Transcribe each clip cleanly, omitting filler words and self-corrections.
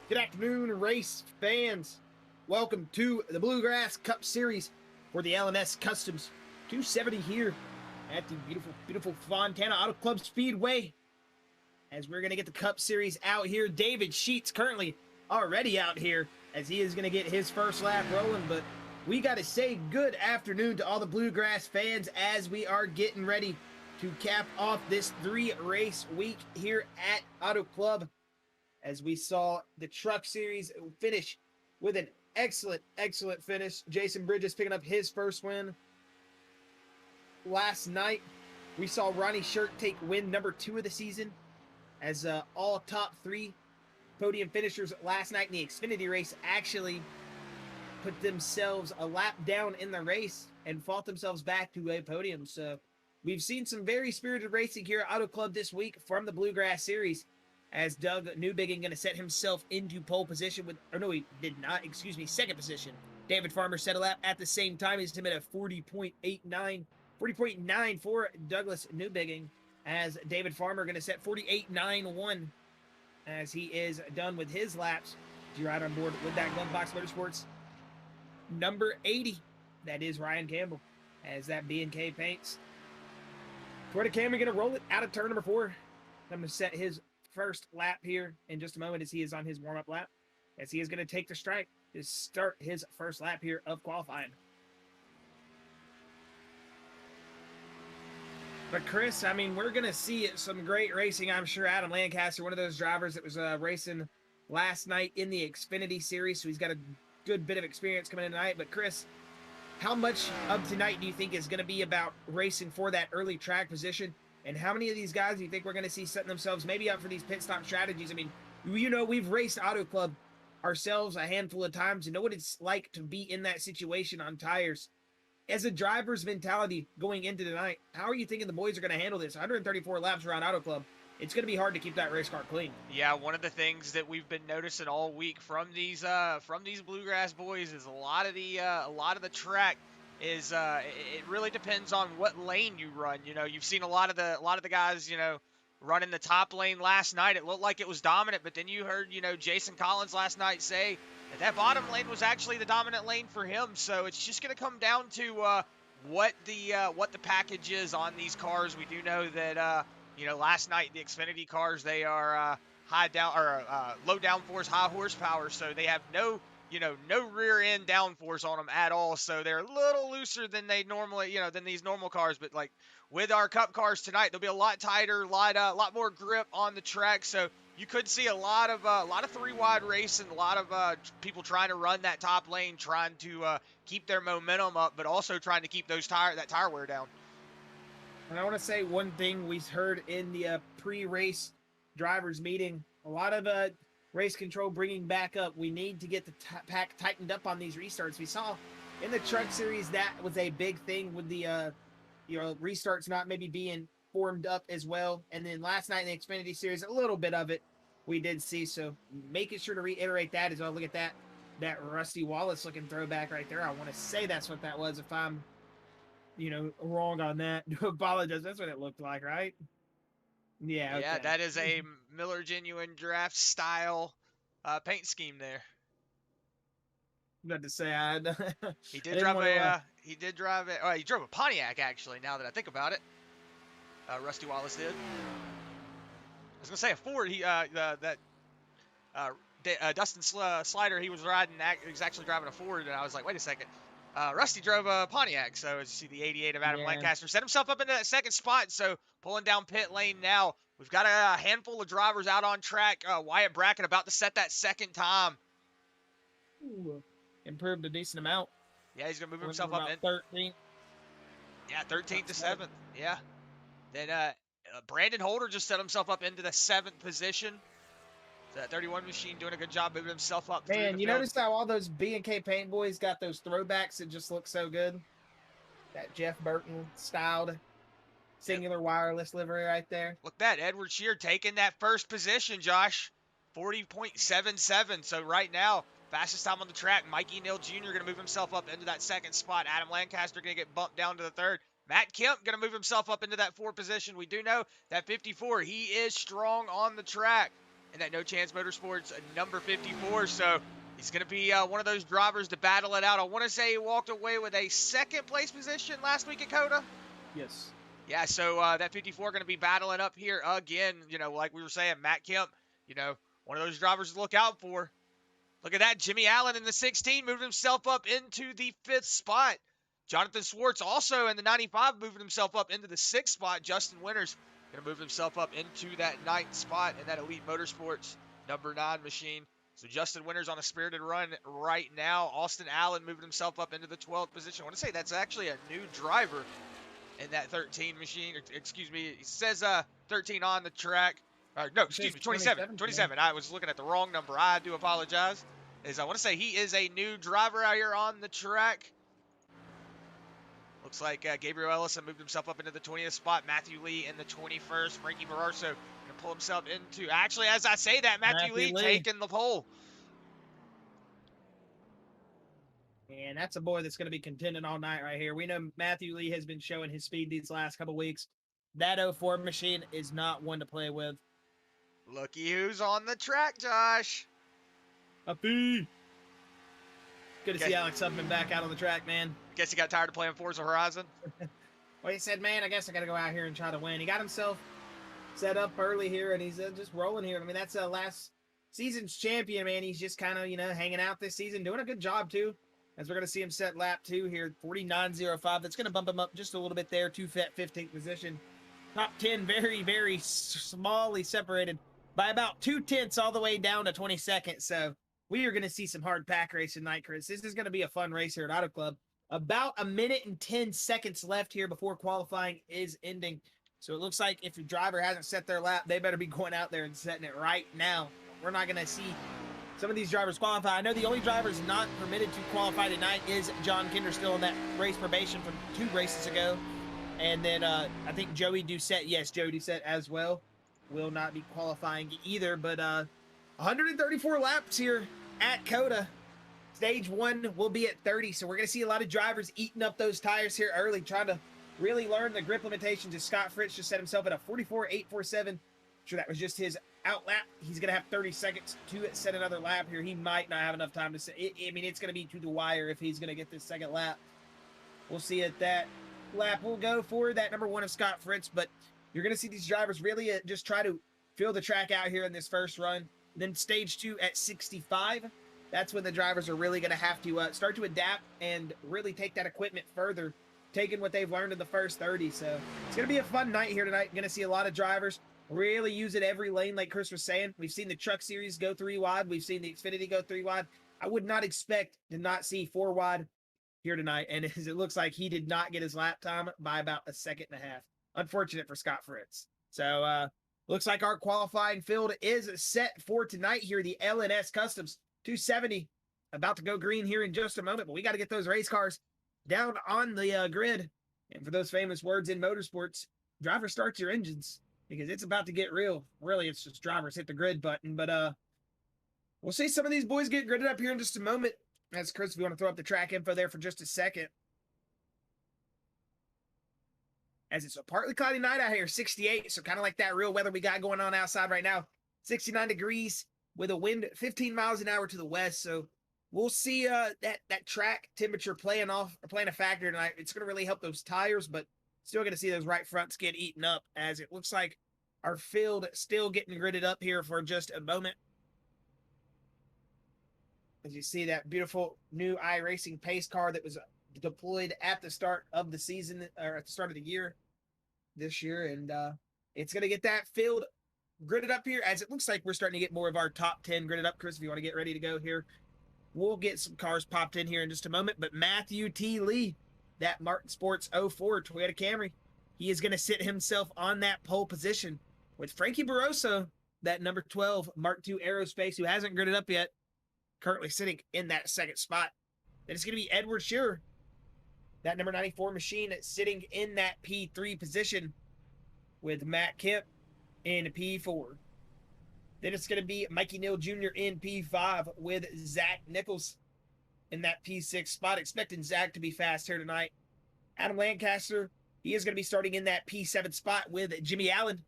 Good afternoon, race fans. Welcome to the Bluegrass Cup Series for the LNS Customs 270 here at the beautiful Fontana Auto Club Speedway. As we're going to get the Cup Series out here, David Sheets currently already out here as he is going to get his first lap rolling. But we got to say good afternoon to all the Bluegrass fans as we are getting ready to cap off this 3-race week here at Auto Club. As we saw the Truck Series finish with an excellent finish. Jason Bridges picking up his first win. Last night, we saw Ronnie Shirk take win number 2 of the season as all top 3 podium finishers last night in the Xfinity race actually put themselves a lap down in the race and fought themselves back to a podium. So we've seen some very spirited racing here at Auto Club this week from the Bluegrass Series, as Doug Newbiggin going to set himself into pole position with, or no, he did not, excuse me, second position. David Farmer set a lap at the same time as him at a 40.9 for Douglas Newbiggin, as David Farmer going to set 48.91 as he is done with his laps. You're right on board with that Glove Box Motorsports number 80. That is Ryan Campbell, as that B&K paints. Toyota Camry going to roll it out of turn number 4. I'm going to set his first lap here in just a moment as he is on his warm-up lap, as he is going to take the strike to start his first lap here of qualifying. But Chris, I mean, we're going to see some great racing, I'm sure. Adam Lancaster, one of those drivers that was racing last night in the Xfinity Series, so he's got a good bit of experience coming in tonight. But Chris, how much of tonight do you think is going to be about racing for that early track position? And how many of these guys do you think we're going to see setting themselves maybe up for these pit stop strategies? I mean, you know, we've raced Auto Club ourselves a handful of times and know what it's like to be in that situation on tires. As a driver's mentality going into tonight, how are you thinking the boys are going to handle this? 134 laps around Auto Club. It's going to be hard to keep that race car clean. Yeah, one of the things that we've been noticing all week from these Bluegrass boys is a lot of the track is it really depends on what lane you run. You know, you've seen a lot of the guys, you know, running the top lane last night. It looked like it was dominant, but then you heard, you know, Jason Collins last night say that bottom lane was actually the dominant lane for him. So it's just going to come down to what the package is on these cars. We do know that you know, last night the Xfinity cars, they are low downforce, high horsepower, so they have no rear end downforce on them at all. So they're a little looser than they normally, you know, than these normal cars. But like with our Cup cars tonight, they'll be a lot tighter, a lot more grip on the track. So you could see a lot of 3-wide racing, a lot of people trying to run that top lane, trying to keep their momentum up, but also trying to keep that tire wear down. And I want to say one thing we heard in the pre-race drivers meeting, a lot of race control bringing back up. We need to get the pack tightened up on these restarts. We saw in the Truck Series that was a big thing with the restarts not maybe being formed up as well. And then last night in the Xfinity Series, a little bit of it we did see. So making sure to reiterate that as well. Look at that Rusty Wallace looking throwback right there. I want to say that's what that was. If I'm wrong on that, do apologize. That's what it looked like, right? Yeah. Okay. Yeah, that is a Miller Genuine Draft style paint scheme there. Got to say, he drove a Pontiac actually. Now that I think about it, Rusty Wallace did. I was gonna say a Ford. Dustin Slider, he was actually driving a Ford, and I was like, wait a second. Rusty drove a Pontiac, so as you see the 88 of Adam Lancaster set himself up into that second spot, so pulling down pit lane now. We've got a handful of drivers out on track. Wyatt Bracken about to set that second time. Ooh, improved a decent amount. Yeah, he's going to move himself up in 13th. Yeah, 13th to 7th. Yeah. Then Brandon Holder just set himself up into the 7th position. That 31 machine doing a good job moving himself up. Man, you notice how all those B&K paint boys got those throwbacks that just look so good? That Jeff Burton styled singular wireless livery right there. Look at that. Edward Shear taking that first position, Josh. 40.77. So right now, fastest time on the track. Mikey Neal Jr. going to move himself up into that second spot. Adam Lancaster going to get bumped down to the 3rd. Matt Kemp going to move himself up into that 4th position. We do know that 54, he is strong on the track. and that No Chance Motorsports number 54. So he's going to be one of those drivers to battle it out. I want to say he walked away with a second place position last week at COTA. Yes. Yeah, so that 54 going to be battling up here again. You know, like we were saying, Matt Kemp, you know, one of those drivers to look out for. Look at that. Jimmy Allen in the 16 moved himself up into the 5th spot. Jonathan Schwartz also in the 95 moving himself up into the 6th spot. Justin Winters going to move himself up into that 9th spot in that Elite Motorsports number 9 machine. So Justin Winters on a spirited run right now. Austin Allen moving himself up into the 12th position. I want to say that's actually a new driver in that 13 machine. Excuse me, it says 13 on the track. No, excuse me, 27. 27. I was looking at the wrong number. I do apologize. I want to say he is a new driver out here on the track. Looks like Gabriel Ellison moved himself up into the 20th spot. Matthew Lee in the 21st. Frankie Barroso going to pull himself into... Actually, as I say that, Matthew Lee taking the pole. And that's a boy that's going to be contending all night right here. We know Matthew Lee has been showing his speed these last couple weeks. That 04 machine is not one to play with. Looky who's on the track, Josh. Happy. Good to see Alex Huffman back out on the track, man. Guess he got tired of playing Forza Horizon. Well, he said, man, I guess I got to go out here and try to win. He got himself set up early here, and he's just rolling here. I mean, that's last season's champion, man. He's just kind of, you know, hanging out this season, doing a good job, too. As we're going to see him set lap 2 here, 49.05. That's going to bump him up just a little bit there to 15th position. Top 10 very, very smallly separated by about 2/10 all the way down to 22nd. So we are going to see some hard pack race tonight, Chris. This is going to be a fun race here at Auto Club. About a minute and 10 seconds left here before qualifying is ending. So it looks like if your driver hasn't set their lap, they better be going out there and setting it right now. We're not going to see some of these drivers qualify. I know the only driver is not permitted to qualify tonight is John Kinder, still on that race probation from 2 races ago. And then I think Joey Doucette, yes, Joey Doucette as well, will not be qualifying either. But 134 laps here at COTA. Stage 1 will be at 30, so we're going to see a lot of drivers eating up those tires here early, trying to really learn the grip limitations. As Scott Fritz just set himself at a 44.847. Sure, that was just his out lap. He's going to have 30 seconds to set another lap here. He might not have enough time to set. I mean, it's going to be to the wire if he's going to get this second lap. We'll see at that lap. We'll go for that number 1 of Scott Fritz, but you're going to see these drivers really just try to fill the track out here in this first run. Then stage 2 at 65. That's when the drivers are really going to have to start to adapt and really take that equipment further, taking what they've learned in the first 30. So it's going to be a fun night here tonight. Going to see a lot of drivers really use it every lane, like Chris was saying. We've seen the Truck Series go 3 wide. We've seen the Xfinity go 3 wide. I would not expect to not see 4 wide here tonight. And as it looks like he did not get his lap time by about a second and a half. Unfortunate for Scott Fritz. So looks like our qualifying field is set for tonight here. The LNS Customs 270 about to go green here in just a moment, but we got to get those race cars down on the grid. And for those famous words in motorsports, driver starts your engines, because it's about to get real. Really, it's just drivers hit the grid button. But we'll see some of these boys get gridded up here in just a moment. As Chris, if you want to throw up the track info there for just a second. As it's a partly cloudy night out here, 68, so kind of like that real weather we got going on outside right now. 69 degrees with a wind 15 miles an hour to the west. So we'll see that track temperature playing a factor tonight. It's going to really help those tires, but still going to see those right fronts get eaten up, as it looks like our field still getting gridded up here for just a moment. As you see that beautiful new iRacing pace car that was deployed at the start of the season, or at the start of the year this year. And it's going to get that field gridded up here, as it looks like we're starting to get more of our top 10 gridded up. Chris, if you want to get ready to go here, we'll get some cars popped in here in just a moment. But Matthew T. Lee, that Martin Sports 04 Toyota Camry, he is going to sit himself on that pole position with Frankie Barroso, that number 12 Mark II Aerospace, who hasn't gridded up yet, currently sitting in that second spot. Then it's going to be Edward Shearer, that number 94 machine, sitting in that P3 position with Matt Kemp in P4. Then it's going to be Mikey Neal Jr. in P5 with Zach Nichols in that P6 spot. Expecting Zach to be fast here tonight. Adam Lancaster, he is going to be starting in that P7 spot with Jimmy Allen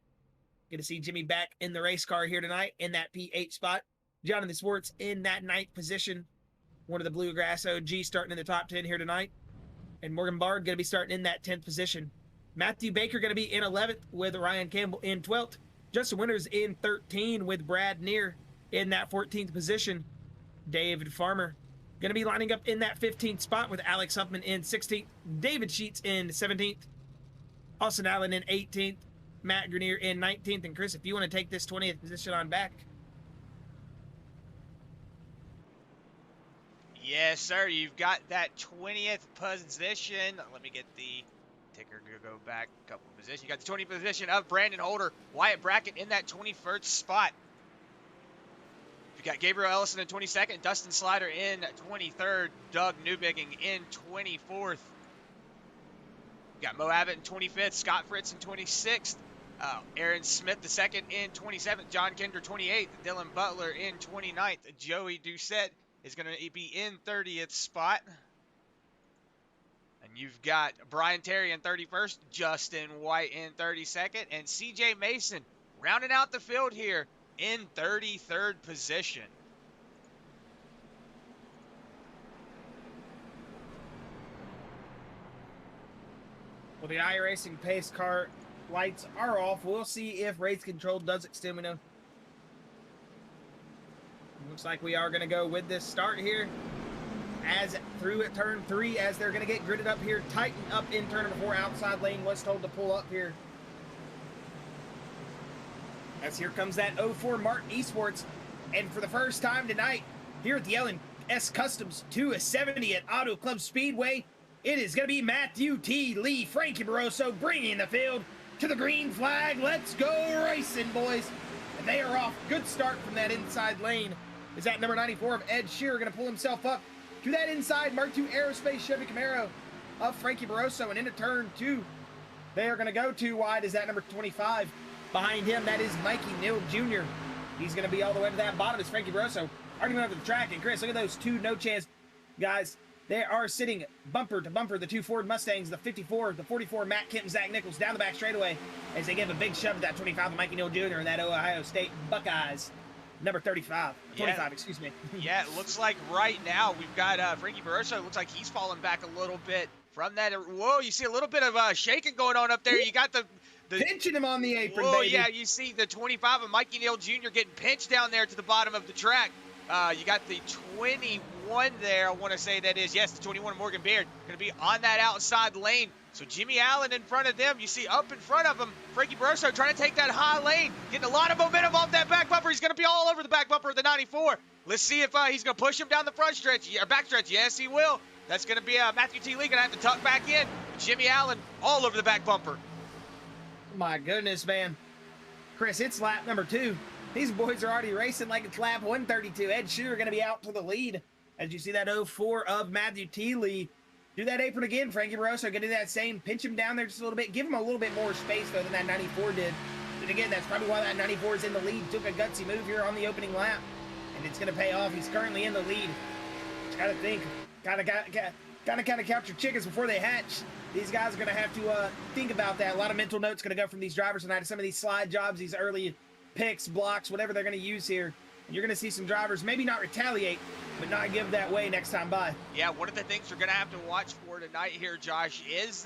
Good to see Jimmy back in the race car here tonight in that P8 spot. Jonathan Schwartz in that 9th position. One of the Bluegrass OG starting in the top 10 here tonight. And Morgan Bard going to be starting in that 10th position. Matthew Baker going to be in 11th with Ryan Campbell in 12th. Justin Winters in 13 with Brad Neer in that 14th position. David Farmer going to be lining up in that 15th spot with Alex Huffman in 16th. David Sheets in 17th. Austin Allen in 18th. Matt Grenier in 19th. And Chris, if you want to take this 20th position on back. Yes, sir. You've got that 20th position. Let me get the ticker to go back a couple of positions. You got the 20th position of Brandon Holder. Wyatt Brackett in that 21st spot. You got Gabriel Ellison in 22nd. Dustin Slider in 23rd. Doug Newbigging in 24th. You got Mo Abbott in 25th. Scott Fritz in 26th. Aaron Smith the second in 27th. John Kinder 28th. Dylan Butler in 29th. Joey Doucette is going to be in 30th spot. And you've got Brian Terry in 31st, Justin White in 32nd, and CJ Mason rounding out the field here in 33rd position. Well, the iRacing pace car lights are off. We'll see if race control does extend. We know. Looks like we are going to go with this start here as through at turn 3 as they're going to get gridded up here, tighten up in turn number 4. Outside lane was told to pull up here. As here comes that 04 Martin Esports. And for the first time tonight here at the LNS Customs 270 at Auto Club Speedway, it is going to be Matthew T. Lee, Frankie Barroso bringing the field to the green flag. Let's go racing, boys. And they are off. Good start from that inside lane. Is that number 94 of Ed Shearer going to pull himself up to that inside Mark II Aerospace Chevy Camaro of Frankie Barroso, and into turn 2 they are going to go to wide is that number 25. Behind him, that is Mikey Neal Jr. He's going to be all the way to that bottom as Frankie Barroso already went over the track. And Chris, look at those two no chance guys. They are sitting bumper to bumper, the two Ford Mustangs, the 54, the 44, Matt Kemp and Zach Nichols down the back straightaway as they give a big shove to that 25 of Mikey Neal Jr. and that Ohio State Buckeyes. Number 35, 25, yeah. Excuse me. Yeah, it looks like right now we've got Frankie Barroso. It looks like he's falling back a little bit from that. Whoa, you see a little bit of shaking going on up there. You got the pinching him on the apron, whoa, baby. Yeah, you see the 25 of Mikey Neal Jr. getting pinched down there to the bottom of the track. You got the 21 there, I want to say that is. Yes, the 21 of Morgan Beard going to be on that outside lane. So Jimmy Allen in front of them. You see up in front of him, Frankie Barroso trying to take that high lane, getting a lot of momentum off that back bumper. He's going to be all over the back bumper of the 94. Let's see if he's going to push him down the front stretch, or back stretch. Yes, he will. That's going to be Matthew T. Lee going to have to tuck back in. Jimmy Allen all over the back bumper. My goodness, man. Chris, it's lap number 2. These boys are already racing like it's lap 132. Ed Shearer going to be out to the lead. As you see that 04 of Matthew T. Lee. Do that apron again, Frankie Barroso. Going to do that same. Pinch him down there just a little bit. Give him a little bit more space, though, than that 94 did. And again, that's probably why that 94 is in the lead. Took a gutsy move here on the opening lap. And it's going to pay off. He's currently in the lead. Just got to think. Kind of count your chickens before they hatch. These guys are going to have to think about that. A lot of mental notes going to go from these drivers tonight. Some of these slide jobs, these early picks, blocks, whatever they're going to use here. And you're going to see some drivers maybe not retaliate, but not give that way next time by. Yeah, one of the things we're going to have to watch for tonight here, Josh, is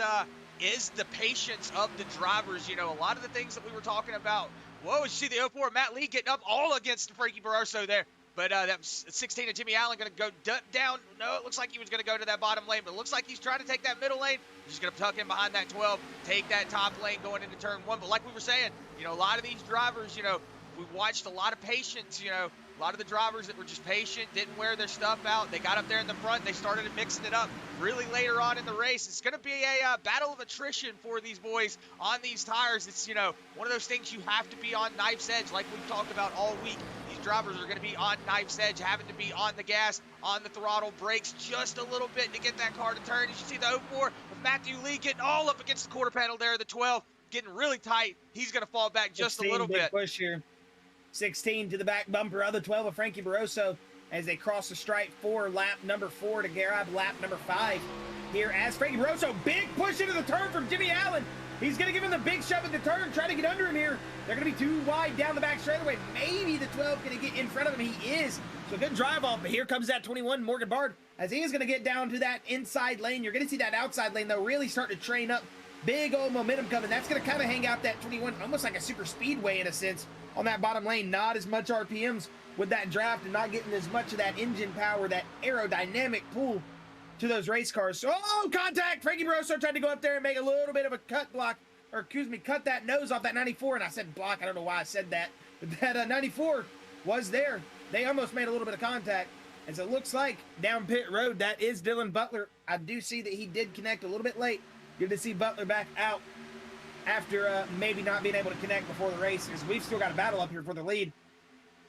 the patience of the drivers. You know, a lot of the things that we were talking about. Whoa, you see the 04 Matt Lee getting up all against Frankie Barroso there. But that was 16 of Jimmy Allen going to go down. No, it looks like he was going to go to that bottom lane, but it looks like he's trying to take that middle lane. He's going to tuck in behind that 12, take that top lane going into turn 1. But like we were saying, you know, a lot of these drivers, you know, we watched a lot of patience, you know, a lot of the drivers that were just patient, didn't wear their stuff out. They got up there in the front. They started mixing it up really later on in the race. It's going to be a battle of attrition for these boys on these tires. It's, you know, one of those things you have to be on knife's edge like we've talked about all week. These drivers are going to be on knife's edge, having to be on the gas, on the throttle, brakes just a little bit to get that car to turn. As you see the 04 with Matthew Lee getting all up against the quarter panel there, the 12 getting really tight. He's going to fall back just a little bit. Push here. 16 to the back bumper of the 12 of Frankie Barroso as they cross the stripe for lap number 4 to grab lap number 5 here as Frankie Barroso, big push into the turn from Jimmy Allen. He's going to give him the big shove at the turn, trying to get under him here. They're going to be too wide down the back straightaway. Maybe the 12 going to get in front of him. He is. So good drive off, but here comes that 21, Morgan Bard, as he is going to get down to that inside lane. You're going to see that outside lane, though, really starting to train up. Big old momentum coming. That's going to kind of hang out that 21, almost like a super speedway in a sense, on that bottom lane. Not as much RPMs with that draft and not getting as much of that engine power, that aerodynamic pull to those race cars. So, oh, contact! Frankie Barroso tried to go up there and make a little bit of a cut block, or excuse me, cut that nose off that 94, and I said block. I don't know why I said that, but that 94 was there. They almost made a little bit of contact, as it looks like down pit road, that is Dylan Butler. I do see that he did connect a little bit late. Good to see Butler back out after maybe not being able to connect before the race, because we've still got a battle up here for the lead.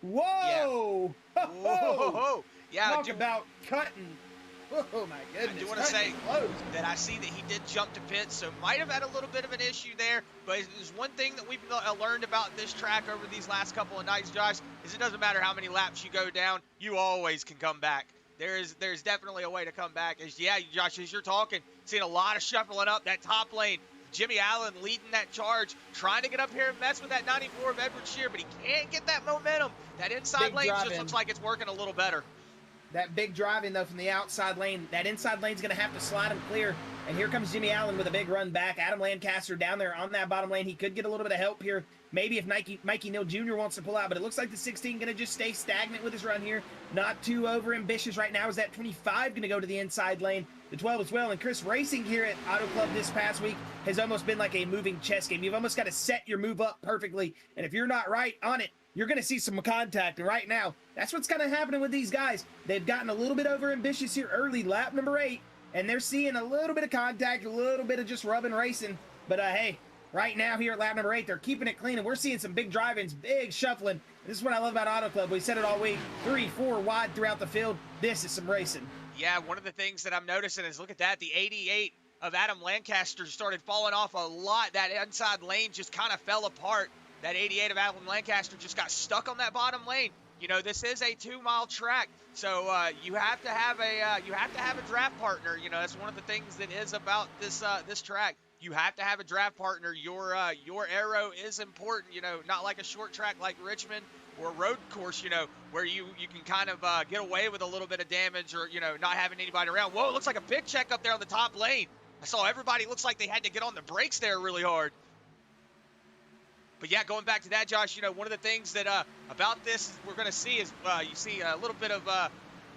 Whoa! Yeah. Whoa! Yeah, talk about cutting. Oh my goodness. I do want to say that I see that he did jump to pits, so might have had a little bit of an issue there, but there's one thing that we've learned about this track over these last couple of nights, Josh, is it doesn't matter how many laps you go down, you always can come back. There's definitely a way to come back. Yeah, Josh, as you're talking, seeing a lot of shuffling up that top lane. Jimmy Allen leading that charge, trying to get up here and mess with that 94 of Edward Shear, but he can't get that momentum. That inside lane just looks like it's working a little better. That big driving, though, from the outside lane. That inside lane's going to have to slide him clear. And here comes Jimmy Allen with a big run back. Adam Lancaster down there on that bottom lane. He could get a little bit of help here. Maybe if Mikey Neal Jr. wants to pull out. But it looks like the 16 going to just stay stagnant with his run here. Not too over-ambitious right now. Is that 25 going to go to the inside lane? The 12 as well. And Chris, racing here at Auto Club this past week has almost been like a moving chess game. You've almost got to set your move up perfectly. And if you're not right on it, you're going to see some contact. And right now, that's what's kind of happening with these guys. They've gotten a little bit over-ambitious here early, lap number 8, and they're seeing a little bit of contact, a little bit of just rubbing racing. But, hey, right now here at lap number 8, they're keeping it clean, and we're seeing some big drive-ins, big shuffling. This is what I love about Auto Club. We said it all week, 3, 4 wide throughout the field. This is some racing. Yeah, one of the things that I'm noticing is, look at that, the 88 of Adam Lancaster started falling off a lot. That inside lane just kind of fell apart. That 88 of Adam Lancaster just got stuck on that bottom lane. You know, this is a 2-mile track, so you have to have a draft partner. You know, that's one of the things that is about this this track. You have to have a draft partner. Your aero is important. You know, not like a short track like Richmond or a road course. You know, where you can kind of get away with a little bit of damage, or not having anybody around. Whoa, it looks like a big check up there on the top lane. I saw everybody. Looks like they had to get on the brakes there really hard. But yeah, going back to that, Josh, one of the things that about this we're going to see is you see a little bit of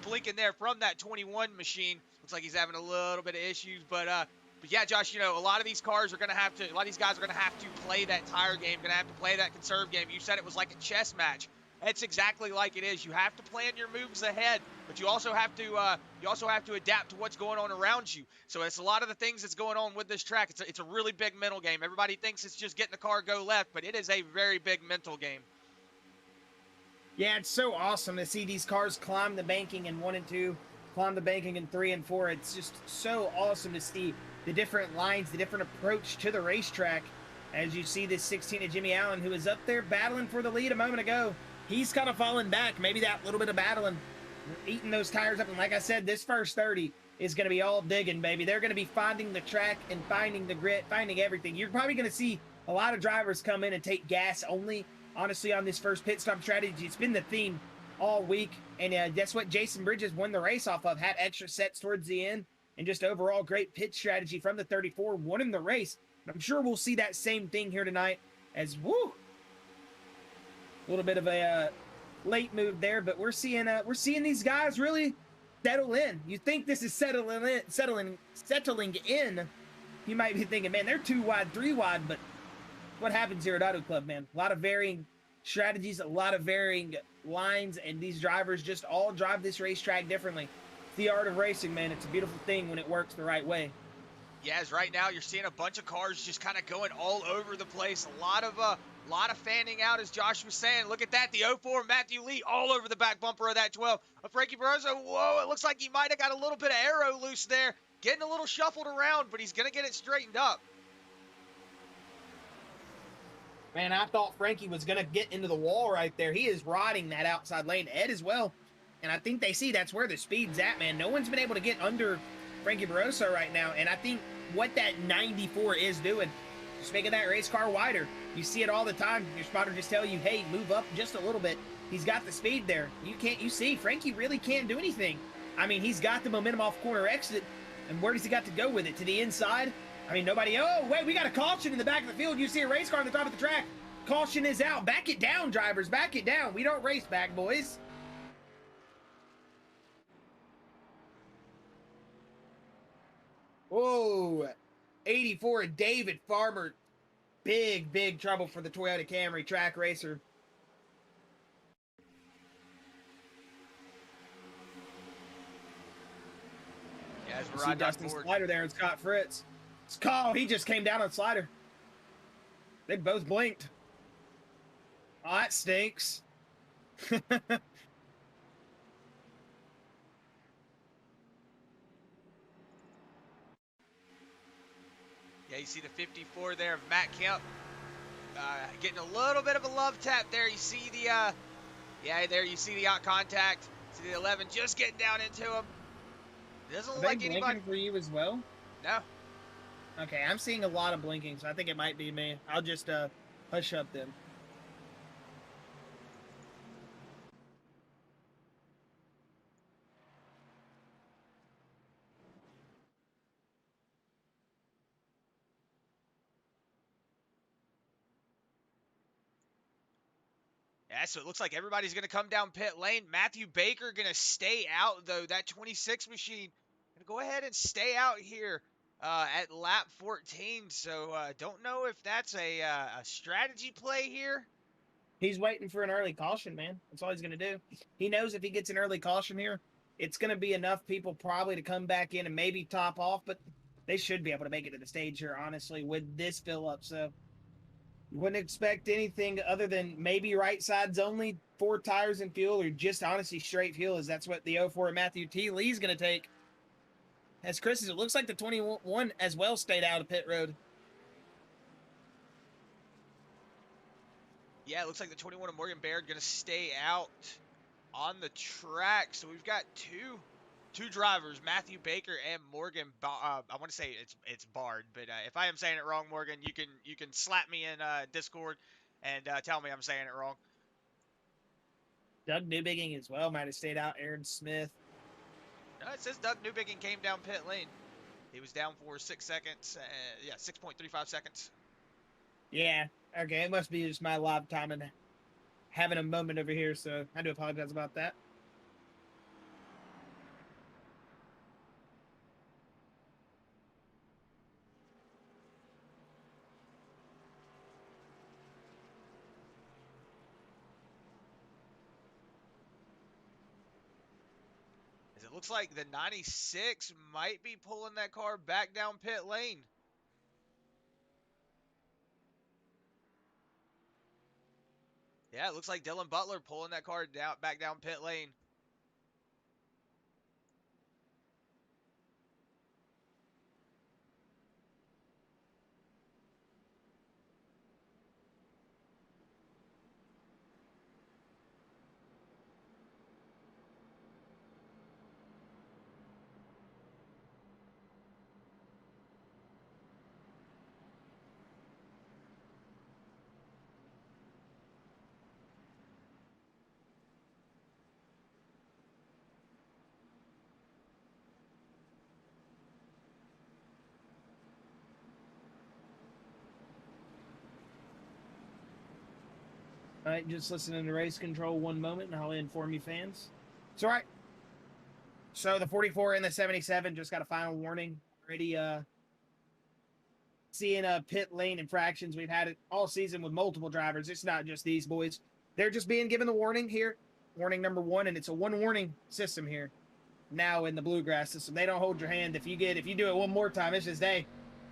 blinking there from that 21 machine. Looks like he's having a little bit of issues, but yeah, Josh, a lot of these cars are going to have to, a lot of these guys are going to have to play that tire game, going to have to play that conserve game. You said it was like a chess match. It's exactly like it is. You have to plan your moves ahead, but you also have to adapt to what's going on around you. So it's a lot of the things that's going on with this track. It's a really big mental game. Everybody thinks it's just getting the car go left, but it is a very big mental game. Yeah, it's so awesome to see these cars climb the banking in 1 and 2, climb the banking in 3 and 4. It's just so awesome to see the different lines, the different approach to the racetrack. As you see this 16 of Jimmy Allen, who was up there battling for the lead a moment ago. He's kind of falling back. Maybe that little bit of battling, eating those tires up. And like I said, this first 30 is going to be all digging, baby. They're going to be finding the track and finding the grit, finding everything. You're probably going to see a lot of drivers come in and take gas only, honestly, on this first pit stop strategy. It's been the theme all week. And that's what Jason Bridges won the race off of. Had extra sets towards the end. And just overall great pit strategy from the 34, winning the race. And I'm sure we'll see that same thing here tonight as, woo! A little bit of a late move there, but we're seeing these guys really settle in. You think this is settling in. You might be thinking, man, they're 2 wide, 3 wide, but what happens here at Auto Club, man? A lot of varying strategies, a lot of varying lines, and these drivers just all drive this racetrack differently. It's the art of racing, man. It's a beautiful thing when it works the right way. Yeah, as right now you're seeing a bunch of cars just kind of going all over the place. A lot of fanning out, as Josh was saying. Look at that, the 04 Matthew Lee all over the back bumper of that 12. Frankie Barroso, whoa, it looks like he might have got a little bit of aero loose there. Getting a little shuffled around, but he's going to get it straightened up. Man, I thought Frankie was going to get into the wall right there. He is riding that outside lane. Ed as well. And I think they see that's where the speed's at, man. No one's been able to get under Frankie Barroso right now. And I think what that 94 is doing, just making that race car wider. You see it all the time. Your spotter just tell you, hey, move up just a little bit. He's got the speed there. You see, Frankie really can't do anything. I mean, he's got the momentum off corner exit. And where does he got to go with it? To the inside? I mean, nobody, oh, wait, we got a caution in the back of the field. You see a race car on the top of the track. Caution is out. Back it down, drivers. Back it down. We don't race back, boys. Whoa. 84, David Farmer. Big, big trouble for the Toyota Camry track racer. Yeah, as we're See Dustin Slider there and Scott Fritz. Scott, he just came down on Slider. They both blinked. Oh, that stinks. Yeah, you see the 54 there of Matt Kemp getting a little bit of a love tap there. You see the, yeah, there you see the out contact. See the 11 just getting down into him. Doesn't look like anybody. For you as well? No. Okay, I'm seeing a lot of blinking, so I think it might be me. I'll just hush up them. Yeah, so it looks like everybody's going to come down pit lane. Matthew Baker going to stay out, though. That 26 machine going to go ahead and stay out here at lap 14. So don't know if that's a strategy play here. He's waiting for an early caution, man. That's all he's going to do. He knows if he gets an early caution here, it's going to be enough people probably to come back in and maybe top off, but they should be able to make it to the stage here, honestly, with this fill up. So you wouldn't expect anything other than maybe right sides only, 4 tires and fuel, or just honestly straight fuel, as that's what the 04 Matthew T. Lee's going to take. As Chris says, it looks like the 21 as well stayed out of pit road. Yeah, it looks like the 21 of Morgan Baird going to stay out on the track. So we've got two drivers, Matthew Baker and Morgan. I want to say it's Bard, but if I am saying it wrong, Morgan, you can slap me in Discord and tell me I'm saying it wrong. Doug Newbigging as well might have stayed out. Aaron Smith. No, it says Doug Newbigging came down pit lane. He was down for 6 seconds. Yeah, 6.35 seconds. Yeah. Okay, it must be just my live time and having a moment over here, so I do apologize about that. It looks like the 96 might be pulling that car back down pit lane. Yeah, it looks like Dylan Butler pulling that car back down pit lane. All right, just listening to race control one moment, and I'll inform you fans. It's all right. So the 44 and the 77 just got a final warning. Already seeing pit lane infractions. We've had it all season with multiple drivers. It's not just these boys. They're just being given the warning here. Warning number 1, and it's a 1 warning system here. Now in the Bluegrass system, they don't hold your hand. If you do it one more time, it's just, hey,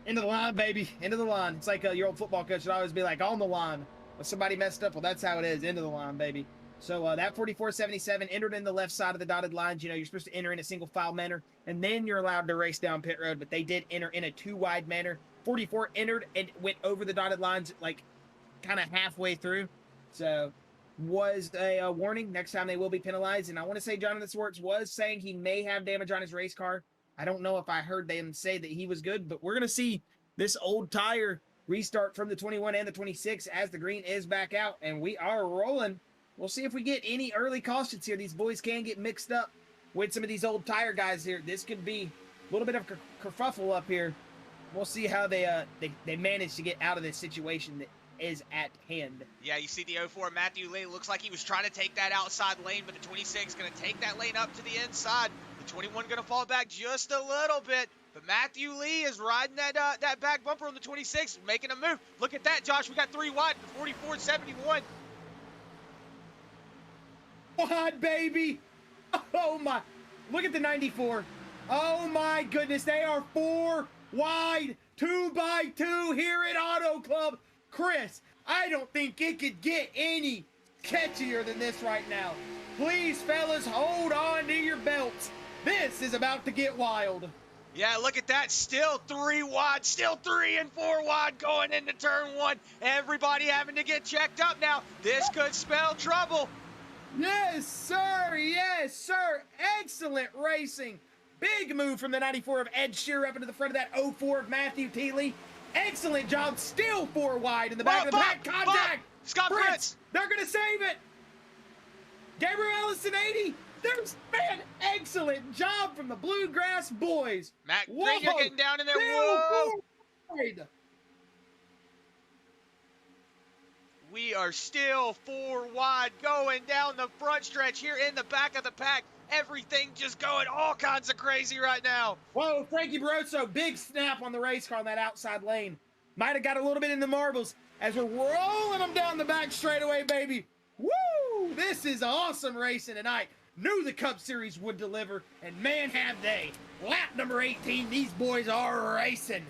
into the line, baby, into the line. It's like your old football coach would always be like, on the line. If somebody messed up, well, that's how it is, into the line, baby. So that 4477 entered in the left side of the dotted lines. You know, you're supposed to enter in a single file manner, and then you're allowed to race down pit road, but they did enter in a 2-wide manner. 44 entered and went over the dotted lines, like, kind of halfway through. So was a warning. Next time they will be penalized. And I want to say Jonathan Schwartz was saying he may have damage on his race car. I don't know if I heard them say that he was good, but we're going to see this old tire restart from the 21 and the 26 as the green is back out, and we are rolling. We'll see if we get any early cautions here. These boys can get mixed up with some of these old tire guys here. This could be a little bit of kerfuffle up here. We'll see how they manage to get out of this situation that is at hand. Yeah, you see the 04 Matthew Lee. Looks like he was trying to take that outside lane, but the 26 going to take that lane up to the inside. The 21 going to fall back just a little bit. But Matthew Lee is riding that back bumper on the 26, making a move. Look at that, Josh. We got 3 wide, the 44.71. Wide, baby. Oh, my. Look at the 94. Oh, my goodness. They are 4 wide, 2x2 here at Auto Club. Chris, I don't think it could get any catchier than this right now. Please, fellas, hold on to your belts. This is about to get wild. Yeah, look at that. Still 3 wide, still 3 and 4 wide going into turn 1. Everybody having to get checked up now. This could spell trouble. Yes, sir. Yes, sir. Excellent racing. Big move from the 94 of Ed Shearer up into the front of that 04 of Matthew Teeley. Excellent job. Still 4 wide in the back of the pack. Contact. Scott Prince. They're going to save it. Gabriel Ellison 80. There's, man, excellent job from the Bluegrass boys. Matt Grenier getting down in there. Whoa. We are still 4 wide going down the front stretch here in the back of the pack. Everything just going all kinds of crazy right now. Whoa, Frankie Barroso, big snap on the race car on that outside lane. Might have got a little bit in the marbles as we're rolling them down the back straightaway, baby. Woo! This is awesome racing tonight. Knew the Cup Series would deliver, and man, have they. Lap number 18, these boys are racing.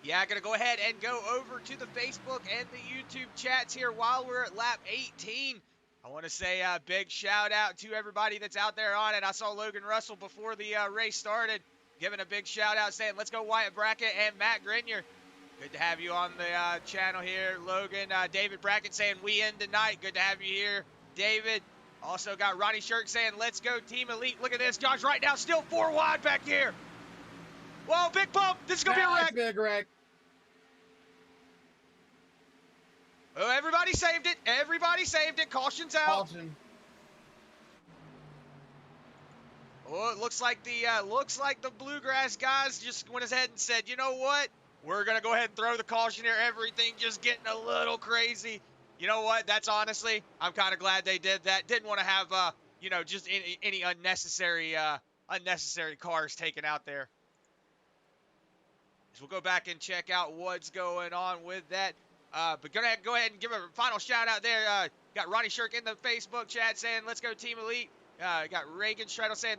Yeah, gonna go ahead and go over to the Facebook and the YouTube chats here while we're at lap 18. I want to say a big shout out to everybody that's out there on it. I saw Logan Russell before the race started giving a big shout out saying, let's go Wyatt Brackett and Matt Grenier. Good to have you on the channel here, Logan. David Brackett saying, we end tonight. Good to have you here, David. Also got Ronnie Shirk saying, let's go Team Elite. Look at this, Josh, right now, still 4 wide back here. Whoa, big bump. This is going to be a wreck. Big wreck. Oh, everybody saved it. Everybody saved it. Caution's out. Caution. Oh, it looks like the Bluegrass guys just went ahead and said, you know what? We're going to go ahead and throw the caution here. Everything just getting a little crazy. You know what? That's honestly, I'm kind of glad they did that. Didn't want to have, you know, just any unnecessary cars taken out there. So we'll go back and check out what's going on with that. But go ahead and give a final shout out there. Got Ronnie Shirk in the Facebook chat saying, let's go Team Elite. Got Reagan Strettle saying,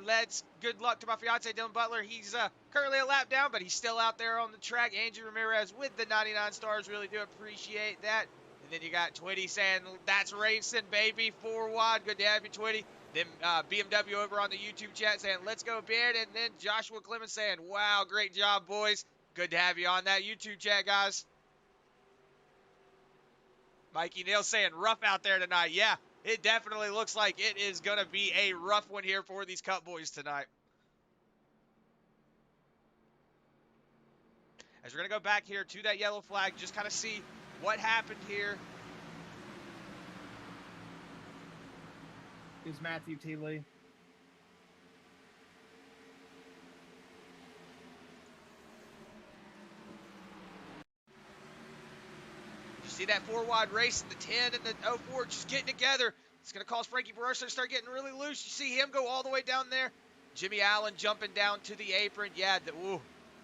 good luck to my fiance, Dylan Butler. He's currently a lap down, but he's still out there on the track. Andrew Ramirez with the 99 stars. Really do appreciate that. And then you got Twitty saying, that's racing, baby. 4 wide. Good to have you, Twitty. Then BMW over on the YouTube chat saying, let's go, Beard. And then Joshua Clemens saying, wow, great job, boys. Good to have you on that YouTube chat, guys. Mikey Neal saying, rough out there tonight. Yeah, it definitely looks like it is going to be a rough one here for these Cup boys tonight. As we're going to go back here to that yellow flag, just kind of see what happened here. Here's Matthew Teeley. See that 4 wide race, the 10 and the 04 just getting together. It's going to cause Frankie Barroso to start getting really loose. You see him go all the way down there. Jimmy Allen jumping down to the apron. Yeah,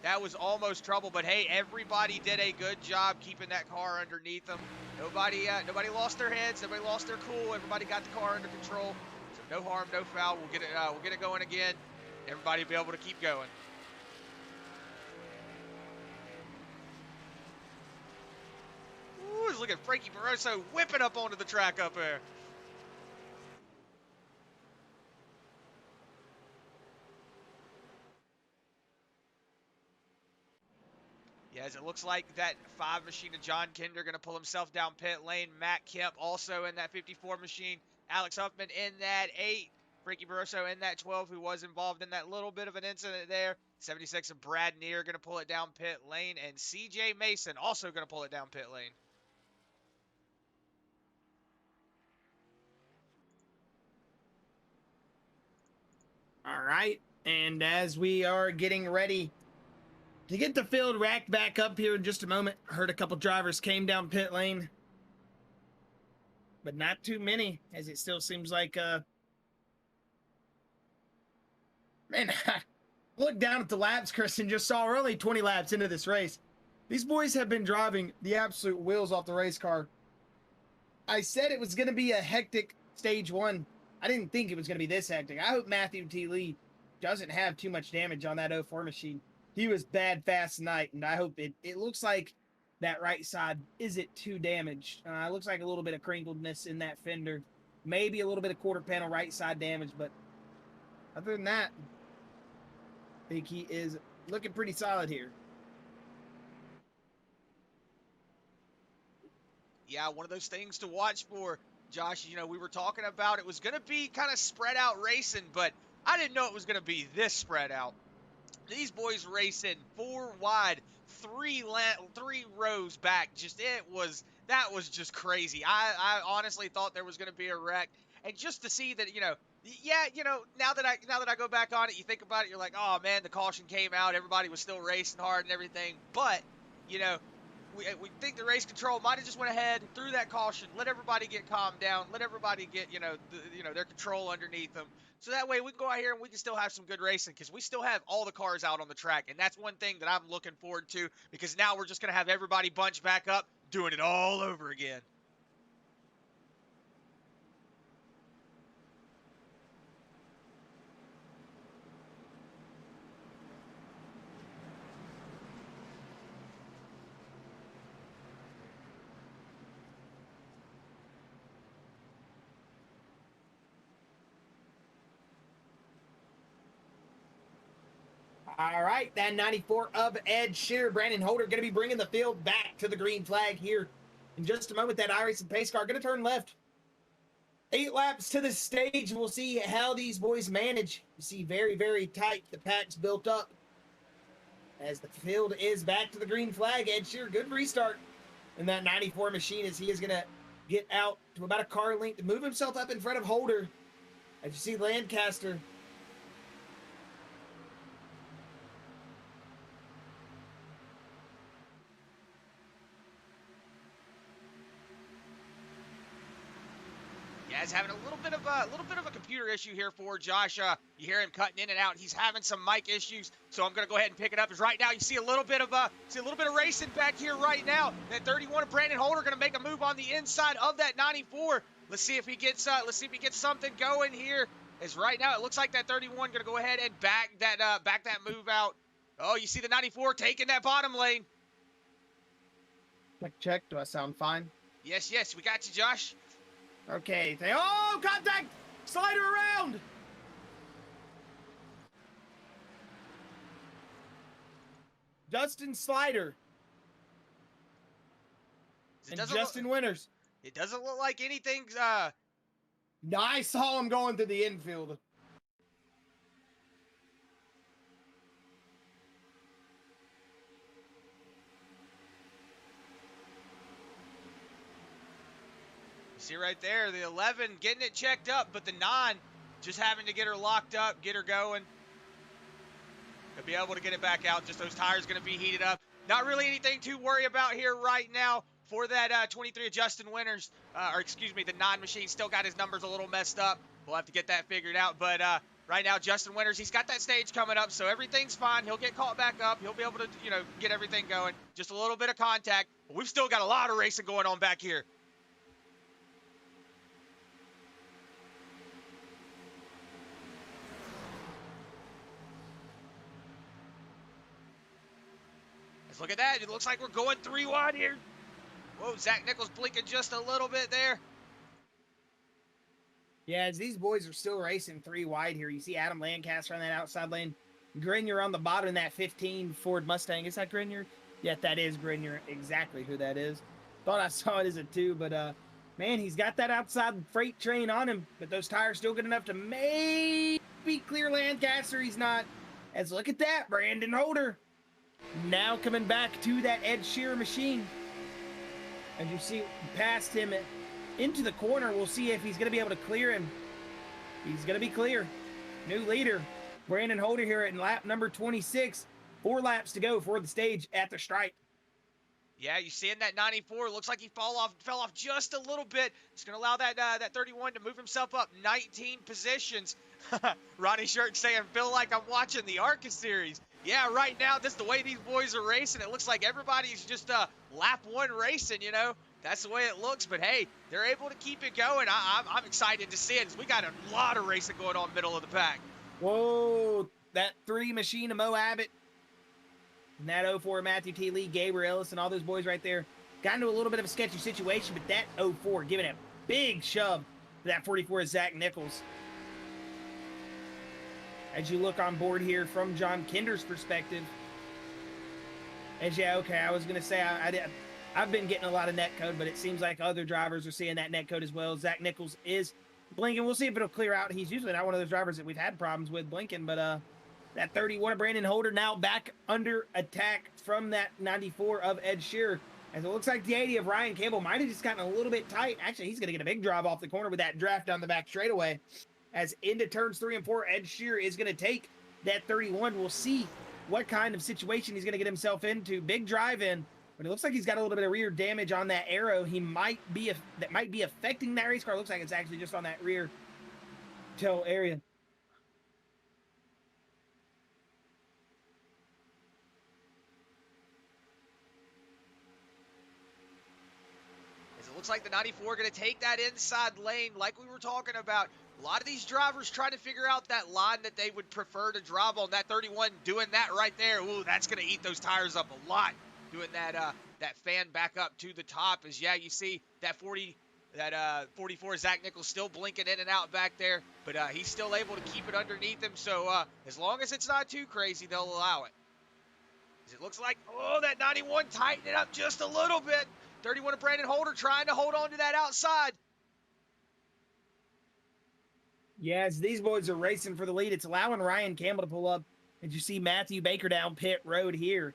that was almost trouble. But, hey, everybody did a good job keeping that car underneath them. Nobody lost their heads. Nobody lost their cool. Everybody got the car under control. So no harm, no foul. We'll get it going again. Everybody will be able to keep going. Look at Frankie Barroso whipping up onto the track up there. Yeah, as it looks like that 5 machine of John Kinder going to pull himself down pit lane. Matt Kemp also in that 54 machine. Alex Huffman in that 8. Frankie Barroso in that 12, who was involved in that little bit of an incident there. 76 of Brad Neer going to pull it down pit lane. And CJ Mason also going to pull it down pit lane. All right. And as we are getting ready to get the field racked back up here in just a moment, heard a couple drivers came down pit lane, but not too many, as it still seems like, man, look down at the laps, Chris, and just saw we're only 20 laps into this race. These boys have been driving the absolute wheels off the race car. I said it was going to be a hectic stage 1. I didn't think it was going to be this hectic. I hope Matthew T. Lee doesn't have too much damage on that 04 machine. He was bad fast tonight, and I hope it looks like that right side isn't too damaged. It looks like a little bit of crinkledness in that fender. Maybe a little bit of quarter panel right side damage, but other than that, I think he is looking pretty solid here. Yeah, one of those things to watch for, Josh. You know, we were talking about it was going to be kind of spread out racing, but I didn't know it was going to be this spread out. These boys racing 4 wide, 3 rows back. That was just crazy. I honestly thought there was going to be a wreck, and just to see that, now that I go back on it, you think about it, you're like, oh man, the caution came out, everybody was still racing hard and everything, but we think the race control might have just went ahead, threw that caution, let everybody get calmed down, let everybody get their control underneath them. So that way we can go out here and we can still have some good racing, because we still have all the cars out on the track. And that's one thing that I'm looking forward to, because now we're just going to have everybody bunched back up, doing it all over again. All right, that 94 of Ed Shear. Brandon Holder going to be bringing the field back to the green flag here in just a moment. That iRacing pace car going to turn left. 8 laps to the stage. We'll see how these boys manage. You see very, very tight. The pack's built up as the field is back to the green flag. Ed Shear, good restart in that 94 machine, as he is going to get out to about a car length to move himself up in front of Holder. As you see Lancaster He's having a little bit of a computer issue here for Josh. You hear him cutting in and out. He's having some mic issues, so I'm going to go ahead and pick it up. As right now you see a little bit of racing back here right now. That 31 of Brandon Holder going to make a move on the inside of that 94. Let's see if he gets something going here. As right now it looks like that 31 going to go ahead and back that move out. Oh, you see the 94 taking that bottom lane. Check. Do I sound fine? Yes, we got you, Josh. Okay. Oh, contact! Slider around! Justin Slider. And Justin Winters. It doesn't look like anything's... No, I saw him going to the infield. See right there, the 11 getting it checked up, but the 9 just having to get her locked up, get her going. They'll be able to get it back out. Just those tires going to be heated up. Not really anything to worry about here right now for that 23 of Justin Winters. The 9 machine still got his numbers a little messed up. We'll have to get that figured out. But right now, Justin Winters, he's got that stage coming up, so everything's fine. He'll get caught back up. He'll be able to, get everything going. Just a little bit of contact. But we've still got a lot of racing going on back here. Look at that. It looks like we're going 3 wide here. Whoa, Zach Nichols blinking just a little bit there. Yeah, as these boys are still racing 3 wide here. You see Adam Lancaster on that outside lane. Grenier on the bottom in that 15 Ford Mustang. Is that Grenier? Yet that is Grenier, exactly who that is. Thought I saw it as a 2, but man, he's got that outside freight train on him, but those tires still good enough to maybe clear Lancaster. He's not. As look at that, Brandon Holder now coming back to that Ed Sheeran machine. As you see past him into the corner, we'll see if he's going to be able to clear him. He's going to be clear. New leader, Brandon Holder here at lap number 26. 4 laps to go for the stage at the stripe. Yeah, you see in that 94, looks like he fell off just a little bit. It's going to allow that 31 to move himself up 19 positions. Ronnie Schwartz saying, feel like I'm watching the ARCA series. Yeah, right now, this is the way these boys are racing. It looks like everybody's just lap 1 racing, you know. That's the way it looks, but hey, they're able to keep it going. I'm excited to see it. We got a lot of racing going on middle of the pack. Whoa, that 3 machine of Mo Abbott. And that 04 Matthew T. Lee, Gabriel Ellis, and all those boys right there got into a little bit of a sketchy situation, but that 04 giving a big shove to that 44 is Zach Nichols. As you look on board here from John Kinder's perspective, yeah, okay, I was going to say I've been getting a lot of net code, but it seems like other drivers are seeing that net code as well. Zach Nichols is blinking. We'll see if it'll clear out. He's usually not one of those drivers that we've had problems with blinking, but that 31 of Brandon Holder now back under attack from that 94 of Ed Sheeran. As it looks like the 80 of Ryan Campbell might have just gotten a little bit tight. Actually, he's going to get a big drive off the corner with that draft down the back straightaway. As into turns 3 and 4, Ed Sheeran is going to take that 31. We'll see what kind of situation he's going to get himself into. Big drive in, but it looks like he's got a little bit of rear damage on that arrow. That might be affecting that race car. Looks like it's actually just on that rear tail area. Looks like the 94 going to take that inside lane like we were talking about. A lot of these drivers trying to figure out that line that they would prefer to drive on. That 31 doing that right there. Ooh, that's going to eat those tires up a lot. Doing that fan back up to the top. As yeah, you see that 44 Zach Nichols still blinking in and out back there, but he's still able to keep it underneath him. So as long as it's not too crazy, they'll allow it. As it looks like, oh, that 91 tightened it up just a little bit. 31 of Brandon Holder trying to hold on to that outside. Yeah, as these boys are racing for the lead, it's allowing Ryan Campbell to pull up. And you see Matthew Baker down pit road here.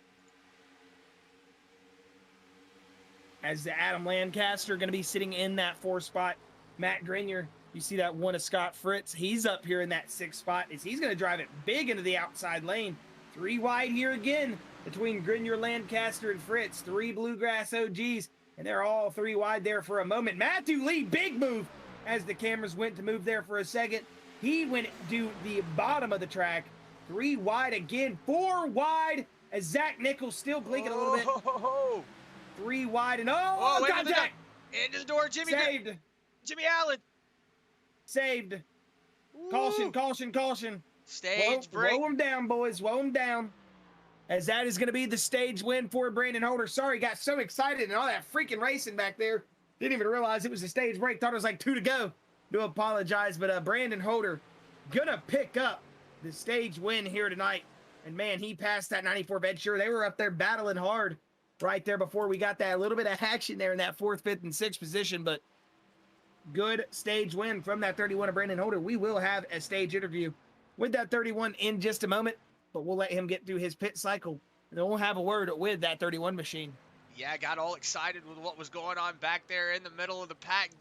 As the Adam Lancaster going to be sitting in that 4 spot. Matt Grenier, you see that 1 of Scott Fritz. He's up here in that 6th spot as he's going to drive it big into the outside lane. 3 wide here again between Grenier, Lancaster, and Fritz. 3 Bluegrass OGs, and they're all 3 wide there for a moment. Matthew Lee, big move as the cameras went to move there for a second. He went to the bottom of the track. 3 wide again, 4 wide as Zach Nichols still blinking a little bit. 3 wide, and contact! Into the door, Jimmy. Saved. Jimmy Allen. Saved. Caution, caution, caution. Stage break. Slow him down, boys. Slow him down. As that is going to be the stage win for Brandon Holder. Sorry, got so excited and all that freaking racing back there. Didn't even realize it was a stage break. Thought it was like 2 to go. Do apologize, but Brandon Holder gonna pick up the stage win here tonight. And man, he passed that 94 Ed Sheeran. They were up there battling hard right there before we got that little bit of action there in that 4th, 5th, and 6th position. But good stage win from that 31 of Brandon Holder. We will have a stage interview with that 31 in just a moment, but we'll let him get through his pit cycle, and then we'll have a word with that 31 machine. Yeah, got all excited with what was going on back there in the middle of the pack.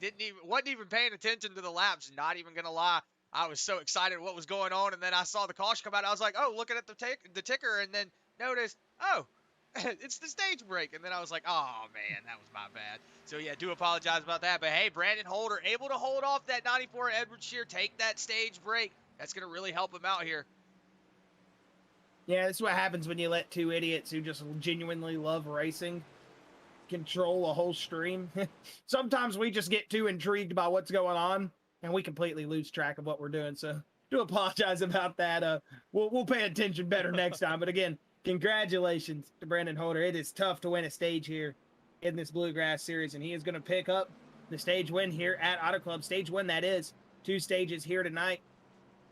Wasn't even paying attention to the laps, not even going to lie. I was so excited what was going on, and then I saw the caution come out. I was like, oh, looking at the ticker, and then noticed, oh, it's the stage break. And then I was like, oh, man, that was my bad. So, yeah, do apologize about that. But, hey, Brandon Holder able to hold off that 94 Edward Shear, take that stage break. That's going to really help him out here. Yeah, this is what happens when you let 2 idiots who just genuinely love racing control a whole stream. Sometimes we just get too intrigued by what's going on, and we completely lose track of what we're doing. So do apologize about that. We'll pay attention better next time. But again, congratulations to Brandon Holder. It is tough to win a stage here in this Bluegrass series, and he is going to pick up the stage win here at Auto Club. Stage 1, that is. 2 stages here tonight,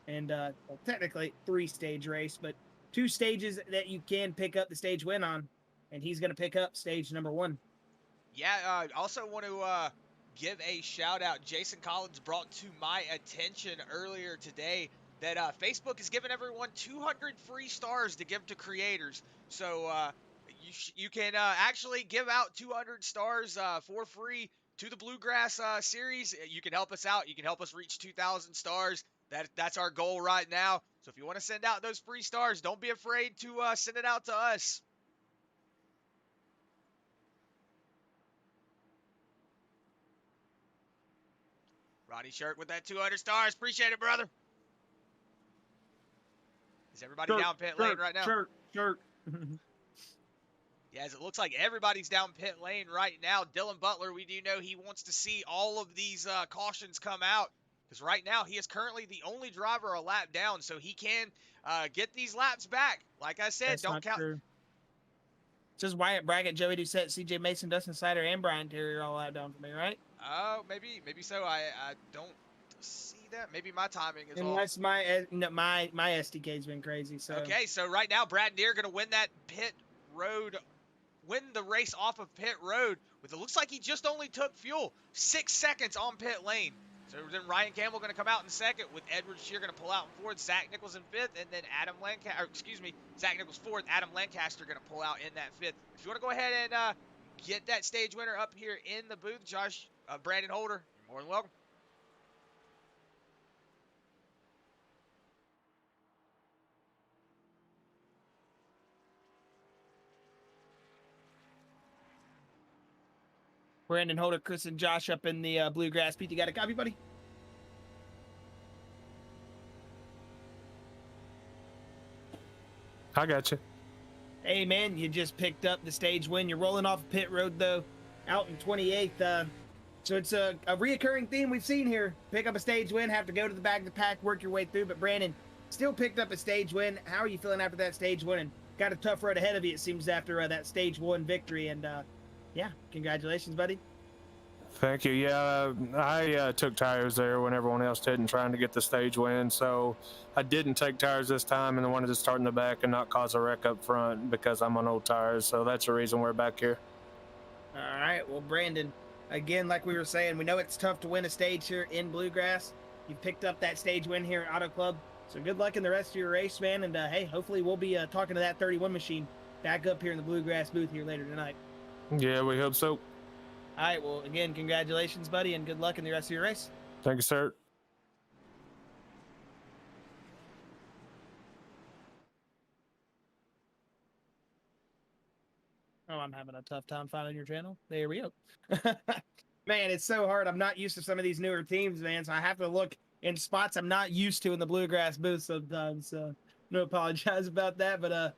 and well, technically 3-stage race, but 2 stages that you can pick up the stage win on. and he's going to pick up stage number 1. Yeah, I also want to give a shout out. Jason Collins brought to my attention earlier today that Facebook is giving everyone 200 free stars to give to creators. So you can actually give out 200 stars for free to the Bluegrass series. You can help us out. You can help us reach 2,000 stars. That's our goal right now. So if you want to send out those free stars, don't be afraid to send it out to us. Roddy Shirk with that 200 stars. Appreciate it, brother. Is everybody down pit lane right now? Sure. Yeah, as it looks like everybody's down pit lane right now. Dylan Butler, we do know he wants to see all of these cautions come out, because right now he is currently the only driver a lap down, so he can get these laps back. Like I said, That's don't not count. true. Just Wyatt Brackett, Joey Doucette, CJ Mason, Dustin Snyder, and Brian Terry are all out down for me, right? Oh, maybe so. I don't see that. Maybe my timing is off. Unless my SDK's been crazy. So okay, so right now Brad Deere going to win that pit road. Win the race off of pit road with, it looks like he just only took fuel 6 seconds on pit lane. So then Ryan Campbell going to come out in second, with Edward Shear going to pull out in fourth, Zach Nichols in fifth, and then Zach Nichols fourth, Adam Lancaster going to pull out in that fifth. If you want to go ahead and get that stage winner up here in the booth, Josh, Brandon Holder, you're more than welcome. Brandon Holder, Chris, and Josh up in the Bluegrass. Pete, you got a copy, buddy? I got you. Hey, man, you just picked up the stage win. You're rolling off pit road, though, out in 28th. So it's a reoccurring theme we've seen here. Pick up a stage win, have to go to the back of the pack, work your way through. But Brandon still picked up a stage win. How are you feeling after that stage win? And got a tough road ahead of you, it seems, after that stage 1 victory. And, yeah, congratulations, buddy. Thank you. Yeah, I took tires there when everyone else didn't, trying to get the stage win. So I didn't take tires this time, and I wanted to start in the back and not cause a wreck up front because I'm on old tires. So that's the reason we're back here. All right. Well, Brandon, again, like we were saying, we know it's tough to win a stage here in Bluegrass. You picked up that stage win here at Auto Club. So good luck in the rest of your race, man. And, hey, hopefully we'll be talking to that 31 machine back up here in the Bluegrass booth here later tonight. Yeah, we hope so. All right, well, again, congratulations, buddy, and good luck in the rest of your race. Thank you, sir. Oh, I'm having a tough time finding your channel. There we go. Man, it's so hard. I'm not used to some of these newer teams, man, so I have to look in spots I'm not used to in the Bluegrass booth sometimes. So no apologize about that. But,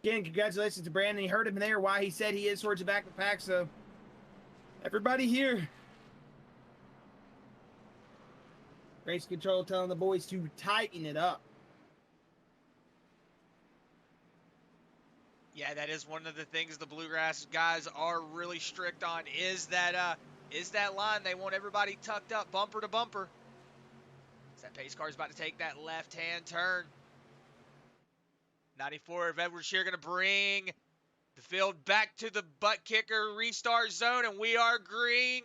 again, congratulations to Brandon. He heard him there, why he said he is towards the back of the pack, so everybody here. Race control telling the boys to tighten it up. Yeah, that is one of the things the Bluegrass guys are really strict on, is that line. They want everybody tucked up bumper to bumper. As that pace car is about to take that left-hand turn. 94 of Edward Shear going to bring the field back to the ButtKicker restart zone, and we are green.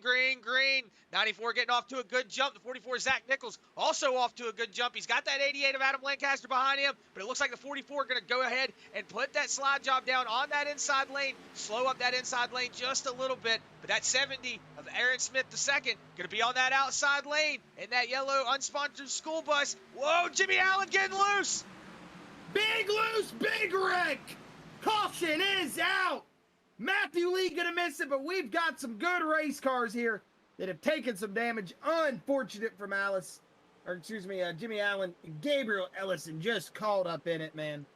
94 getting off to a good jump. The 44, Zach Nichols, also off to a good jump. He's got that 88 of Adam Lancaster behind him, but it looks like the 44 going to go ahead and put that slide job down on that inside lane, slow up that inside lane just a little bit. But that 70 of Aaron Smith II going to be on that outside lane in that yellow unsponsored school bus. Whoa, Jimmy Allen getting loose. Big loose, big wreck. Caution is out. Matthew Lee gonna miss it, but we've got some good race cars here that have taken some damage. Unfortunate from Jimmy Allen. Gabriel Ellison just caught up in it, man.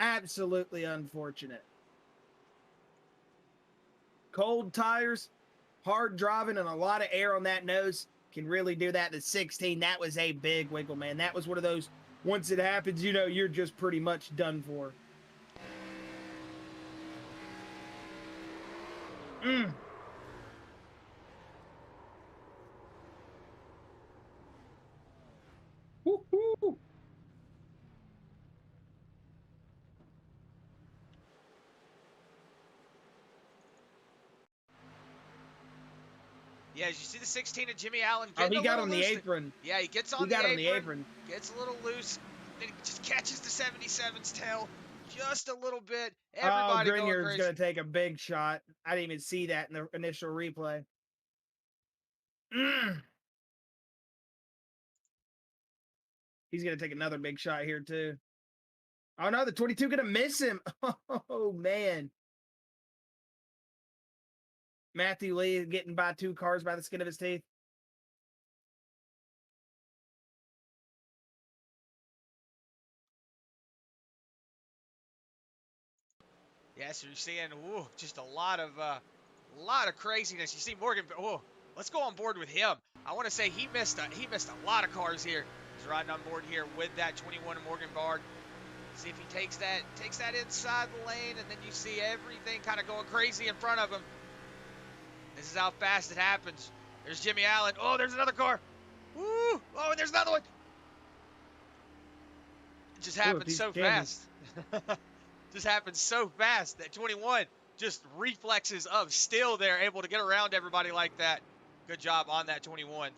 Absolutely unfortunate. Cold tires, hard driving, and a lot of air on that nose can really do that. The 16, that was a big wiggle, man. That was one of those, once it happens, you know, you're just pretty much done for. Woo-hoo. Yeah, as you see the 16 of Jimmy Allen Oh, getting he a got little on the loose. apron. Yeah, he gets He on got the on the apron. gets a little loose, then he just catches the 77's tail just a little bit. Oh, Everybody going Grignard's crazy. going to take a big shot. I didn't even see that in the initial replay. He's going to take another big shot here, too. Oh, no, the 22 going to miss him. Oh, man. Matthew Lee getting by 2 cars by the skin of his teeth. Yeah, so you're seeing just a lot of craziness. You see Morgan. Let's go on board with him. I want to say he missed a lot of cars here. He's riding on board here with that 21 Morgan Bard. See if he takes that inside the lane, and then you see everything kind of going crazy in front of him. This is how fast it happens. There's Jimmy Allen. Oh, there's another car. Woo! Oh, and there's another one. It just happened so fast. Just happened so fast that 21 just reflexes of still there, able to get around everybody like that. Good job on that 21.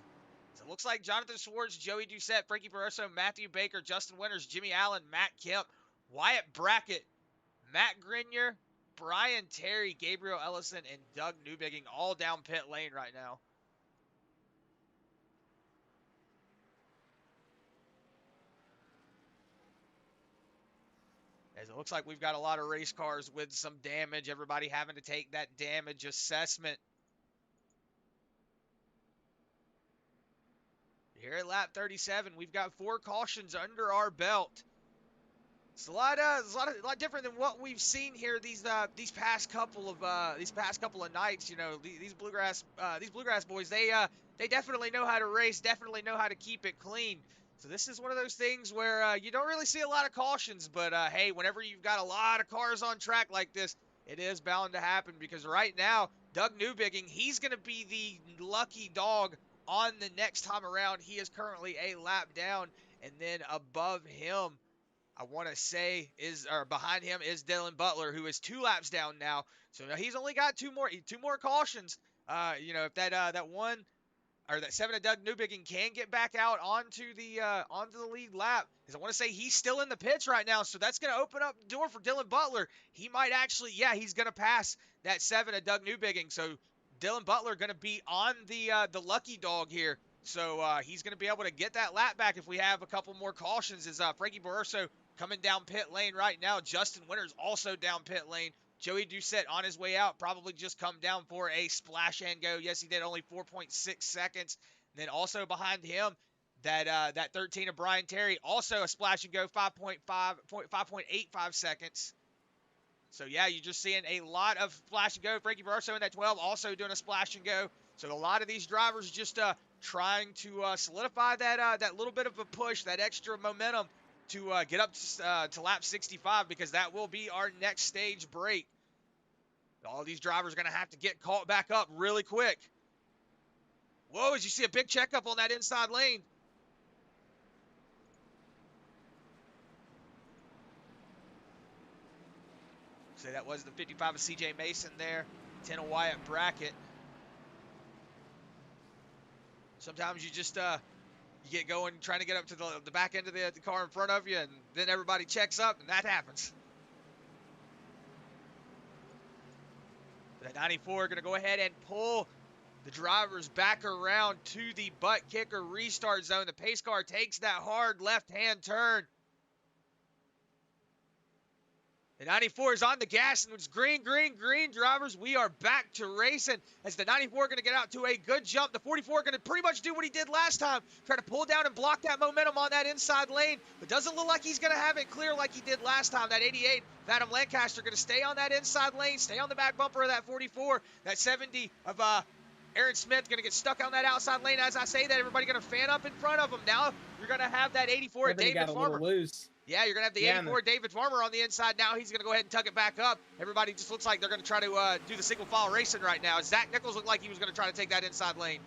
So it looks like Jonathan Schwartz, Joey Doucette, Frankie Barroso, Matthew Baker, Justin Winters, Jimmy Allen, Matt Kemp, Wyatt Brackett, Matt Grenier, Brian Terry, Gabriel Ellison, and Doug Newbigging all down pit lane right now. As it looks like we've got a lot of race cars with some damage. Everybody having to take that damage assessment. Here at lap 37, we've got 4 cautions under our belt. It's a lot different than what we've seen here these past couple of nights. You know, these bluegrass boys, they definitely know how to race, definitely know how to keep it clean. So this is one of those things where you don't really see a lot of cautions, but hey, whenever you've got a lot of cars on track like this, it is bound to happen, because right now, Doug Newbigging, he's going to be the lucky dog on the next time around. He is currently a lap down, and then above him, I want to say behind him is Dylan Butler, who is 2 laps down now. So now he's only got two more cautions. You know, if that one or that 7 of Doug Newbigging can get back out onto the lead lap, because I want to say he's still in the pits right now, so that's going to open up the door for Dylan Butler. He might actually, he's going to pass that 7 of Doug Newbigging. So Dylan Butler going to be on the lucky dog here. So he's going to be able to get that lap back if we have a couple more cautions. Is Frankie Barroso coming down pit lane right now. Justin Winters also down pit lane. Joey Doucette on his way out, probably just come down for a splash and go. Yes, he did, only 4.6 seconds. And then also behind him, that 13 of Brian Terry, also a splash and go, 5.85 seconds. So yeah, you're just seeing a lot of splash and go. Frankie Barroso in that 12 also doing a splash and go. So a lot of these drivers just trying to solidify that little bit of a push, that extra momentum to get up to lap 65, because that will be our next stage break. All these drivers are going to have to get caught back up really quick. Whoa, as you see a big checkup on that inside lane. So that was the 55 of CJ Mason there, 10 of Wyatt Brackett. Sometimes you just you get going trying to get up to the back end of the car in front of you, and then everybody checks up, and that happens. That 94 going to go ahead and pull the drivers back around to the ButtKicker restart zone. The pace car takes that hard left-hand turn. The 94 is on the gas, and it's green, green, green, drivers. We are back to racing as the 94 going to get out to a good jump. The 44 going to pretty much do what he did last time, try to pull down and block that momentum on that inside lane, but doesn't look like he's going to have it clear like he did last time. That 88, Adam Lancaster, going to stay on that inside lane, stay on the back bumper of that 44. That 70 of Aaron Smith going to get stuck on that outside lane. As I say that, everybody going to fan up in front of him. Now you're going to have that 84, David Farmer. Yeah, you're going to have the 84 David Farmer on the inside now. He's going to go ahead and tuck it back up. Everybody just looks like they're going to try to do the single file racing right now. Zach Nichols looked like he was going to try to take that inside lane.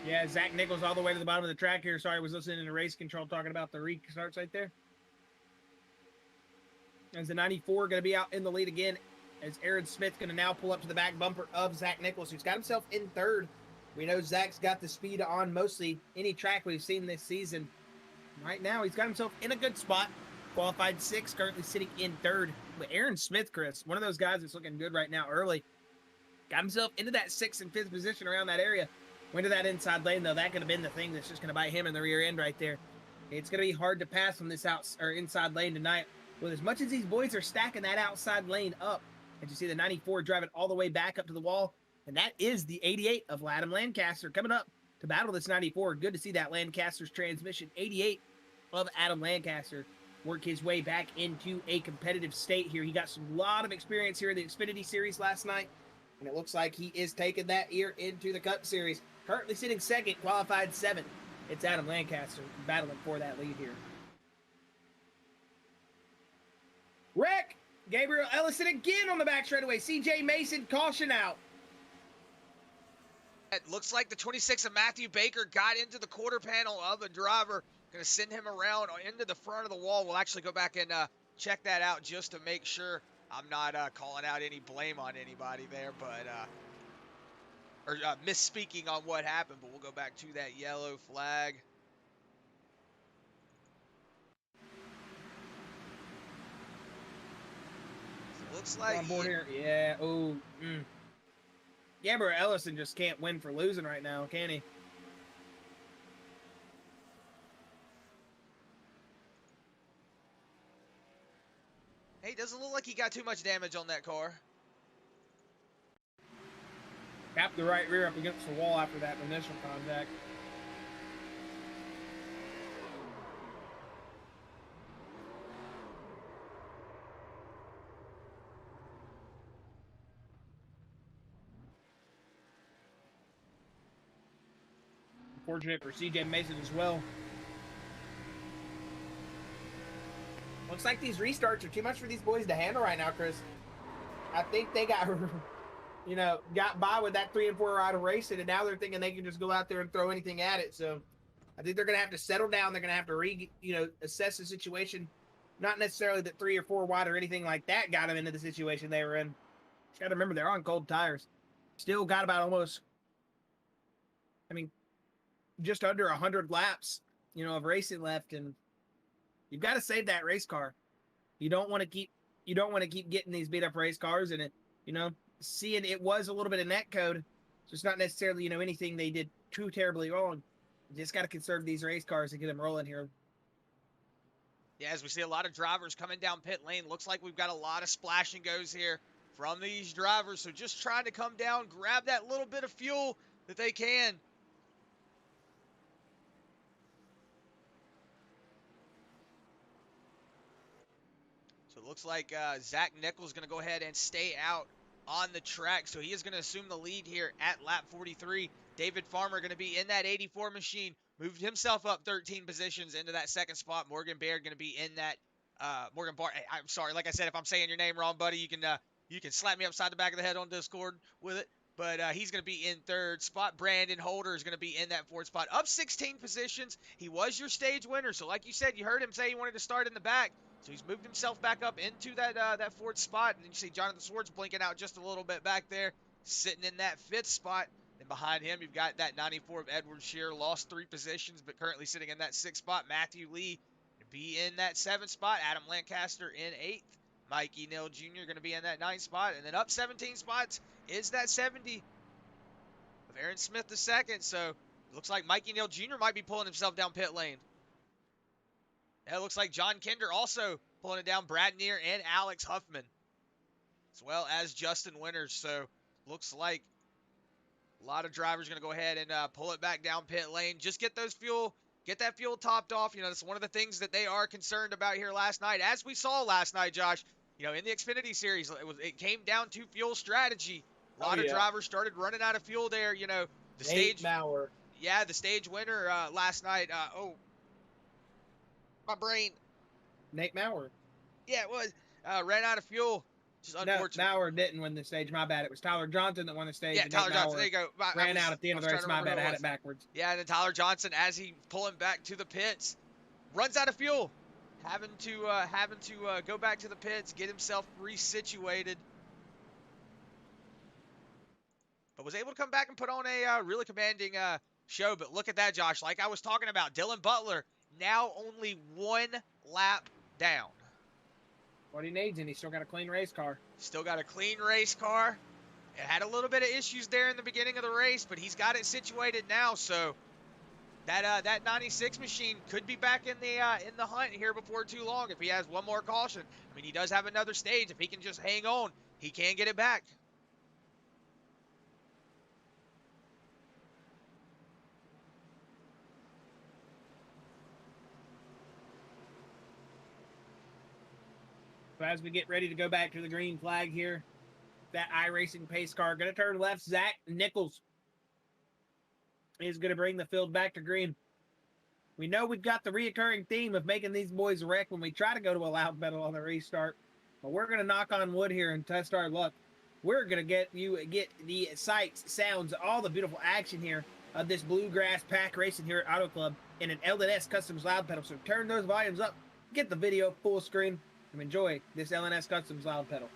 Yeah, Zach Nichols all the way to the bottom of the track here. Sorry, I was listening to race control talking about the restarts right there. As the 94 going to be out in the lead again, as Aaron Smith going to now pull up to the back bumper of Zach Nichols, who's got himself in third. We know Zach's got the speed on mostly any track we've seen this season. Right now, he's got himself in a good spot. Qualified 6, currently sitting in third. But Aaron Smith, Chris, one of those guys that's looking good right now early. Got himself into that 6th and 5th position around that area. Went to that inside lane, though. That could have been the thing that's just going to bite him in the rear end right there. It's going to be hard to pass on this inside lane tonight. With as much as these boys are stacking that outside lane up, as you see the 94 driving all the way back up to the wall, and that is the 88 of Adam Lancaster coming up to battle this 94. Good to see that Lancaster's transmission. 88 of Adam Lancaster work his way back into a competitive state here. He got a lot of experience here in the Xfinity Series last night, and it looks like he is taking that here into the Cup Series. Currently sitting second, qualified 7th. It's Adam Lancaster battling for that lead here. Wreck! Gabriel Ellison again on the back straightaway. CJ Mason, caution out. It looks like the 26 of Matthew Baker got into the quarter panel of the driver. Going to send him around into the front of the wall. We'll actually go back and check that out just to make sure I'm not calling out any blame on anybody there, but or misspeaking on what happened. But we'll go back to that yellow flag. So it looks like on board here. Yeah. Oh. Gabriel Ellison just can't win for losing right now, can he? Hey, doesn't look like he got too much damage on that car. Tapped the right rear up against the wall after that initial contact. Unfortunate for CJ Mason as well. Looks like these restarts are too much for these boys to handle right now, Chris. I think they got, got by with that 3 and 4 ride of racing, and now they're thinking they can just go out there and throw anything at it. So I think they're going to have to settle down. They're going to have to assess the situation. Not necessarily that 3 or 4 wide or anything like that got them into the situation they were in. Just got to remember they're on cold tires. Still got about just under 100 laps, of racing left, and you've got to save that race car. You don't want to keep getting these beat up race cars, and seeing it was a little bit of net code, so it's not necessarily anything they did too terribly wrong. You just got to conserve these race cars and get them rolling here. Yeah, as we see a lot of drivers coming down pit lane, looks like we've got a lot of splash and goes here from these drivers. So just trying to come down, grab that little bit of fuel that they can. So it looks like Zach Nichols is going to go ahead and stay out on the track. So he is going to assume the lead here at lap 43. David Farmer going to be in that 84 machine. Moved himself up 13 positions into that second spot. Morgan Baird going to be in that Morgan Bar. Hey, I'm sorry. Like I said, if I'm saying your name wrong, buddy, you can slap me upside the back of the head on Discord with it. But he's going to be in third spot. Brandon Holder is going to be in that fourth spot. Up 16 positions. He was your stage winner. So like you said, you heard him say he wanted to start in the back. So he's moved himself back up into that fourth spot. And then you see Jonathan Schwartz blinking out just a little bit back there, sitting in that fifth spot. And behind him, you've got that 94 of Edward Shearer, lost 3 positions, but currently sitting in that 6th spot. Matthew Lee be in that 7th spot. Adam Lancaster in 8th. Mikey Neal Jr. going to be in that 9th spot. And then up 17 spots is that 70 of Aaron Smith II. So it looks like Mikey Neal Jr. might be pulling himself down pit lane. Yeah, it looks like John Kinder also pulling it down. Brad Neer and Alex Huffman, as well as Justin Winters. So looks like a lot of drivers going to go ahead and pull it back down pit lane. Just get that fuel topped off. That's one of the things that they are concerned about here last night. As we saw last night, Josh, in the Xfinity Series, it came down to fuel strategy. A lot of drivers started running out of fuel there. The stage Maurer. Yeah, the stage winner last night. My brain. Nate Maurer. Yeah, it was. Ran out of fuel. Just unfortunate. No, Maurer didn't win the stage. My bad. It was Tyler Johnson that won the stage. Yeah, Tyler Johnson. There you go. Ran out at the end of the race. My bad. I had it backwards. Yeah, and then Tyler Johnson, as he pulling back to the pits, runs out of fuel. having to go back to the pits, get himself resituated. But was able to come back and put on a really commanding show. But look at that, Josh. Like I was talking about, Dylan Butler now only 1 lap down. What he needs, and he's still got a clean race car. Still got a clean race car. It had a little bit of issues there in the beginning of the race, but he's got it situated now. So that 96 machine could be back in the hunt here before too long if he has one more caution. I mean, he does have another stage. If he can just hang on, he can get it back. So as we get ready to go back to the green flag here, that iRacing pace car going to turn left. Zach Nichols is going to bring the field back to green. We know we've got the reoccurring theme of making these boys wreck when we try to go to a loud pedal on the restart. But we're going to knock on wood here and test our luck. We're going to get the sights, sounds, all the beautiful action here of this Bluegrass pack racing here at Auto Club in an LNS Customs loud pedal. So turn those volumes up, get the video full screen, and enjoy this LNS Customs loud pedal.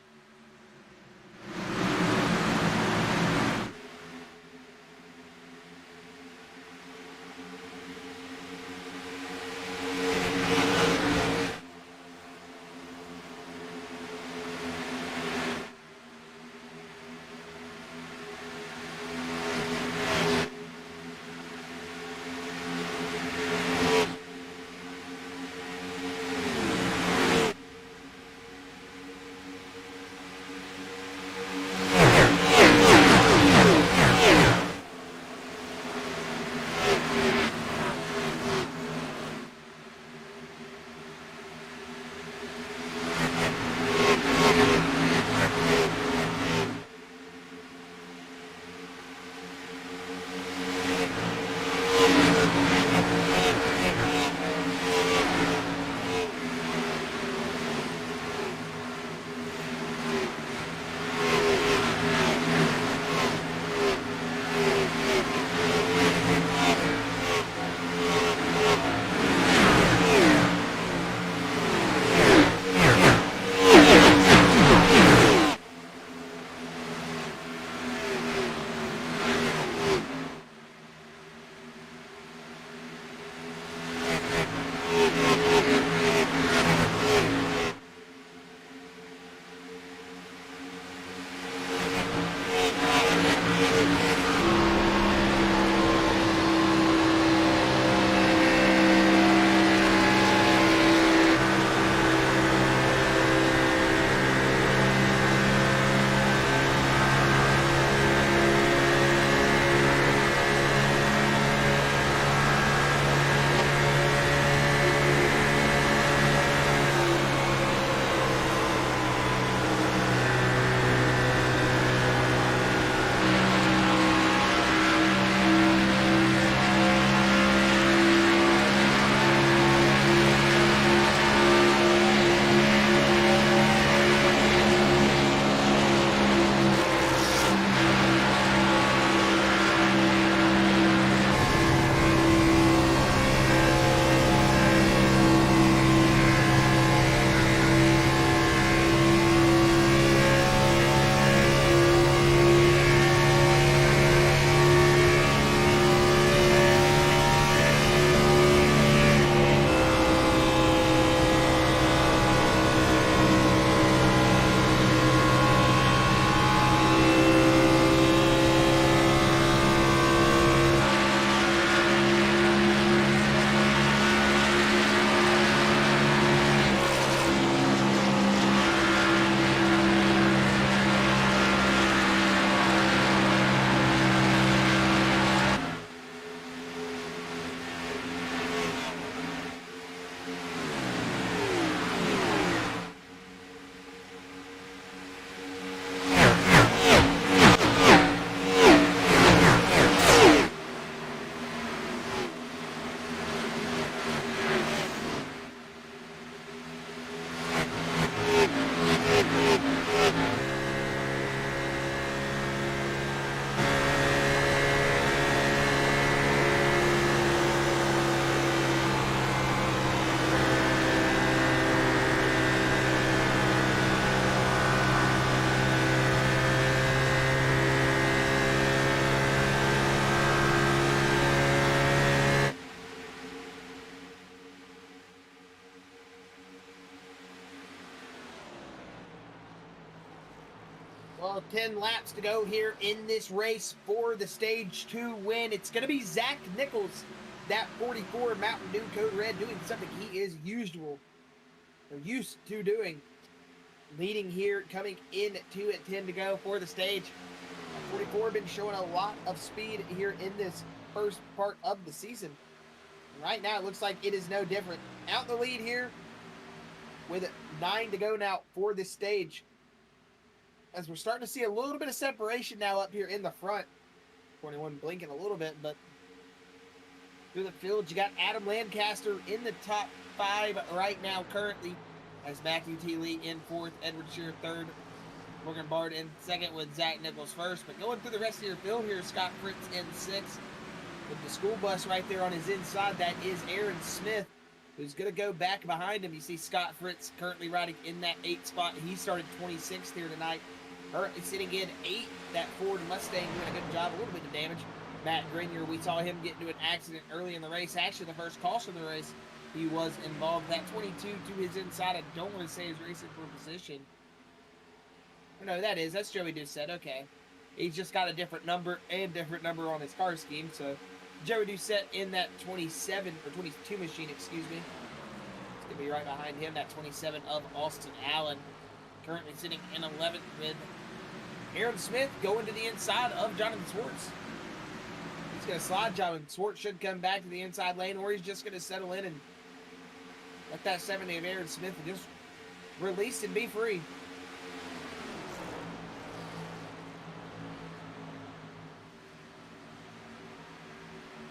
Well, 10 laps to go here in this race for the Stage 2 win. It's going to be Zach Nichols, that 44 Mountain Dew Code Red, doing something he is used to doing. Leading here, coming in 2 at 10 to go for the stage. 44 been showing a lot of speed here in this first part of the season. Right now, it looks like it is no different. Out in the lead here with 9 to go now for this stage. As we're starting to see a little bit of separation now up here in the front. 21 blinking a little bit, but through the field, you got Adam Lancaster in the top 5 right now currently. As Matthew T. Lee in 4th, Edward Shearer 3rd, Morgan Bard in 2nd with Zach Nichols 1st. But going through the rest of your field here, Scott Fritz in 6th. With the school bus right there on his inside, that is Aaron Smith, who's going to go back behind him. You see Scott Fritz currently riding in that 8th spot. He started 26th here tonight. Currently sitting in 8th, that Ford Mustang doing a good job, a little bit of damage. Matt Grenier, we saw him get into an accident early in the race. Actually, the first caution of the race, he was involved. That 22 to his inside, I don't want to say he's racing for position. No, that is. That's Joey Doucette. Okay. He's just got a different number on his car scheme. So, Joey Doucette in that 27, or 22 machine, excuse me. It's going to be right behind him, that 27 of Austin Allen. Currently sitting in 11th with Aaron Smith going to the inside of Jonathan Schwartz. He's going to slide Jonathan. Schwartz should come back to the inside lane, or he's just going to settle in and let that 70 of Aaron Smith just release and be free.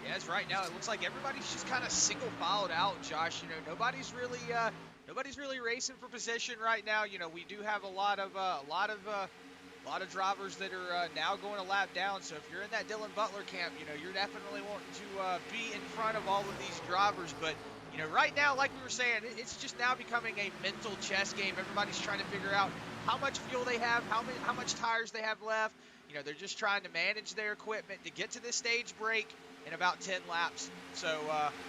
Yeah, as right now, it looks like everybody's just kind of single filed out, Josh. You know, nobody's really racing for position right now. You know, we do have a lot of drivers that are now going a lap down. So if you're in that Dylan Butler camp, you know, you're definitely wanting to be in front of all of these drivers. But, you know, right now, like we were saying, it's just now becoming a mental chess game. Everybody's trying to figure out how much fuel they have, how much tires they have left. You know, they're just trying to manage their equipment to get to this stage break in about 10 laps. So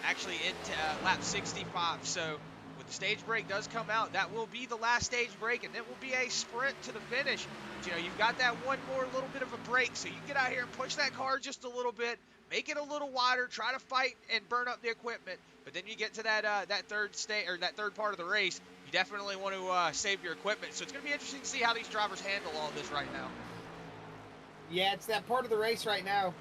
actually into lap 65. So when the stage break does come out, that will be the last stage break, and it will be a sprint to the finish. But, you know, you've got that one more little bit of a break, so you get out here and push that car just a little bit, make it a little wider, try to fight and burn up the equipment. But then you get to that third part of the race, you definitely want to save your equipment. So it's going to be interesting to see how these drivers handle all of this right now. Yeah, it's that part of the race right now.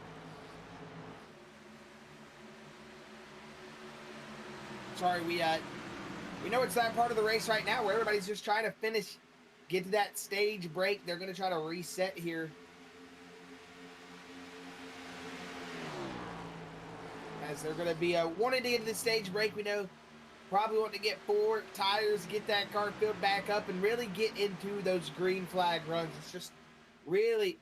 Sorry, we know it's that part of the race right now where everybody's just trying to finish, get to that stage break. They're going to try to reset here. As they're going to be wanting to get to the stage break, we know probably want to get 4 tires, get that car filled back up, and really get into those green flag runs. It's just really...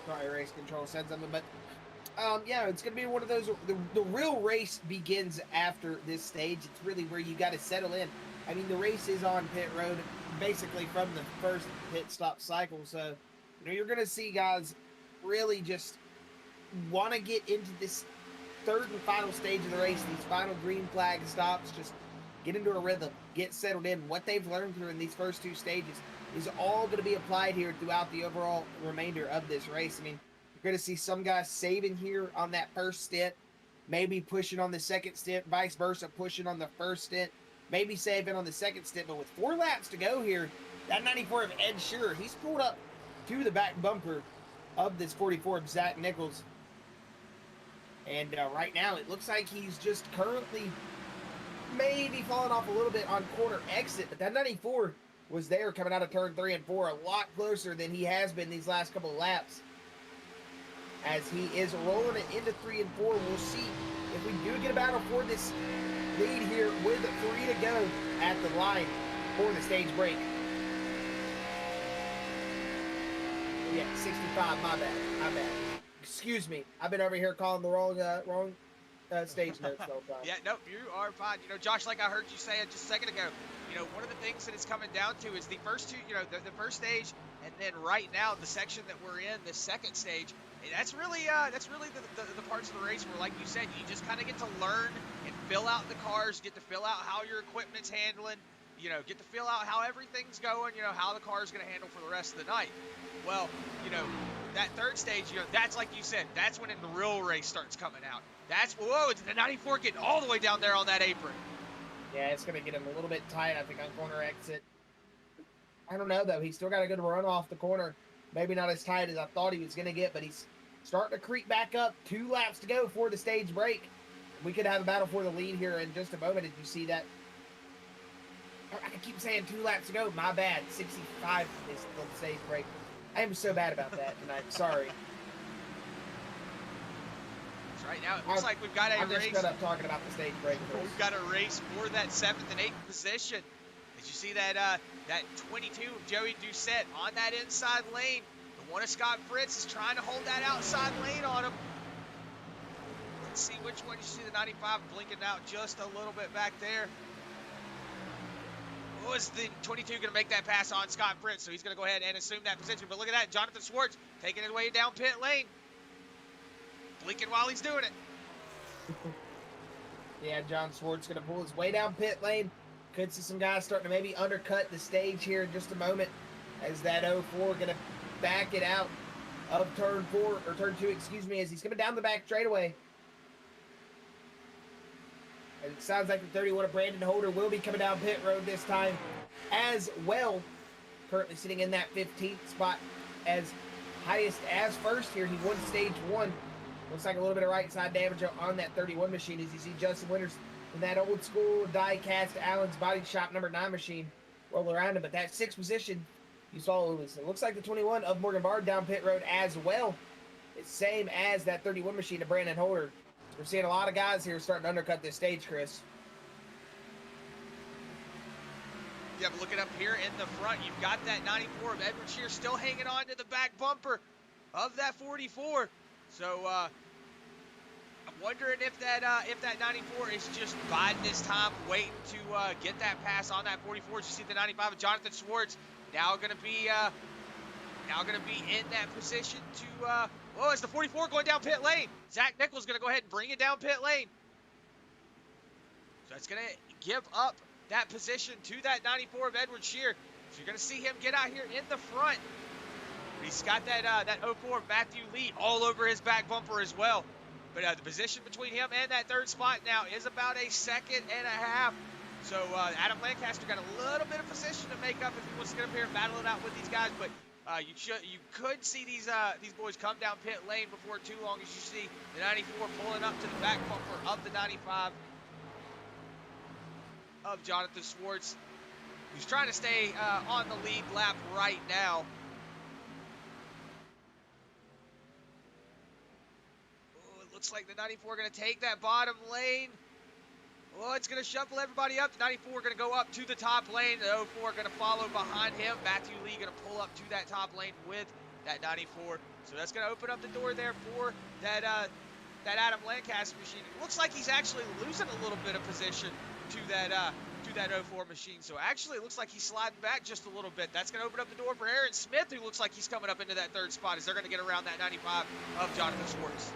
Sorry, race control said something, but yeah, it's going to be one of those, the real race begins after this stage. It's really where you got to settle in. I mean, the race is on pit road, basically from the first pit stop cycle, so, you know, you're going to see guys really just want to get into this third and final stage of the race, these final green flag stops, just get into a rhythm, get settled in. What they've learned through in these first 2 stages is all going to be applied here throughout the overall remainder of this race. I mean, you're going to see some guys saving here on that first stint, maybe pushing on the second stint, vice versa, pushing on the first stint, maybe saving on the second stint. But with 4 laps to go here, that 94 of Ed Shearer, he's pulled up to the back bumper of this 44 of Zach Nichols. And right now, it looks like he's just currently maybe falling off a little bit on corner exit, but that 94 was there coming out of turn 3 and 4 a lot closer than he has been these last couple of laps. As he is rolling it into 3 and 4, we'll see if we do get a battle for this lead here with 3 to go at the line for the stage break. Yeah, 65, my bad. Excuse me, I've been over here calling the wrong stage notes the whole time. Yeah, no, you are fine. You know, Josh, like I heard you say it just a second ago, you know, one of the things that it's coming down to is the first 2, you know, the first stage, and then right now, the section that we're in, the second stage, that's really the parts of the race where, like you said, you just kind of get to learn and fill out the cars, get to fill out how your equipment's handling, you know, get to fill out how everything's going, you know, how the car's going to handle for the rest of the night. Well, you know, that third stage, you know, that's like you said, that's when the real race starts coming out. That's, whoa, it's the 94 getting all the way down there on that apron. Yeah, it's going to get him a little bit tight, I think, on corner exit. I don't know, though. He's still got a good run off the corner. Maybe not as tight as I thought he was going to get, but he's starting to creep back up. 2 laps to go for the stage break. We could have a battle for the lead here in just a moment. Did you see that? I keep saying 2 laps to go. My bad. 65 is the stage break. I am so bad about that tonight. Sorry. That's right. Now it looks like we've got a race. I'm just shut up talking about the stage break. We've got a race for that 7th and 8th position. Did you see that that 22 of Joey Doucette on that inside lane? The one of Scott Fritz is trying to hold that outside lane on him. Let's see which one. You see the 95 blinking out just a little bit back there. Was the 22 going to make that pass on Scott Fritz? So he's going to go ahead and assume that position. But look at that, Jonathan Schwartz taking his way down pit lane. Blinking while he's doing it. Yeah, John Schwartz going to pull his way down pit lane. Could see some guys starting to maybe undercut the stage here in just a moment, as that 04 going to back it out of turn 4, or turn 2, excuse me, as he's coming down the back straightaway. And it sounds like the 31 of Brandon Holder will be coming down pit road this time as well. Currently sitting in that 15th spot as highest as first here. He won stage 1. Looks like a little bit of right side damage on that 31 machine as you see Justin Winters in that old school die-cast Allen's Body Shop number 9 machine roll around him. But that 6th position, you saw it looks like the 21 of Morgan Bard down pit road as well. It's same as that 31 machine of Brandon Holder. We're seeing a lot of guys here starting to undercut this stage, Chris. Yeah, but looking up here in the front, you've got that 94 of Edward Shear still hanging on to the back bumper of that 44. So I'm wondering if that 94 is just biding his time, waiting to get that pass on that 44. You see the 95 of Jonathan Schwartz now going to be in that position to. Whoa, it's the 44 going down pit lane. Zach Nichols going to go ahead and bring it down pit lane. So it's going to give up that position to that 94 of Edward Shear. So you're going to see him get out here in the front. But he's got that 04 of Matthew Lee all over his back bumper as well. But the position between him and that 3rd spot now is about a 2.5 seconds. So Adam Lancaster got a little bit of position to make up if he wants to get up here and battle it out with these guys. But you could see these boys come down pit lane before too long, as you see the 94 pulling up to the back bumper of the 95 of Jonathan Schwartz, who's trying to stay on the lead lap right now. Oh, it looks like the 94 going to take that bottom lane. Well, it's going to shuffle everybody up. The 94 going to go up to the top lane. The 04 going to follow behind him. Matthew Lee going to pull up to that top lane with that 94. So that's going to open up the door there for that Adam Lancaster machine. It looks like he's actually losing a little bit of position to that 04 machine. So actually it looks like he's sliding back just a little bit. That's going to open up the door for Aaron Smith, who looks like he's coming up into that 3rd spot as they're going to get around that 95 of Jonathan Schwartz.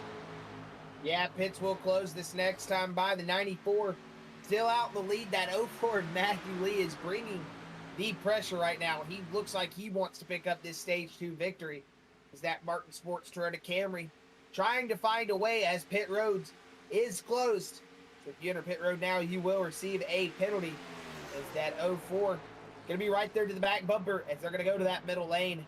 Yeah, pits will close this next time by the 94. Still out in the lead. That 04 Matthew Lee is bringing the pressure right now. He looks like he wants to pick up this stage 2 victory. Is that Martin Sports Toyota Camry trying to find a way as pit roads is closed. So if you enter pit road now, you will receive a penalty. As that 04 going to be right there to the back bumper as they're going to go to that middle lane.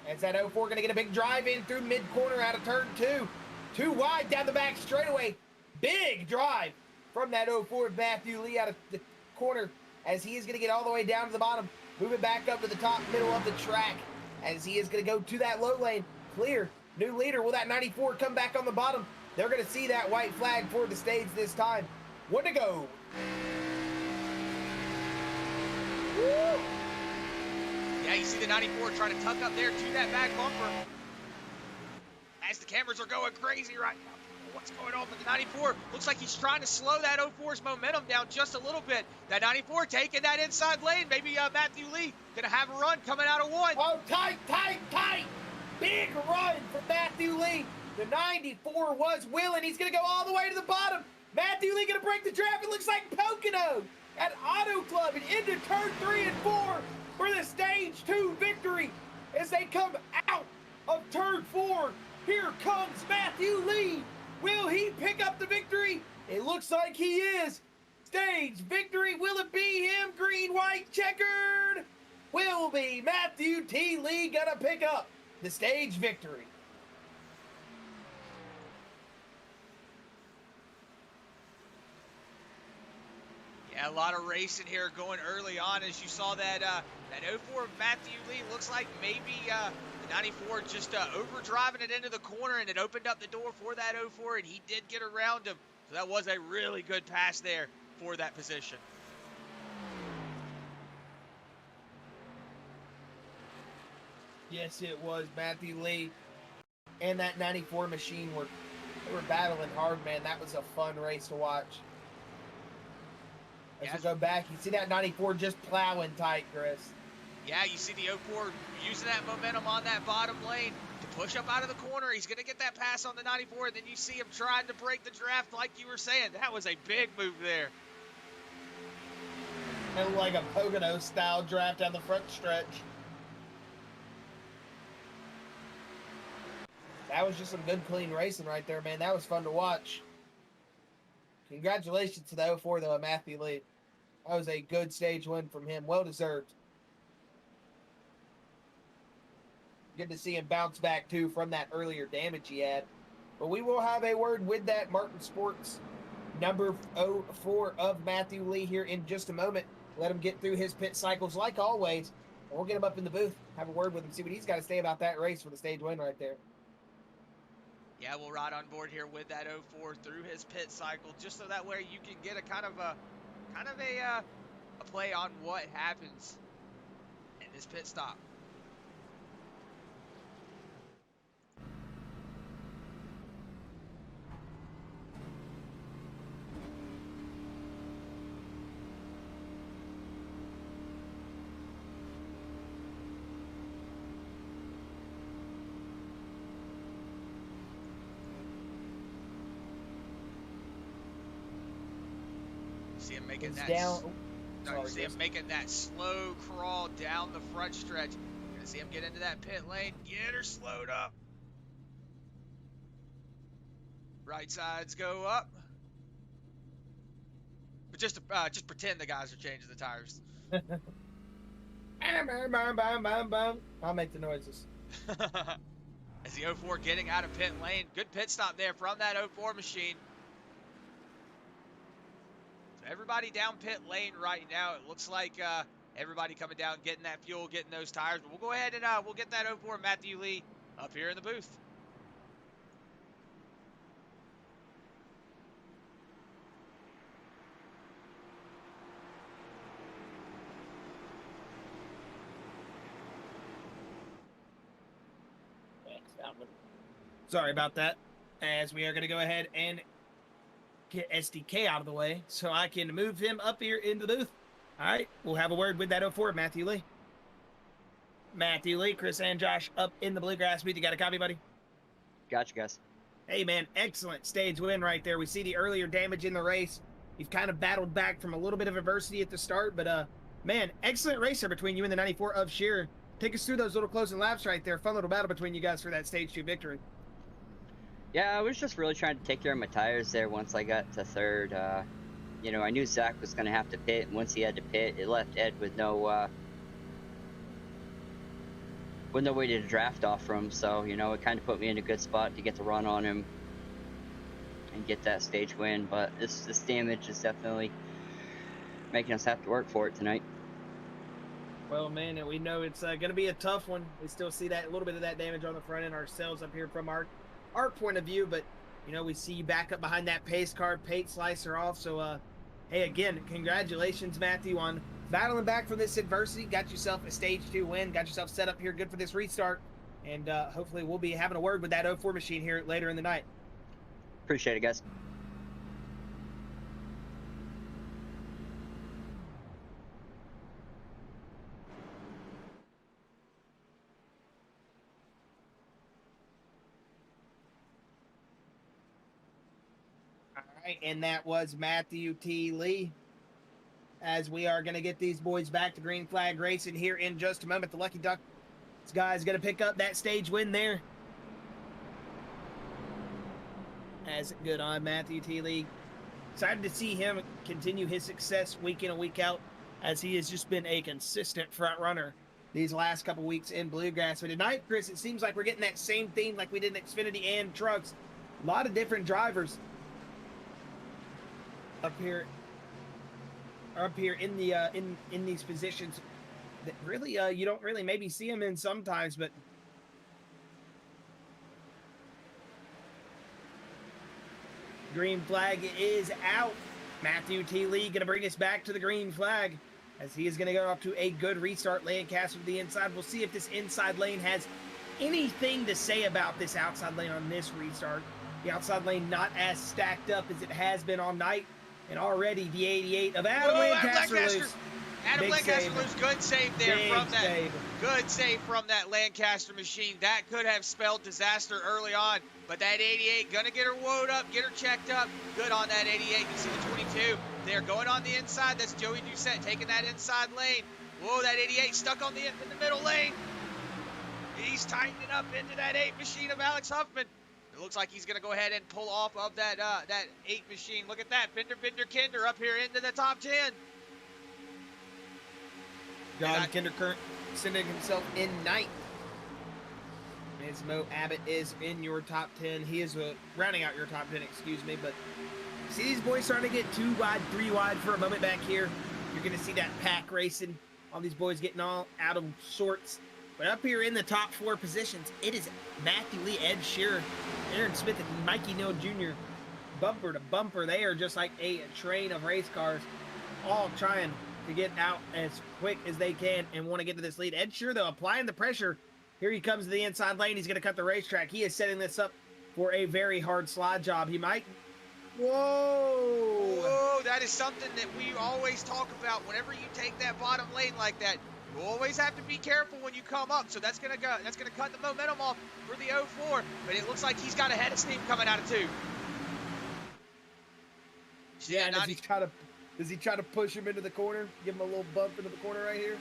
As that 04 going to get a big drive in through mid-corner out of turn 2. Too wide down the back straightaway. Big drive from that 04 Matthew Lee out of the corner as he is going to get all the way down to the bottom. Moving back up to the top middle of the track as he is going to go to that low lane. Clear. New leader. Will that 94 come back on the bottom? They're going to see that white flag for the stage this time. 1 to go. Woo! Yeah, you see the 94 trying to tuck up there to that back bumper. As the cameras are going crazy right now. what's going on with the 94. Looks like he's trying to slow that 04's momentum down just a little bit. That 94 taking that inside lane. Maybe Matthew Lee gonna have a run coming out of 1. Oh, tight. Big run from Matthew Lee. The 94 was willing. He's going to go all the way to the bottom. Matthew Lee going to break the draft. It looks like Pocono at Auto Club and into turn 3 and 4 for the stage 2 victory. As they come out of turn 4, here comes Matthew Lee. Will he pick up the victory? It looks like he is. Stage victory. Will it be him? Green, white, checkered. Will be Matthew T. Lee gonna pick up the stage victory. Yeah, a lot of racing here going early on. As you saw that 04 Matthew Lee, looks like maybe the 94 just overdriving it into the corner, and it opened up the door for that 04, and he did get around him. So that was a really good pass there for that position. Yes, it was. Matthew Lee and that 94 machine were battling hard, man. That was a fun race to watch. As we go back, you see that 94 just plowing tight, Chris. Yeah, you see the 04 using that momentum on that bottom lane to push up out of the corner. He's going to get that pass on the 94, and then you see him trying to break the draft like you were saying. That was a big move there. It looked like a Pocono-style draft down the front stretch. That was just some good, clean racing right there, man. That was fun to watch. Congratulations to the 04, though, Matthew Lee. That was a good stage win from him. Well-deserved. Good to see him bounce back, too, from that earlier damage he had. But we will have a word with that Martin Sports number 04 of Matthew Lee here in just a moment. Let him get through his pit cycles like always. And we'll get him up in the booth, have a word with him, see what he's got to say about that race for the stage win right there. Yeah, we'll ride on board here with that 04 through his pit cycle, just so that way you can get a kind of a play on what happens in this pit stop. See him making that down. see him making that slow crawl down the front stretch. You're gonna see him get into that pit lane, get her slowed up. Right sides go up. But just pretend the guys are changing the tires. I'll make the noises. As the 04 getting out of pit lane. Good pit stop there from that 04 machine. Everybody down pit lane right now. It looks like everybody coming down, getting that fuel, getting those tires. But we'll go ahead and we'll get that 04 Matthew Lee up here in the booth. Sorry about that. As we are going to go ahead and get SDK out of the way so I can move him up here into the booth. All right, we'll have a word with that 04, Matthew Lee. Matthew Lee, Chris and Josh up in the Bluegrass booth. You got a copy, buddy? Gotcha, guys. Hey, man, excellent stage win right there. We see the earlier damage in the race. You've kind of battled back from a little bit of adversity at the start, but, man, excellent racer between you and the 94 of Shearer. Take us through those little closing laps right there. Fun little battle between you guys for that stage 2 victory. Yeah, I was just really trying to take care of my tires there once I got to third. You know, I knew Zach was going to have to pit, and once he had to pit, it left Ed with no way to draft off from. So, you know, it kind of put me in a good spot to get the run on him and get that stage win. But this damage is definitely making us have to work for it tonight. Well, man, and we know it's going to be a tough one. We still see that a little bit of that damage on the front end ourselves up here from our point of view, but you know, we see you back up behind that pace car, paint slicer off. So hey, again, congratulations, Matthew, on battling back from this adversity. Got yourself a stage 2 win, got yourself set up here good for this restart, and hopefully we'll be having a word with that 04 machine here later in the night. Appreciate it, guys. All right, and that was Matthew T. Lee. As we are going to get these boys back to green flag racing here in just a moment. The Lucky Duck, this guy's going to pick up that stage win there. As good on Matthew T. Lee. Excited to see him continue his success week in and week out, as he has just been a consistent front runner these last couple weeks in Bluegrass. But tonight, Chris, it seems like we're getting that same theme like we did in Xfinity and Trucks. A lot of different drivers up here in the in these positions that really you don't really maybe see them in sometimes, but green flag is out. Matthew T. Lee going to bring us back to the green flag, as he is going to go up to a good restart. Lancaster to the inside. We'll see if this inside lane has anything to say about this outside lane on this restart. The outside lane not as stacked up as it has been all night. And already the 88 of Adam Lancaster loose. Adam Lancaster loose. Good save there from that. Save. Good save from that Lancaster machine. That could have spelled disaster early on. But that 88 gonna get her woed up, get her checked up. Good on that 88. You see the 22 there going on the inside. That's Joey Doucette taking that inside lane. Whoa, that 88 stuck on in the middle lane. He's tightening up into that 8 machine of Alex Huffman. It looks like he's going to go ahead and pull off of that 8 machine. Look at that. Bender Kinder up here into the top 10. John Kinder sending himself in 9th. Ms. Mo Abbott is in your top 10. He is rounding out your top 10, excuse me. But see these boys starting to get 2 wide, 3 wide for a moment back here. You're going to see that pack racing. All these boys getting all out of sorts. But up here in the top 4 positions, it is Matthew Lee, Ed Shearer, Aaron Smith, and Mikey Neal Jr. Bumper to bumper. They are just like a train of race cars, all trying to get out as quick as they can and want to get to this lead. Ed Shearer, though, applying the pressure. Here he comes to the inside lane. He's going to cut the racetrack. He is setting this up for a very hard slide job. He might. Whoa! Whoa, that is something that we always talk about. Whenever you take that bottom lane like that, you always have to be careful when you come up. So that's gonna cut the momentum off for the 04. But it looks like he's got a head of steam coming out of 2. Yeah, and does he try to push him into the corner? Give him a little bump into the corner right here?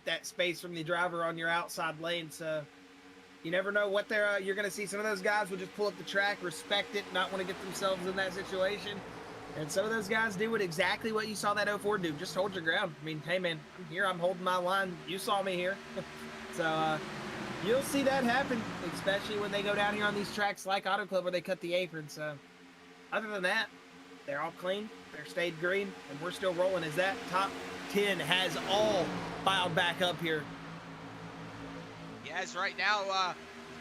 That space from the driver on your outside lane, so you never know what you're going to see. Some of those guys will just pull up the track, respect it, not want to get themselves in that situation, and some of those guys do exactly what you saw that 04 do. Just hold your ground. I mean, hey man, I'm here, I'm holding my line, you saw me here. So you'll see that happen, especially when they go down here on these tracks like Auto Club where they cut the apron. So other than that, they're all clean, they're stayed green, and we're still rolling as that top 10 has all filed back up here. Yes, right now,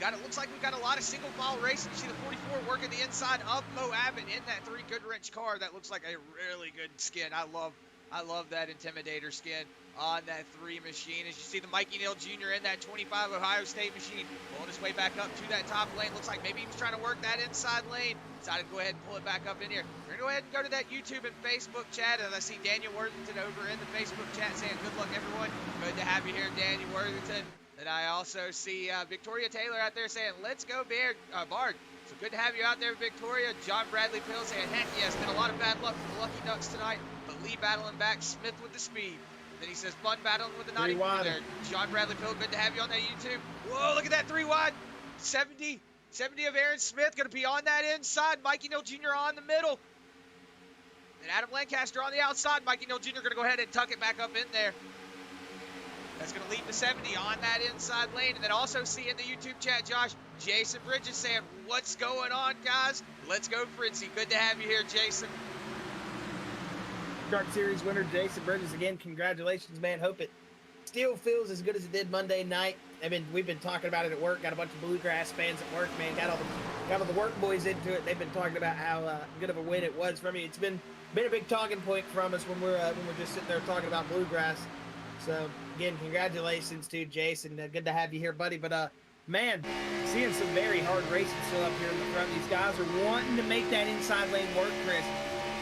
it looks like we've got a lot of single file racing. You see the 44 working the inside of Mo Abbott in that 3 Goodwrench car. That looks like a really good skin. I love that Intimidator skin on that 3 machine. As you see the Mikey Neal Jr. in that 25 Ohio State machine, pulling his way back up to that top lane. Looks like maybe he was trying to work that inside lane. Decided to go ahead and pull it back up in here. We're going to go ahead and go to that YouTube and Facebook chat. And I see Daniel Worthington over in the Facebook chat saying, good luck, everyone. Good to have you here, Daniel Worthington. And I also see Victoria Taylor out there saying, let's go, Bard. So good to have you out there, Victoria. John Bradley Pill saying, heck yes, been a lot of bad luck for the Lucky Ducks tonight. But Lee battling back, Smith with the speed. Then he says, Bun battling with the 94 there. John Bradley Pill, good to have you on that YouTube. Whoa, look at that 3 wide. 70 of Aaron Smith going to be on that inside. Mikey Neal Jr. on the middle. And Adam Lancaster on the outside. Mikey Neal Jr. going to go ahead and tuck it back up in there. That's going to lead to 70 on that inside lane. And then also see in the YouTube chat, Josh, Jason Bridges saying, what's going on, guys? Let's go, Fritzy. Good to have you here, Jason. Truck Series winner Jason Bridges, again, congratulations, man. Hope it still feels as good as it did Monday night. We've been talking about it at work. Got a bunch of Bluegrass fans at work, man. Got all the work boys into it. They've been talking about how good of a win it was for me. It's been a big talking point from us when we're just sitting there talking about Bluegrass. So again, congratulations to Jason. Good to have you here, buddy. But man, seeing some very hard racing still up here in the front. These guys are wanting to make that inside lane work, Chris.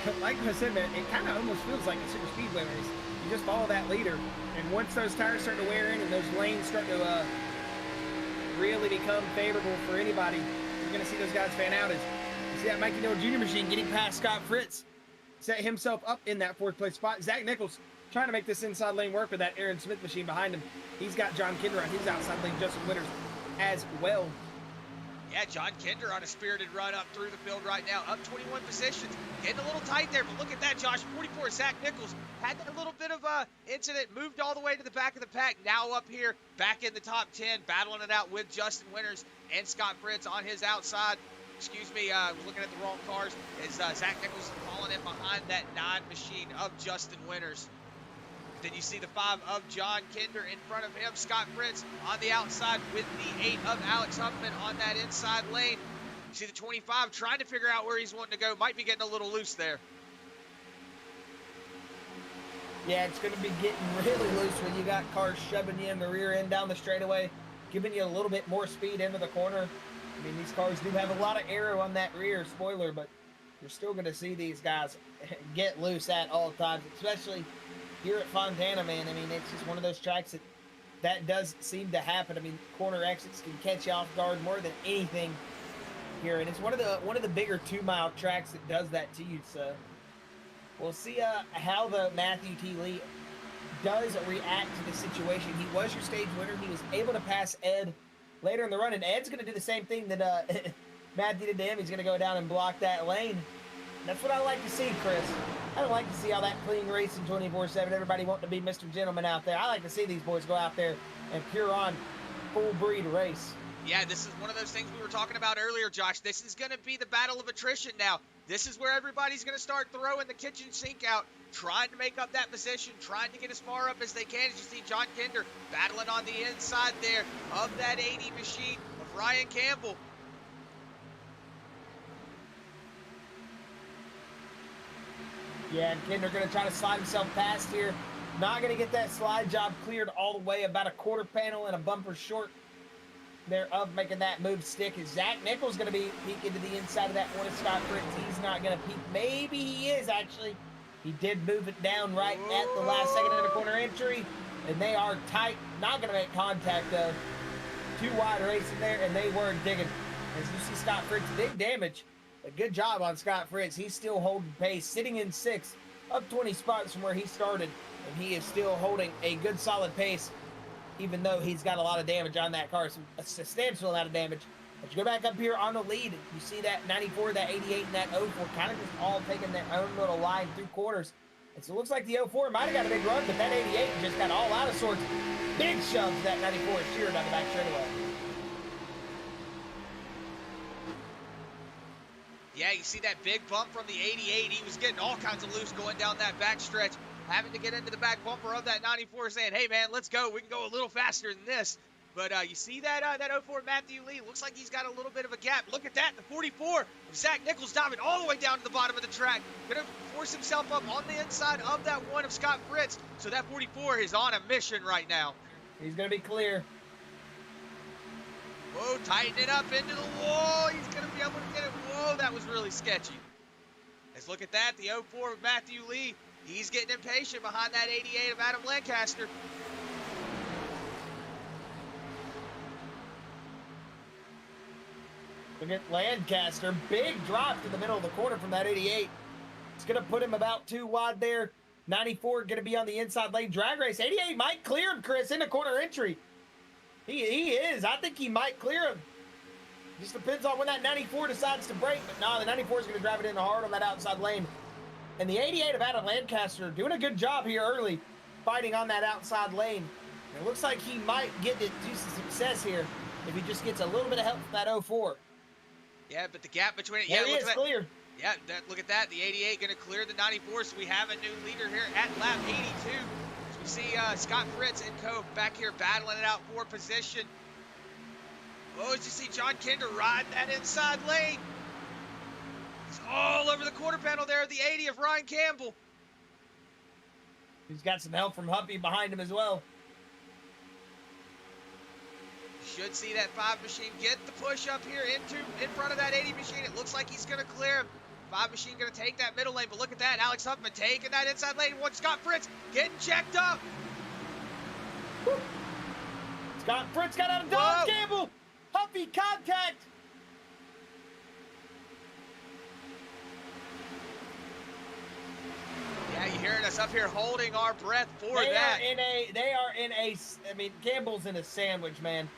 But like I said, man, it kind of almost feels like a super speedway race. You just follow that leader, and once those tires start to wear in and those lanes start to really become favorable for anybody, you're going to see those guys fan out. As you see that Mikey Dole Jr. machine getting past Scott Fritz, set himself up in that 4th place spot. Zach Nichols trying to make this inside lane work with that Aaron Smith machine behind him. He's got John Kinder on his outside lane, Justin Winters as well. Yeah, John Kinder on a spirited run up through the field right now, up 21 positions. Getting a little tight there, but look at that, Josh. 44, Zach Nichols had a little bit of a incident, moved all the way to the back of the pack. Now up here, back in the top 10, battling it out with Justin Winters and Scott Fritz on his outside. Excuse me, I was looking at the wrong cars. As Zach Nichols falling in behind that 9 machine of Justin Winters. Then you see the 5 of John Kinder in front of him. Scott Fritz on the outside with the 8 of Alex Huffman on that inside lane. You see the 25 trying to figure out where he's wanting to go. Might be getting a little loose there. Yeah, it's going to be getting really loose when you got cars shoving you in the rear end down the straightaway, giving you a little bit more speed into the corner. I mean, these cars do have a lot of aero on that rear spoiler, but you're still going to see these guys get loose at all times, especially here at Fontana, man. I mean, it's just one of those tracks that does seem to happen. I mean, corner exits can catch you off guard more than anything here, and it's one of the bigger 2-mile tracks that does that to you. So we'll see how the Matthew T. Lee does react to the situation. He was your stage winner. He was able to pass Ed later in the run, and Ed's going to do the same thing that Matthew did to him. He's going to go down and block that lane. That's what I like to see, Chris. I don't like to see all that clean racing 24/7. Everybody wanting to be Mr. Gentleman out there. I like to see these boys go out there and pure on full breed race. Yeah, this is one of those things we were talking about earlier, Josh. This is going to be the battle of attrition now. This is where everybody's going to start throwing the kitchen sink out, trying to make up that position, trying to get as far up as they can. As you see John Kinder battling on the inside there of that 80 machine of Ryan Campbell. Yeah, and Kinder going to try to slide himself past here. Not going to get that slide job cleared all the way, about a quarter panel and a bumper short there of making that move stick. Is Zach Nichols going to be peeking to the inside of that one of Scott Fritz? He's not going to peek. Maybe he is, actually. He did move it down right at the last second into the corner entry, and they are tight. Not going to make contact, though. Too wide racing there, and they were digging. As you see Scott Fritz, big damage. A good job on Scott Fritz. He's still holding pace, sitting in 6th, up 20 spots from where he started, and he is still holding a good solid pace, even though he's got a lot of damage on that car, a substantial amount of damage. But you go back up here on the lead, you see that 94, that 88, and that 04 kind of just all taking their own little line through corners. And so it looks like the 04 might have got a big run, but that 88 just got all out of sorts. Big shoves that 94 sheared on the back straightaway. Yeah, you see that big bump from the 88. He was getting all kinds of loose going down that back stretch, having to get into the back bumper of that 94, saying, hey, man, let's go. We can go a little faster than this. But you see that 04 Matthew Lee, looks like he's got a little bit of a gap. Look at that, the 44 of Zach Nichols diving all the way down to the bottom of the track. Going to force himself up on the inside of that one of Scott Fritz. So that 44 is on a mission right now. He's going to be clear. Whoa, tighten it up into the wall. He's going to be able to get it. Whoa, that was really sketchy. Let's look at that, the 04 of Matthew Lee. He's getting impatient behind that 88 of Adam Lancaster. Look at Lancaster, big drop to the middle of the corner from that 88. It's going to put him about 2 wide there. 94 going to be on the inside lane. Drag race, 88 might clear him, Chris, in the corner entry. He is. I think he might clear him. Just depends on when that 94 decides to break. But no, the 94 is going to drive it in hard on that outside lane. And the 88 of Adam Lancaster doing a good job here early, fighting on that outside lane. It looks like he might get to do some success here if he just gets a little bit of help from that 04. Yeah, but the gap between it, There yeah, he it is, looks like, clear. yeah, look at that. The 88 going to clear the 94, so we have a new leader here at lap 82. So we see Scott Fritz and Co. back here battling it out for position. Oh, as you see John Kinder riding that inside lane. He's all over the quarter panel there, the 80 of Ryan Campbell. He's got some help from Huppy behind him as well. Should see that 5 machine get the push up here in front of that 80 machine. It looks like he's going to clear him. 5 machine going to take that middle lane, but look at that. Alex Huffman taking that inside lane. One Scott Fritz getting checked up. Woo. Scott Fritz got out of Don Campbell. Huffy contact. Yeah, you're hearing us up here holding our breath for that. I mean, Campbell's in a sandwich, man.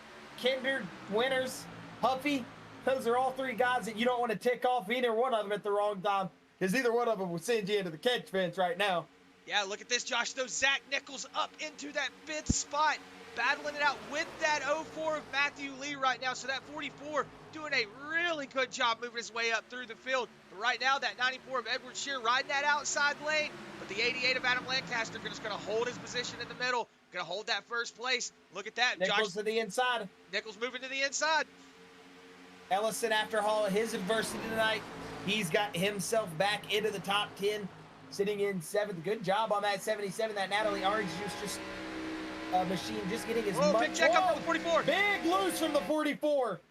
Kinder, Winters, Huffy, those are all 3 guys that you don't want to tick off either one of them at the wrong time, because either one of them will send you into the catch fence right now. Yeah, look at this, Josh. Though Zach Nichols up into that 5th spot, battling it out with that 04 of Matthew Lee right now. So that 44 doing a really good job moving his way up through the field. But right now, that 94 of Edward Shear riding that outside lane. But the 88 of Adam Lancaster is going to hold his position in the middle. Going to hold that first place. Look at that. Nichols Josh, to the inside. Nichols moving to the inside. Ellison, after all of his adversity tonight, he's got himself back into the top 10, sitting in 7th. Good job on that 77. That Natalie Orange Juice just machine just getting as much. Big check up from the 44. Big loose from the 44.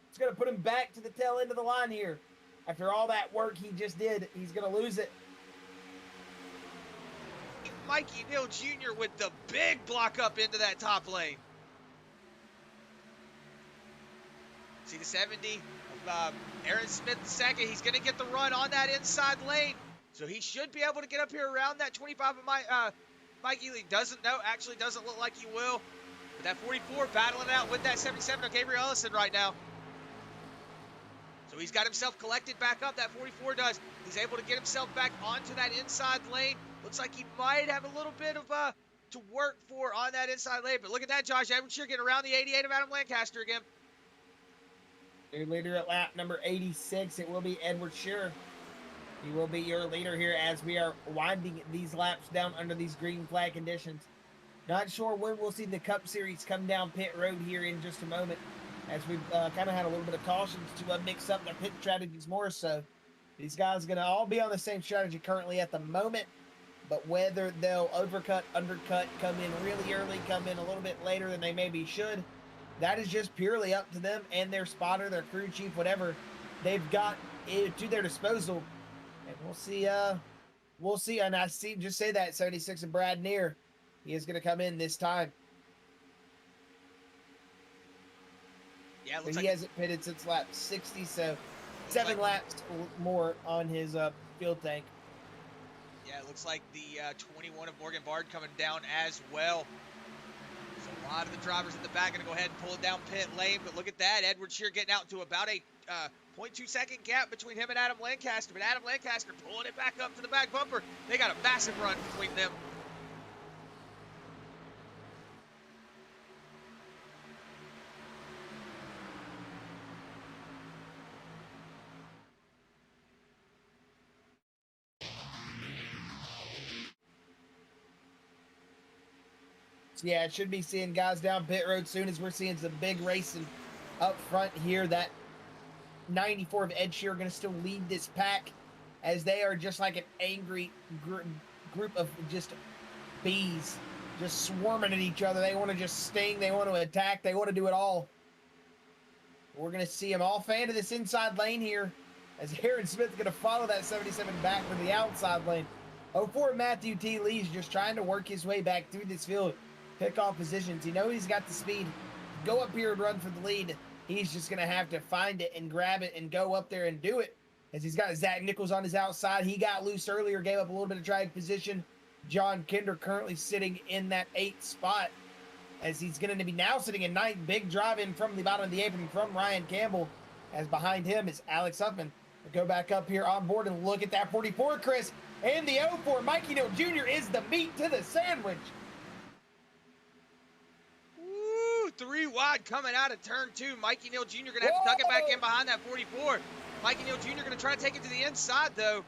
It's going to put him back to the tail end of the line here. After all that work he just did, he's going to lose it. Mikey Neal Jr. with the big block up into that top lane. See the 70 of Aaron Smith II. He's going to get the run on that inside lane. So he should be able to get up here around that 25 of Mikey Lee. Doesn't look like he will. But that 44 battling out with that 77 of Gabriel Ellison right now. So he's got himself collected back up. That 44 does. He's able to get himself back onto that inside lane. Looks like he might have a little bit of to work for on that inside lane. But look at that, Josh Edwards here getting around the 88 of Adam Lancaster again. Your leader at lap number 86, it will be Edward Shearer. He will be your leader here as we are winding these laps down under these green flag conditions. Not sure when we'll see the Cup Series come down pit road here in just a moment, as we've kind of had a little bit of cautions to mix up their pit strategies more so. These guys are going to all be on the same strategy currently at the moment, but whether they'll overcut, undercut, come in really early, come in a little bit later than they maybe should, that is just purely up to them and their spotter, their crew chief, whatever they've got to their disposal. And we'll see. And I see, just say that 76 of Brad Neer, he is going to come in this time. Yeah, but he hasn't pitted since lap 60, so 7 laps more on his fuel tank. Yeah, it looks like the 21 of Morgan Bard coming down as well. So a lot of the drivers in the back going to go ahead and pull it down pit lane. But look at that. Edward Shear getting out to about a 0.2 second gap between him and Adam Lancaster. But Adam Lancaster pulling it back up to the back bumper. They got a massive run between them. So yeah, it should be seeing guys down pit road soon, as we're seeing some big racing up front here. That 94 of Ed Shear going to still lead this pack, as they are just like an angry group of just bees, just swarming at each other. They want to just sting, they want to attack, they want to do it all. We're going to see them all fan to this inside lane here, as Aaron Smith's going to follow that 77 back to the outside lane. 04 Matthew T. Lee's just trying to work his way back through this field, pick off positions. You know he's got the speed. Go up here and run for the lead. He's just going to have to find it and grab it and go up there and do it, as he's got Zach Nichols on his outside. He got loose earlier, gave up a little bit of drag position. John Kinder currently sitting in that 8th spot, as he's going to be now sitting in 9th. Big drive in from the bottom of the apron from Ryan Campbell, as behind him is Alex Huffman. We'll go back up here on board and look at that 44, Chris. And the 04, Mikey Neal Jr. is the meat to the sandwich. Woo, 3 wide coming out of turn 2. Mikey Neal Jr. going to have to tuck it back in behind that 44. Mikey Neal Jr. going to try to take it to the inside, though.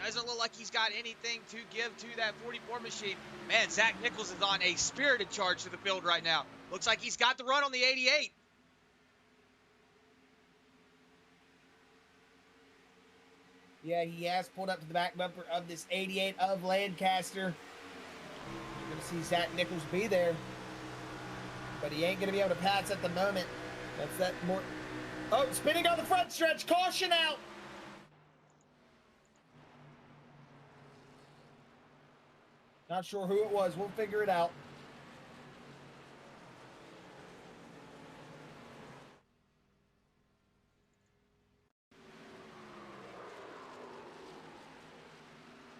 Doesn't look like he's got anything to give to that 44 machine. Man, Zach Nichols is on a spirited charge to the field right now. Looks like he's got the run on the 88. Yeah, he has pulled up to the back bumper of this 88 of Lancaster. You're going to see Zach Nichols be there. But he ain't going to be able to pass at the moment. That's that more... Oh, spinning on the front stretch. Caution out. Not sure who it was. We'll figure it out.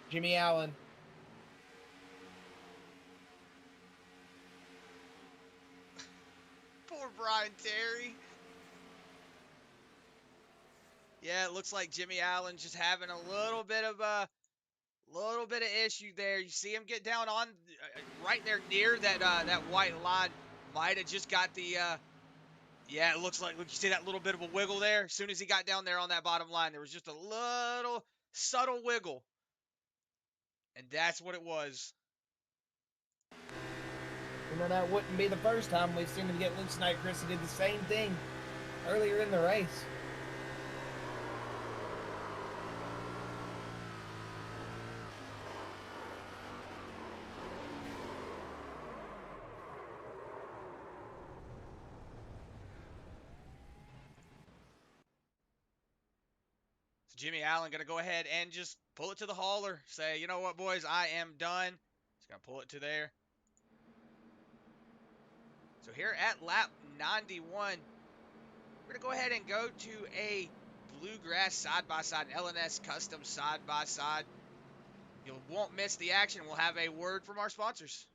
Jimmy Allen. Poor Brian Terry. Yeah, it looks like Jimmy Allen's just having a little bit of issue there. You see him get down on right there near that white line. Might have just got the yeah, it looks like, look, you see that little bit of a wiggle there? As soon as he got down there on that bottom line, there was just a little subtle wiggle. And that's what it was. You know, that wouldn't be the first time we've seen him get loose tonight. Chris did the same thing earlier in the race. Jimmy Allen going to go ahead and just pull it to the hauler. Say, you know what, boys, I am done. He's going to pull it to there. So here at lap 91, we're going to go ahead and go to a Bluegrass side-by-side, LNS custom side-by-side. You won't miss the action. We'll have a word from our sponsors.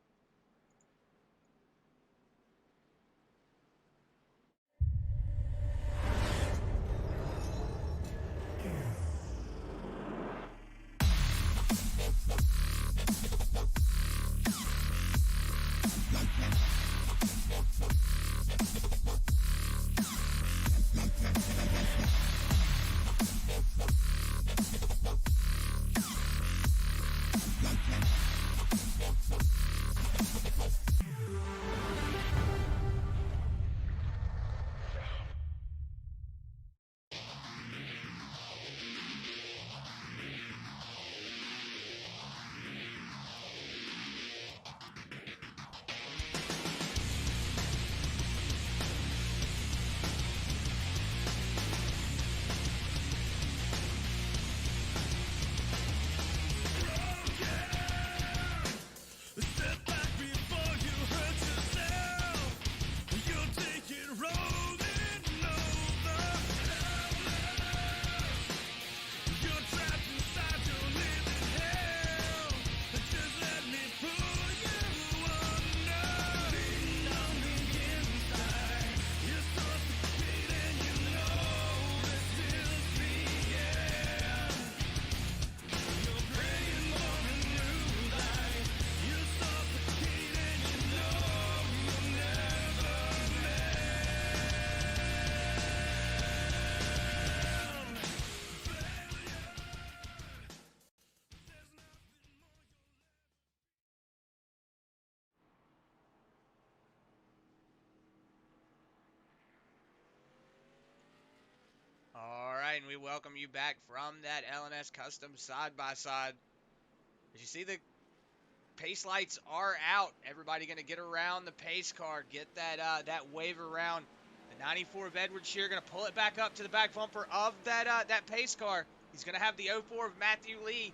Alright, and we welcome you back from that LNS Custom side-by-side. As you see, the pace lights are out. Everybody going to get around the pace car, get that wave around. The 94 of Edward Shear going to pull it back up to the back bumper of that pace car. He's going to have the 04 of Matthew Lee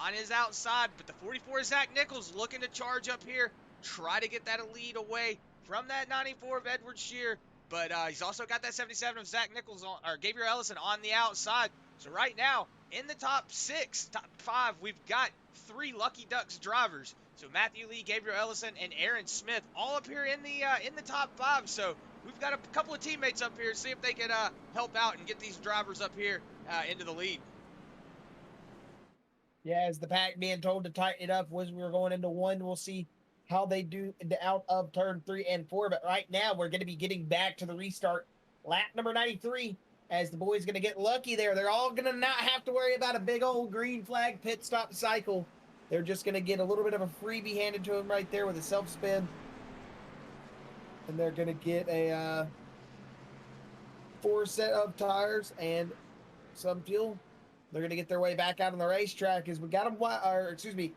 on his outside, but the 44 of Zach Nichols looking to charge up here, try to get that lead away from that 94 of Edward Shear. But he's also got that 77 of Zach Nichols on, or Gabriel Ellison on the outside. So right now, in the top 5, we've got 3 Lucky Ducks drivers. So Matthew Lee, Gabriel Ellison, and Aaron Smith all up here in the top 5. So we've got a couple of teammates up here. See if they can help out and get these drivers up here into the lead. Yeah, as the pack being told to tighten it up as we were going into 1, we'll see how they do out of turn 3 and 4. But right now, we're going to be getting back to the restart. Lap number 93. as the boys going to get lucky there. They're all going to not have to worry about a big old green flag pit stop cycle. They're just going to get a little bit of a freebie handed to them right there with a self spin. And they're going to get a 4 set of tires and some fuel. They're going to get their way back out on the racetrack as we got them,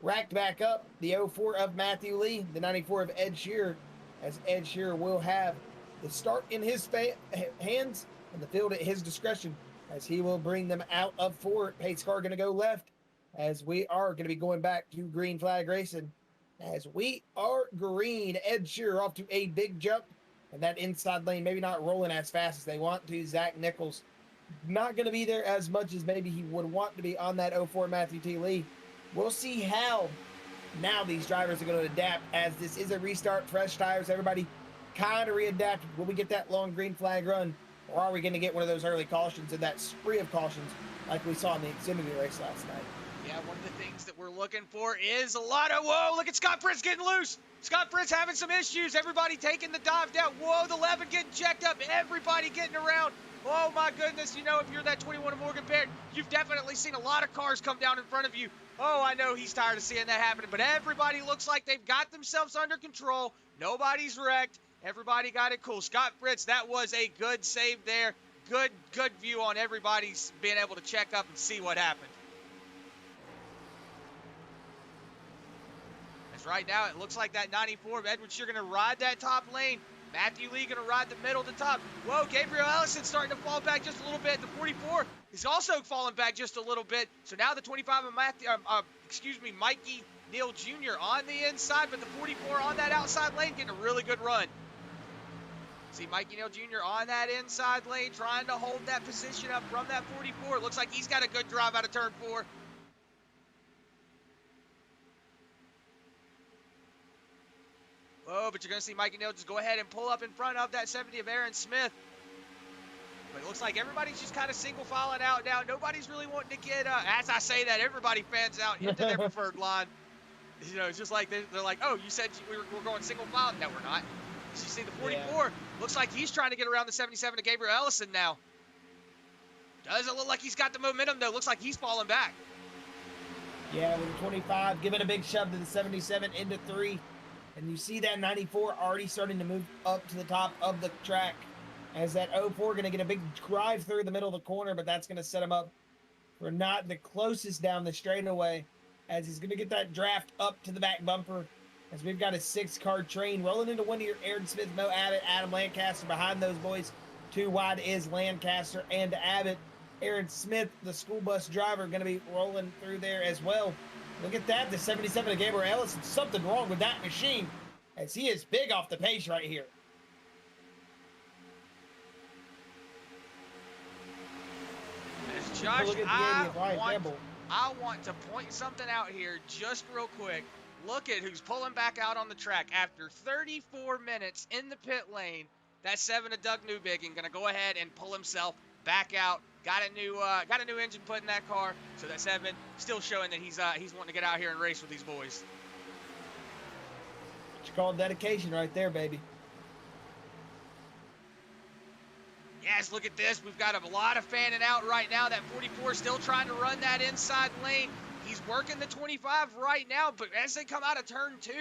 racked back up. The 04 of Matthew Lee, the 94 of Ed Shearer, as Ed Shearer will have the start in his hands and the field at his discretion as he will bring them out of 4. Pace car going to go left as we are going to be going back to green flag racing. As we are green, Ed Shearer off to a big jump. And that inside lane maybe not rolling as fast as they want to. Zach Nichols not going to be there as much as maybe he would want to be on that 04 Matthew T. Lee. We'll see how now these drivers are going to adapt as this is a restart, fresh tires. Everybody kind of readapted. Will we get that long green flag run? Or are we going to get one of those early cautions and that spree of cautions like we saw in the Xfinity race last night? Yeah, one of the things that we're looking for is a lot of, whoa, look at Scott Fritz getting loose. Scott Fritz having some issues. Everybody taking the dive down. Whoa, the 11 getting checked up. Everybody getting around. Oh, my goodness. You know, if you're that 21 of Morgan Baird, you've definitely seen a lot of cars come down in front of you. Oh, I know he's tired of seeing that happening, but everybody looks like they've got themselves under control. Nobody's wrecked. Everybody got it cool. Scott Fritz, that was a good save there. Good view on everybody's being able to check up and see what happened. As right now, it looks like that 94 of Edwards, you're going to ride that top lane. Matthew Lee going to ride the middle to top. Whoa, Gabriel Ellison starting to fall back just a little bit. The 44 is also falling back just a little bit. So now the 25 of Mikey Neal Jr. on the inside, but the 44 on that outside lane getting a really good run. See Mikey Neal Jr. on that inside lane trying to hold that position up from that 44. It looks like he's got a good drive out of turn 4. Oh, but you're going to see Mikey Neal just go ahead and pull up in front of that 70 of Aaron Smith. But it looks like everybody's just kind of single filing out now. Nobody's really wanting to get, as I say that, everybody fans out into their preferred line. You know, it's just like they're like, oh, you said we're going single file. No, we're not. You see the 44. Looks like he's trying to get around the 77 to Gabriel Ellison now. Doesn't look like he's got the momentum, though. Looks like he's falling back. Yeah, with the 25 giving a big shove to the 77 into 3. And you see that 94 already starting to move up to the top of the track as that 04 going to get a big drive through the middle of the corner, but that's going to set him up for not the closest down the straightaway as he's going to get that draft up to the back bumper as we've got a 6-car train rolling into one here. Aaron Smith, Mo Abbott, Adam Lancaster behind those boys. 2 wide is Lancaster and Abbott. Aaron Smith, the school bus driver, going to be rolling through there as well. Look at that, the 77 of Gabriel Ellison. Something wrong with that machine as he is big off the pace right here. As Josh, I want to point something out here just real quick. Look at who's pulling back out on the track after 34 minutes in the pit lane. That 7 of Doug Newbigin going to go ahead and pull himself back out. Got a new engine put in that car, so that 7 still showing that he's wanting to get out here and race with these boys. It's called dedication right there, baby. Yes, look at this. We've got a lot of fanning out right now. That 44 still trying to run that inside lane. He's working the 25 right now, but as they come out of turn 2,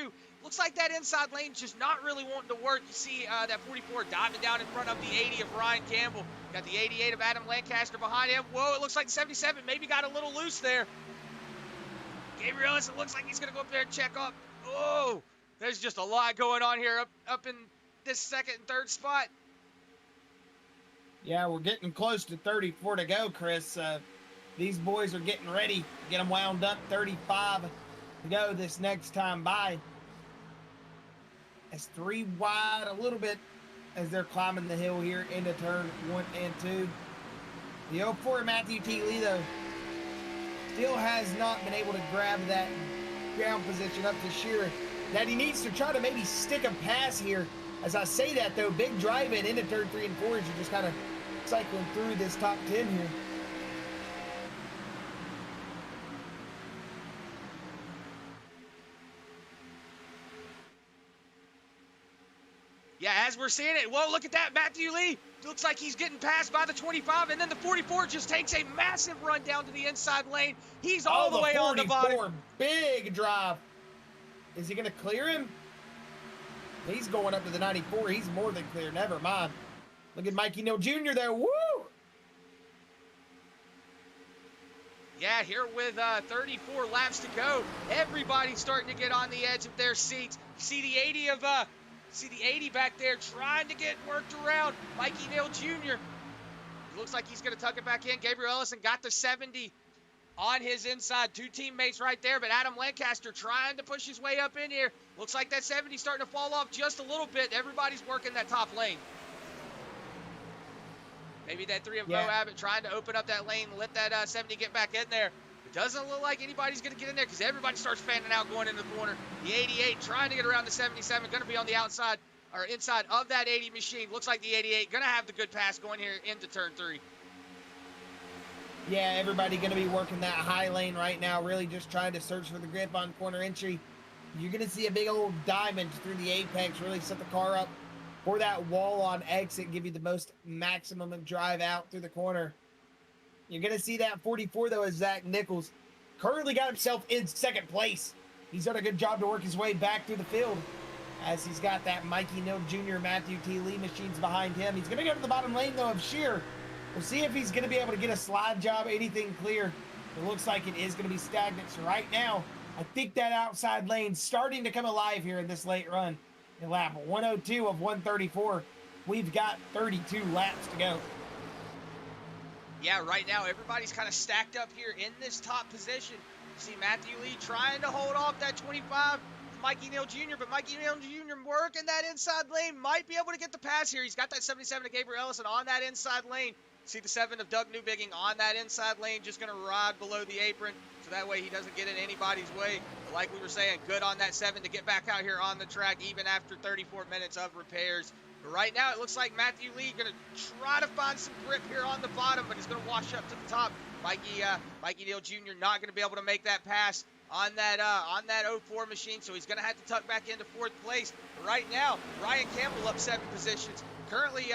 looks like that inside lane's just not really wanting to work. You see that 44 diving down in front of the 80 of Ryan Campbell. Got the 88 of Adam Lancaster behind him. Whoa, it looks like the 77 maybe got a little loose there. Gabriel Ellison looks like he's going to go up there and check up. Oh, there's just a lot going on here up in this second and third spot. Yeah, we're getting close to 34 to go, Chris. These boys are getting ready to get them wound up. 35 to go this next time by. That's 3 wide a little bit as they're climbing the hill here into turn 1 and 2. The 04 Matthew T. Lee, though, still has not been able to grab that ground position up to Shearer that he needs to try to maybe stick a pass here. As I say that, though, big drive in into turn 3 and 4 as you're just kind of cycling through this top 10 here. Yeah, as we're seeing it, whoa, look at that, Matthew Lee. Looks like he's getting passed by the 25, and then the 44 just takes a massive run down to the inside lane. He's all the way on the bottom. Big drive. Is he going to clear him? He's going up to the 94. He's more than clear. Never mind. Look at Mikey Neal Jr. there. Woo! Yeah, here with 34 laps to go, everybody's starting to get on the edge of their seats. You see the 80 back there trying to get worked around. Mikey Neal Jr. Looks like he's going to tuck it back in. Gabriel Ellison got the 70 on his inside. Two teammates right there, but Adam Lancaster trying to push his way up in here. Looks like that 70 starting to fall off just a little bit. Everybody's working that top lane. Maybe that 3 of Mo Abbott trying to open up that lane, let that 70 get back in there. It doesn't look like anybody's going to get in there because everybody starts fanning out going into the corner. The 88 trying to get around the 77, going to be on the outside or inside of that 80 machine. Looks like the 88 going to have the good pass going here into turn 3. Yeah, everybody going to be working that high lane right now, really just trying to search for the grip on corner entry. You're going to see a big old diamond through the apex, really set the car up for that wall on exit, give you the most maximum of drive out through the corner. You're going to see that 44, though, as Zach Nichols currently got himself in second place. He's done a good job to work his way back through the field as he's got that Mikey Neal Jr., Matthew T. Lee machines behind him. He's going to go to the bottom lane, though, of Sheer. We'll see if he's going to be able to get a slide job, anything clear. It looks like it is going to be stagnant. So right now, I think that outside lane's starting to come alive here in this late run. In lap 102 of 134, we've got 32 laps to go. Yeah, right now everybody's kind of stacked up here in this top position. You see Matthew Lee trying to hold off that 25, Mikey Neal Jr., but Mikey Neal Jr. working that inside lane, might be able to get the pass here. He's got that 77 of Gabriel Ellison on that inside lane. See the 7 of Doug Newbigging on that inside lane, just going to ride below the apron, so that way he doesn't get in anybody's way. But like we were saying, good on that 7 to get back out here on the track, even after 34 minutes of repairs. But right now, it looks like Matthew Lee going to try to find some grip here on the bottom, but he's going to wash up to the top. Mikey Neal Jr. not going to be able to make that pass on that 04 machine, so he's going to have to tuck back into 4th place. But right now, Ryan Campbell up 7 positions. Currently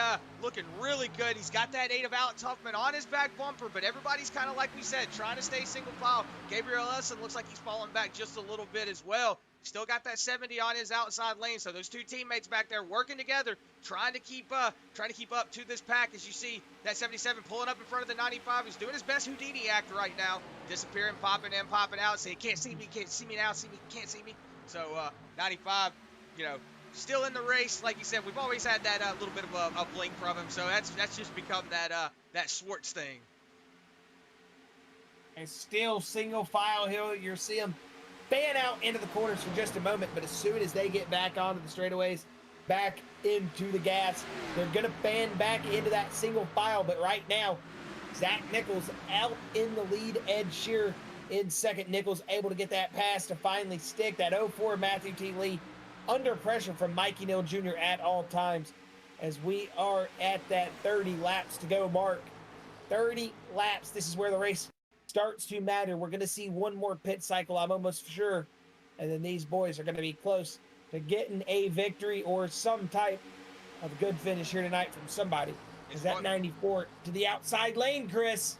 looking really good. He's got that 8 of Alec Tuffman on his back bumper, but everybody's kind of, like we said, trying to stay single file. Gabriel Ellison looks like he's falling back just a little bit as well. Still got that 70 on his outside lane, so those two teammates back there working together, trying to keep up to this pack. As you see that 77 pulling up in front of the 95. He's doing his best Houdini act right now, disappearing, popping in, popping out, saying can't see me now, can't see me. So 95, still in the race. Like you said, we've always had that little bit of a blink from him, so that's just become that Schwartz thing. And still single file here. You'll see him fan out into the corners for just a moment, but as soon as they get back onto the straightaways, back into the gas, they're going to fan back into that single file. But right now, Zach Nichols out in the lead, Ed Shear in second. Nichols able to get that pass to finally stick. That 04 Matthew T. Lee under pressure from Mikey Neal Jr. at all times, as we are at that 30 laps to go mark. 30 laps. This is where the race starts to matter. We're going to see one more pit cycle, I'm almost sure, and then these boys are going to be close to getting a victory or some type of a good finish here tonight from somebody. Is that 94 to the outside lane, Chris?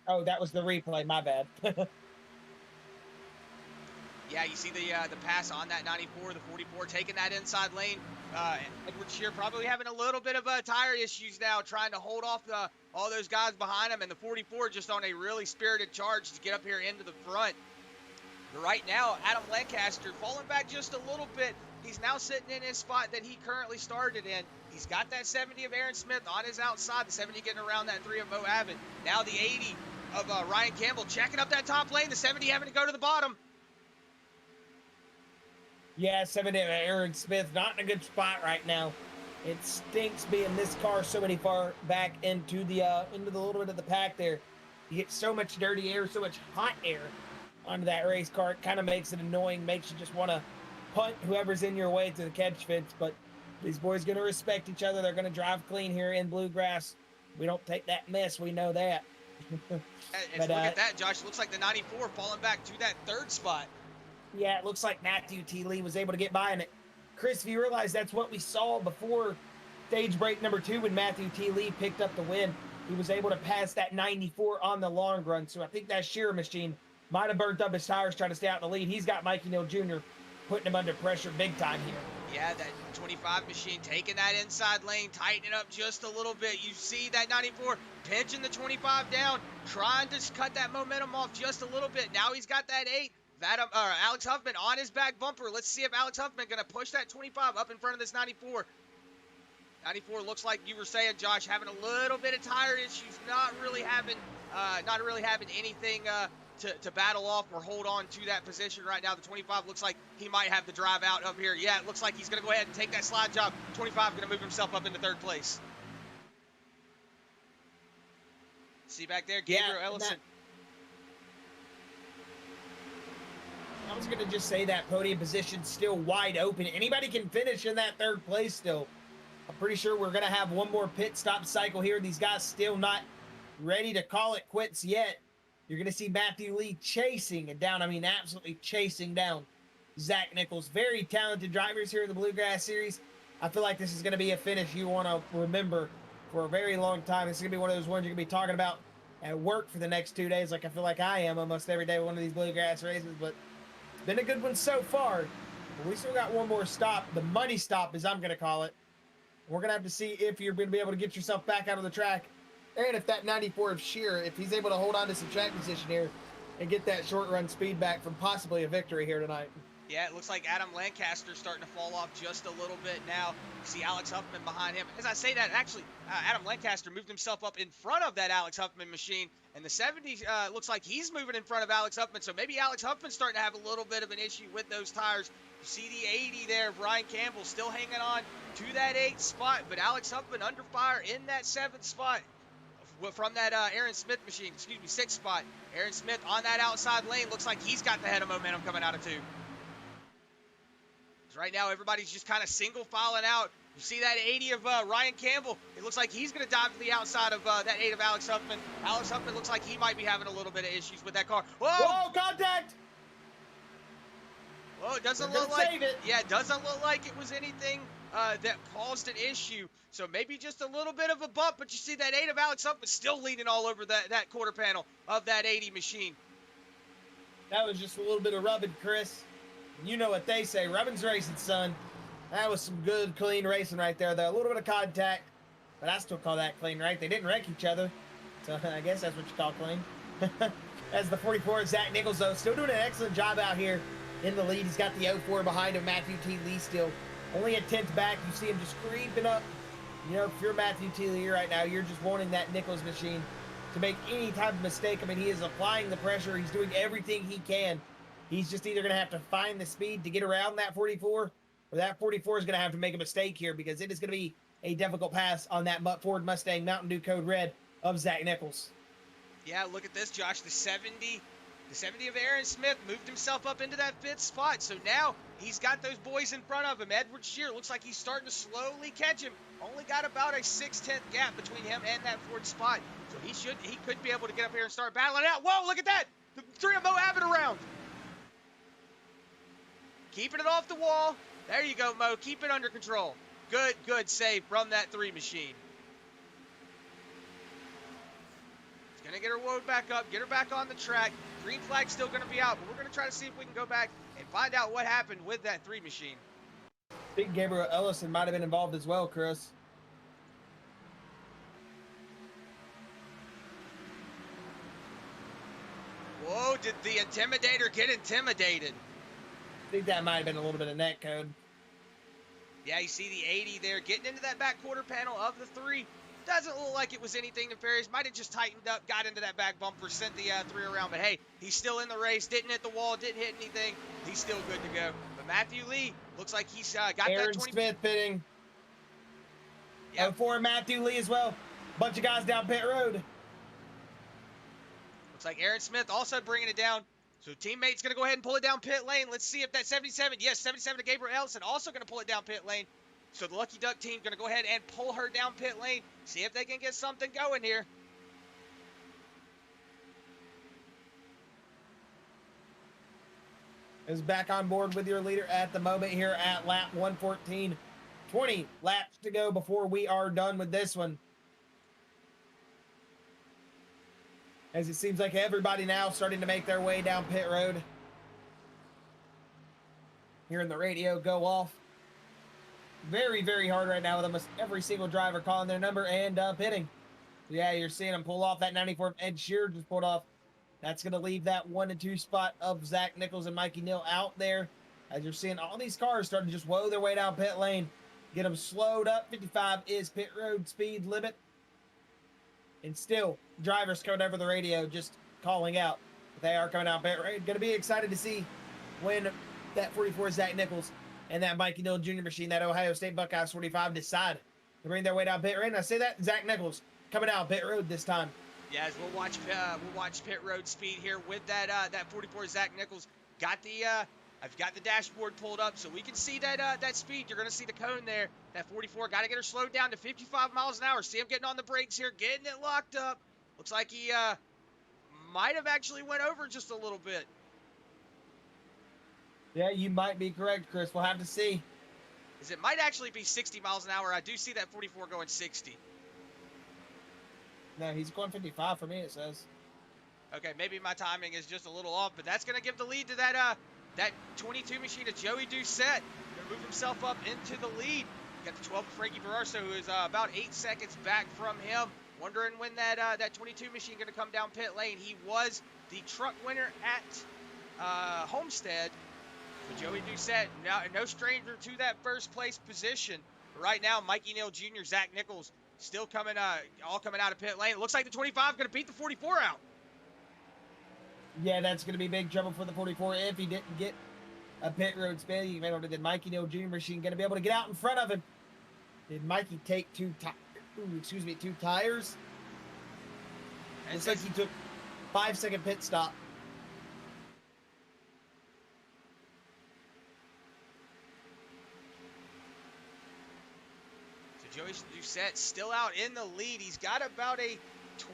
Oh, that was the replay. My bad. Yeah, you see the pass on that 94, the 44 taking that inside lane. Edward Shear probably having a little bit of tire issues now, trying to hold off all those guys behind him, and the 44 just on a really spirited charge to get up here into the front. But right now, Adam Lancaster falling back just a little bit. He's now sitting in his spot that he currently started in. He's got that 70 of Aaron Smith on his outside, the 70 getting around that 3 of Mo Abbott. Now the 80 of Ryan Campbell checking up that top lane, the 70 having to go to the bottom. Yeah, 70 of Aaron Smith not in a good spot right now. It stinks being this car so many far back into the little bit of the pack there. You get so much dirty air, so much hot air onto that race car. It kind of makes it annoying, makes you just want to punt whoever's in your way to the catch fence. But these boys going to respect each other. They're going to drive clean here in Bluegrass. We don't take that mess. We know that. But, look at that, Josh. Looks like the 94 falling back to that 3rd spot. Yeah, it looks like Matthew T. Lee was able to get by in it. Chris, if you realize that's what we saw before stage break number 2 when Matthew T. Lee picked up the win. He was able to pass that 94 on the long run. So I think that Shearer machine might have burnt up his tires trying to stay out in the lead. He's got Mikey Neal Jr. putting him under pressure big time here. Yeah, that 25 machine taking that inside lane, tightening up just a little bit. You see that 94 pinching the 25 down, trying to cut that momentum off just a little bit. Now he's got that 8. Alex Huffman on his back bumper. Let's see if Alex Huffman going to push that 25 up in front of this 94. 94 looks like you were saying, Josh, having a little bit of tire issues, not really having anything to battle off or hold on to that position right now. The 25 looks like he might have the drive out up here. Yeah, it looks like he's going to go ahead and take that slide job. 25 going to move himself up into 3rd place. See back there, Gabriel Ellison. I was going to just say that podium position's still wide open. Anybody can finish in that 3rd place still. I'm pretty sure we're going to have one more pit stop cycle here. These guys still not ready to call it quits yet. You're going to see Matthew Lee chasing it down. I mean, absolutely chasing down Zach Nichols. Very talented drivers here in the Bluegrass Series. I feel like this is going to be a finish you want to remember for a very long time. This is going to be one of those ones you're going to be talking about at work for the next 2 days, like I feel like I am almost every day with one of these Bluegrass races. But it's been a good one so far. But we still got one more stop. The money stop, as I'm going to call it. We're going to have to see if you're going to be able to get yourself back out of the track. And if that 94 of Shearer, if he's able to hold on to some track position here and get that short run speed back from possibly a victory here tonight. Yeah, it looks like Adam Lancaster starting to fall off just a little bit now. You see Alex Huffman behind him. As I say that, actually, Adam Lancaster moved himself up in front of that Alex Huffman machine. And the 70 looks like he's moving in front of Alex Huffman. So maybe Alex Huffman's starting to have a little bit of an issue with those tires. You see the 80 there of Ryan Campbell still hanging on to that 8th spot. But Alex Huffman under fire in that 7th spot. From that Aaron Smith machine, 6th spot. Aaron Smith on that outside lane. Looks like he's got the head of momentum coming out of 2. Right now, everybody's just kind of single filing out. You see that 80 of Ryan Campbell. It looks like he's going to dive to the outside of that 8 of Alex Huffman. Alex Huffman looks like he might be having a little bit of issues with that car. Whoa! Whoa, contact! Well, it doesn't look like it. Yeah, it doesn't look like it was anything that caused an issue. So maybe just a little bit of a bump, but you see that 8 of Alex Huffman still leaning all over that quarter panel of that 80 machine. That was just a little bit of rubbing, Chris. You know what they say, rubbing's racing, son. That was some good, clean racing right there, though. A little bit of contact, but I still call that clean, right? They didn't wreck each other, so I guess that's what you call clean. As the 44, Zach Nichols, though, still doing an excellent job out here in the lead. He's got the 04 behind him, Matthew T. Lee still. Only a 10th back. You see him just creeping up. You know, if you're Matthew T. Lee right now, you're just wanting that Nichols machine to make any type of mistake. I mean, he is applying the pressure. He's doing everything he can. He's just either going to have to find the speed to get around that 44, or that 44 is going to have to make a mistake here, because it is going to be a difficult pass on that Ford Mustang Mountain Dew Code Red of Zach Nichols. Yeah, look at this, Josh. The 70 of Aaron Smith moved himself up into that 5th spot. So now he's got those boys in front of him. Edward Shear looks like he's starting to slowly catch him. Only got about a 6/10 gap between him and that 4th spot. So he could be able to get up here and start battling out. Whoa, look at that! The 3 of Mo Abbott around. Keeping it off the wall. There you go, Mo. Keep it under control. Good save from that 3 machine. It's going to get her woed back up, get her back on the track. Green flag's still going to be out, but we're going to try to see if we can go back and find out what happened with that 3 machine. I think Gabriel Ellison might have been involved as well, Chris. Whoa, did the Intimidator get intimidated? I think that might have been a little bit of net code. Yeah, you see the 80 there getting into that back quarter panel of the 3. Doesn't look like it was anything nefarious. Might have just tightened up, got into that back bumper, sent the 3 around. But hey, he's still in the race. Didn't hit the wall, didn't hit anything. He's still good to go. But Matthew Lee looks like he's got Aaron that 20. Smith pitting. Yep. For Matthew Lee as well. Bunch of guys down pit road. Looks like Aaron Smith also bringing it down. So teammate's going to go ahead and pull it down pit lane. Let's see if that 77, yes, 77 to Gabriel Ellison, also going to pull it down pit lane. So the Lucky Duck team going to go ahead and pull her down pit lane. See if they can get something going here. is back on board with your leader at the moment here at lap 114. 20 laps to go before we are done with this one. As it seems like everybody now starting to make their way down pit road. Hearing the radio go off. Very, very hard right now with almost every single driver calling their number and pitting. Yeah, you're seeing them pull off that 94. Ed Shear just pulled off. That's going to leave that 1 and 2 spot of Zach Nichols and Mikey Neal out there. As you're seeing all these cars starting to just woe their way down pit lane. Get them slowed up. 55 is pit road speed limit. And still, drivers coming over the radio just calling out. They are coming out pit road. Going to be excited to see when that 44 Zach Nichols and that Mikey Neal Jr. machine, that Ohio State Buckeyes 45, decide to bring their way down pit road. And I say that, Zach Nichols coming down pit road this time. Yeah, as we'll watch pit road speed here with that 44 Zach Nichols. I've got the dashboard pulled up so we can see that speed. You're going to see the cone there. That 44 got to get her slowed down to 55 miles an hour. See him getting on the brakes here, getting it locked up. Looks like he might have actually went over just a little bit. Yeah, you might be correct, Chris. We'll have to see. It might actually be 60 miles an hour. I do see that 44 going 60. No, he's going 55 for me, it says. Okay, maybe my timing is just a little off, but that's going to give the lead to that 22 machine of Joey Doucette. Going to move himself up into the lead. Got the 12 of Frankie Barroso, who is about 8 seconds back from him. Wondering when that 22 machine going to come down pit lane. He was the truck winner at Homestead. But Joey Doucette, no stranger to that first place position. Right now, Mikey Neal Jr., Zach Nichols, still coming out of pit lane. It looks like the 25 going to beat the 44 out. Yeah, that's going to be big trouble for the 44 if he didn't get a pit road spin. He able to did Mikey Neal Jr. machine going to be able to get out in front of him. Did Mikey take two tires? Looks like he took 5-second pit stop. Joey Doucette still out in the lead. He's got about a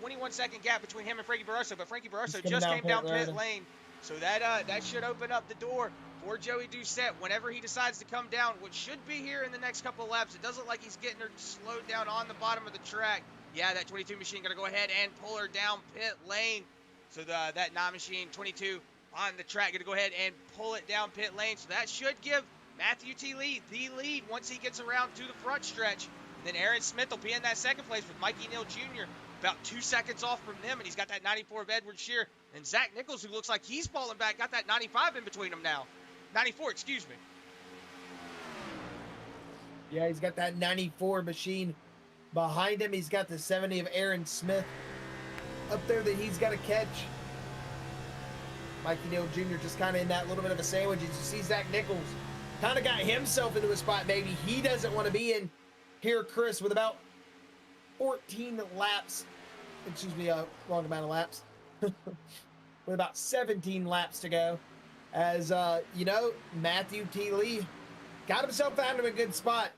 21-second gap between him and Frankie Barroso, but Frankie Barroso just came down pit lane, so that should open up the door for Joey Doucette whenever he decides to come down, which should be here in the next couple of laps. It doesn't look like he's getting her slowed down on the bottom of the track. Yeah, that 22 machine going to go ahead and pull her down pit lane. So that 9 machine, 22 on the track, going to go ahead and pull it down pit lane. So that should give Matthew T. Lee the lead once he gets around to the front stretch. And then Aaron Smith will be in that second place with Mikey Neal Jr. about 2 seconds off from them, and he's got that 94 of Edward Shear. And Zach Nichols, who looks like he's falling back, got that 95 in between them now. 94, excuse me. Yeah, he's got that 94 machine behind him. He's got the 70 of Aaron Smith up there that he's got to catch. Mikey Neal Jr. just kind of in that little bit of a sandwich. As you see, Zach Nichols kind of got himself into a spot maybe he doesn't want to be in. Here, Chris, with about 14 laps, excuse me, wrong amount of laps, with about 17 laps to go, as, Matthew T. Lee got himself out of a good spot,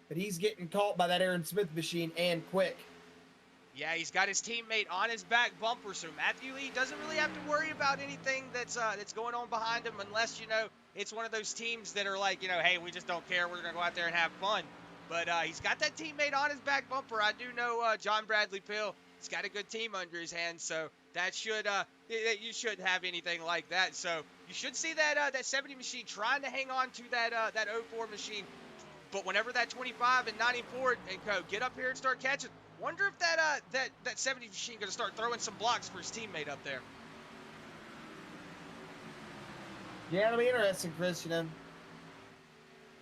but he's getting caught by that Aaron Smith machine and quick. Yeah, he's got his teammate on his back bumper, so Matthew Lee doesn't really have to worry about anything that's going on behind him unless, it's one of those teams that are like, hey, we just don't care, we're going to go out there and have fun. But he's got that teammate on his back bumper. I do know John Bradley Pill. He's got a good team under his hands, so that should you shouldn't have anything like that. So you should see that 70 machine trying to hang on to that 04 machine. But whenever that 25 and 94 and Co get up here and start catching, wonder if that 70 machine going to start throwing some blocks for his teammate up there. Yeah, it'll be interesting, Chris.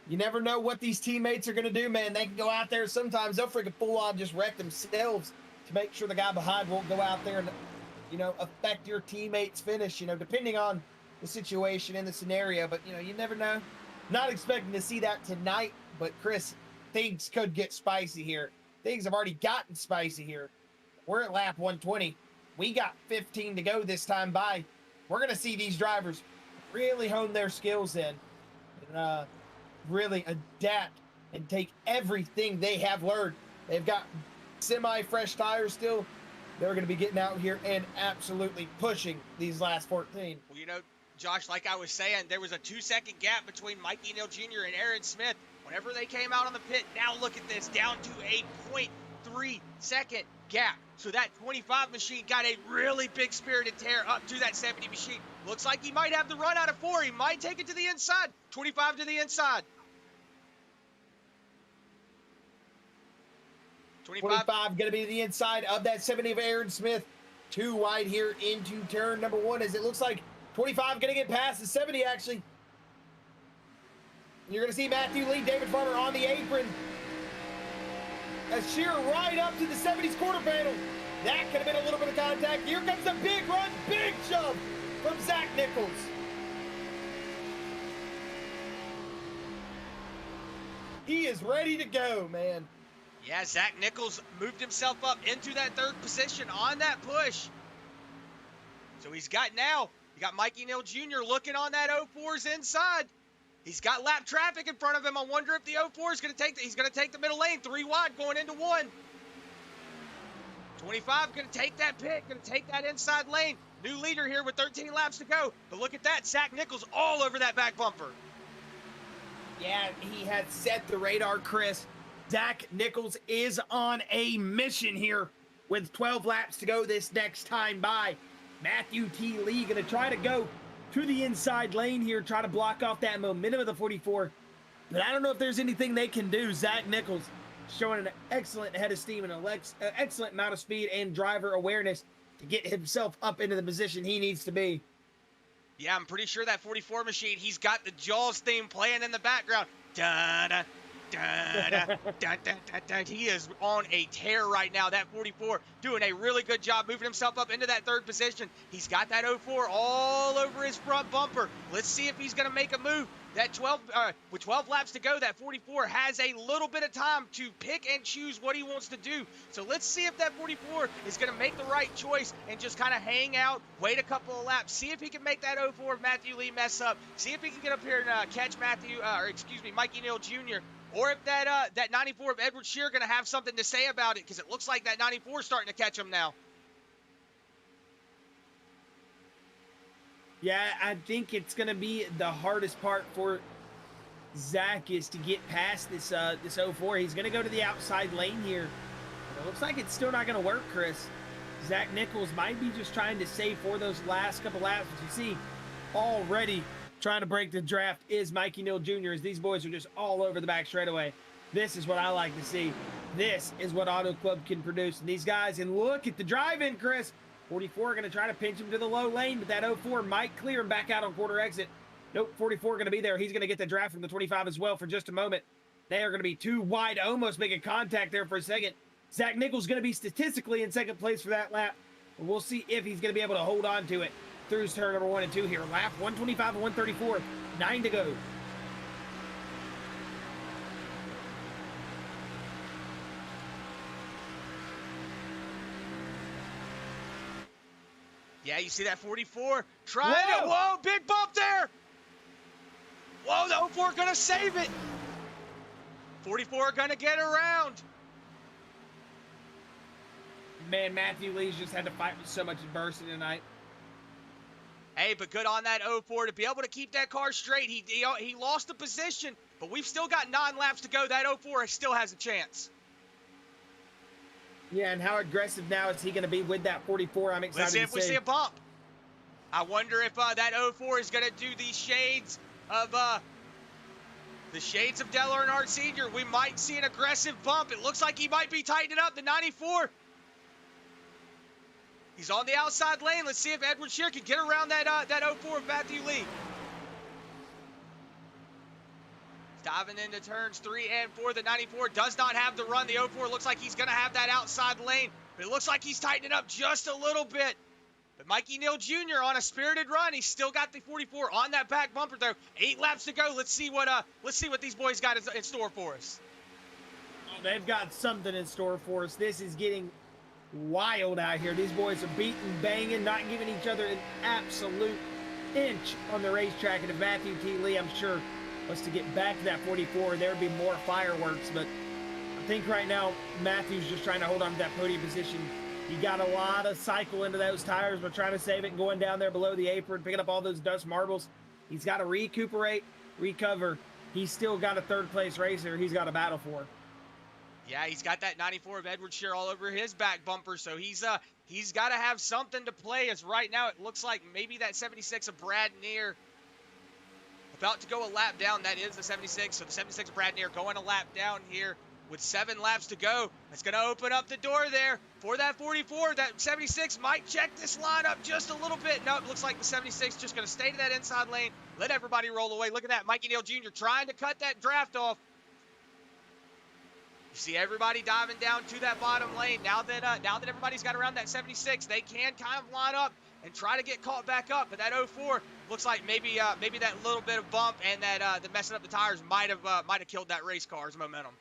You never know what these teammates are going to do, man. They can go out there. Sometimes they'll freaking full on just wreck themselves to make sure the guy behind won't go out there and, affect your teammate's finish, depending on the situation and the scenario. But, you never know. Not expecting to see that tonight. But, Chris, things could get spicy here. Things have already gotten spicy here. We're at lap 120. We got 15 to go this time by. We're going to see these drivers really hone their skills in. And, really adapt and take everything they have learned. They've got semi-fresh tires still. They're going to be getting out here and absolutely pushing these last 14. Well, Josh, like I was saying, there was a 2-second gap between Mikey Neal Jr. and Aaron Smith. Whenever they came out on the pit, now look at this, down to a 0.3-second gap. So that 25 machine got a really big spirited tear up to that 70 machine. Looks like he might have the run out of 4. He might take it to the inside. 25 to the inside. 25 going to be the inside of that 70 of Aaron Smith. 2 wide here into turn number 1, as it looks like 25 going to get past the 70, actually. You're going to see Matthew Lee, David Farmer on the apron. A sheer right up to the 70's quarter panel. That could have been a little bit of contact. Here comes the big run, big shove from Zach Nichols. He is ready to go, man. Yeah, Zach Nichols moved himself up into that 3rd position on that push. So he's got Mikey Neal Jr. looking on that 04's inside. He's got lap traffic in front of him. I wonder if the 04 is going to take the middle lane, 3 wide going into 1. 25 going to take that pit, going to take that inside lane. New leader here with 13 laps to go. But look at that, Zach Nichols all over that back bumper. Yeah, he had set the radar, Chris. Zach Nichols is on a mission here with 12 laps to go this next time by. Matthew T. Lee going to try to go to the inside lane here, try to block off that momentum of the 44. But I don't know if there's anything they can do. Zach Nichols showing an excellent head of steam and an excellent amount of speed and driver awareness to get himself up into the position he needs to be. Yeah, I'm pretty sure that 44 machine, he's got the Jaws theme playing in the background. Da-da, da-da, da-da. He is on a tear right now. That 44 doing a really good job moving himself up into that 3rd position. He's got that 04 all over his front bumper. Let's see if he's going to make a move. That with 12 laps to go, that 44 has a little bit of time to pick and choose what he wants to do. So let's see if that 44 is going to make the right choice and just kind of hang out, wait a couple of laps, see if he can make that 04 of Matthew Lee mess up, see if he can get up here and catch Mikey Neal Jr., or if that 94 of Edward Shear going to have something to say about it, because it looks like that 94 is starting to catch him now. Yeah, I think it's going to be the hardest part for Zach is to get past this 04. He's going to go to the outside lane here. But it looks like it's still not going to work, Chris. Zach Nichols might be just trying to save for those last couple laps. But you see, already trying to break the draft is Mikey Neal Jr. as these boys are just all over the back straightaway. This is what I like to see. This is what Auto Club can produce. And these guys, and look at the drive-in, Chris. 44 going to try to pinch him to the low lane, but that 04 might clear him back out on quarter exit. Nope, 44 going to be there. He's going to get the draft from the 25 as well for just a moment. They are going to be 2 wide, almost making contact there for a second. Zach Nichols going to be statistically in 2nd place for that lap. But we'll see if he's going to be able to hold on to it through turn number 1 and 2 here. Lap 125 and 134, 9 to go. Yeah, you see that 44 trying to, whoa, big bump there. Whoa, the 04 gonna save it. 44 gonna get around. Man, Matthew Lee's just had to fight with so much adversity tonight. Hey, but good on that 04 to be able to keep that car straight. He lost the position, but we've still got 9 laps to go. That 04 still has a chance. Yeah, and how aggressive now is he going to be with that 44? I'm excited to see. Let's see if we see a bump. I wonder if that 04 is going to do these shades of Dale Earnhardt Sr. We might see an aggressive bump. It looks like he might be tightening up the 94. He's on the outside lane. Let's see if Edward Shear can get around that 04 of Matthew Lee. Diving into turns 3 and 4. The 94 does not have the run. The 04 looks like he's going to have that outside lane. But it looks like he's tightening up just a little bit. But Mikey Neal Jr. on a spirited run. He's still got the 44 on that back bumper, though. 8 laps to go. Let's see what these boys got in store for us. Oh, they've got something in store for us. This is getting wild out here. These boys are beating, banging, not giving each other an absolute inch on the racetrack. And if Matthew T. Lee, I'm sure, was to get back to that 44, there would be more fireworks. But I think right now Matthew's just trying to hold on to that podium position. He got a lot of cycle into those tires, but trying to save it and going down there below the apron, picking up all those dust marbles. He's got to recuperate, recover. He's still got a third-place racer he's got to battle for. Yeah, he's got that 94 of Edward Shear all over his back bumper, so he's got to have something to play. As right now, it looks like maybe that 76 of Brad Neer about to go a lap down. That is the 76. So the 76 of Brad Neer going a lap down here with 7 laps to go. That's going to open up the door there for that 44. That 76 might check this lineup just a little bit. No, it looks like the 76 just going to stay to that inside lane, let everybody roll away. Look at that, Mikey Neal Jr. trying to cut that draft off. You see everybody diving down to that bottom lane. Now that everybody's got around that 76, they can kind of line up and try to get caught back up. But that 04 looks like maybe that little bit of bump and that the messing up the tires might have killed that race car's momentum.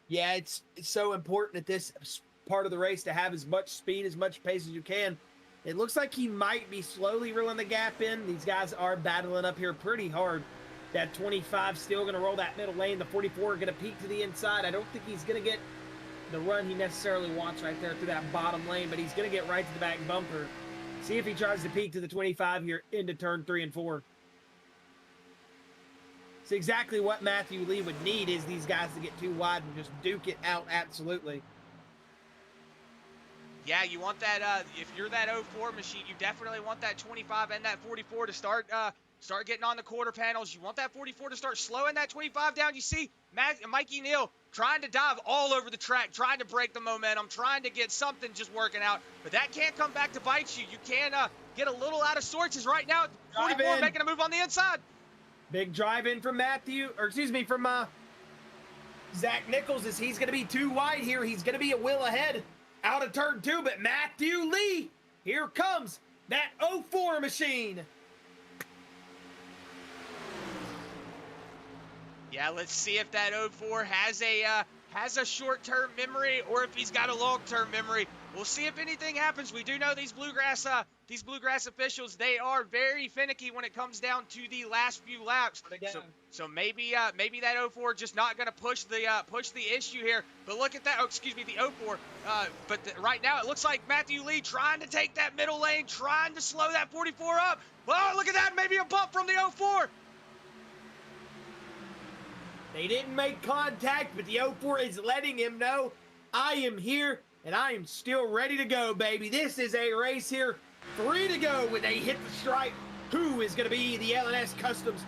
Yeah, it's so important at this part of the race to have as much speed, as much pace as you can. It looks like he might be slowly reeling the gap in. These guys are battling up here pretty hard. That 25 still going to roll that middle lane. The 44 going to peek to the inside. I don't think he's going to get the run he necessarily wants right there through that bottom lane, but he's going to get right to the back bumper. See if he tries to peek to the 25 here into turn 3 and 4. It's exactly what Matthew Lee would need, is these guys to get too wide and just duke it out absolutely. Yeah, you want that, if you're that 04 machine, you definitely want that 25 and that 44 to start getting on the quarter panels. You want that 44 to start slowing that 25 down. You see Mikey Neal trying to dive all over the track, trying to break the momentum, trying to get something just working out. But that can't come back to bite you. You can get a little out of sorts. As right now, 44 making a move on the inside. Big drive in from Zach Nichols, as he's going to be too wide here. He's going to be a wheel ahead out of turn 2, but Matthew Lee, here comes that 04 machine. Yeah, let's see if that 04 has a short-term memory or if he's got a long-term memory. We'll see if anything happens. We do know these Bluegrass officials, they are very finicky when it comes down to the last few laps. So maybe that 04 just not going to push the issue here. But look at that. Oh, excuse me, the 04. Right now it looks like Matthew Lee trying to take that middle lane, trying to slow that 44 up. Oh, look at that. Maybe a bump from the 04. They didn't make contact, but the 04 is letting him know, I am here, and I am still ready to go, baby. This is a race here. 3 to go when they hit the stripe. Who is going to be the LNS Customs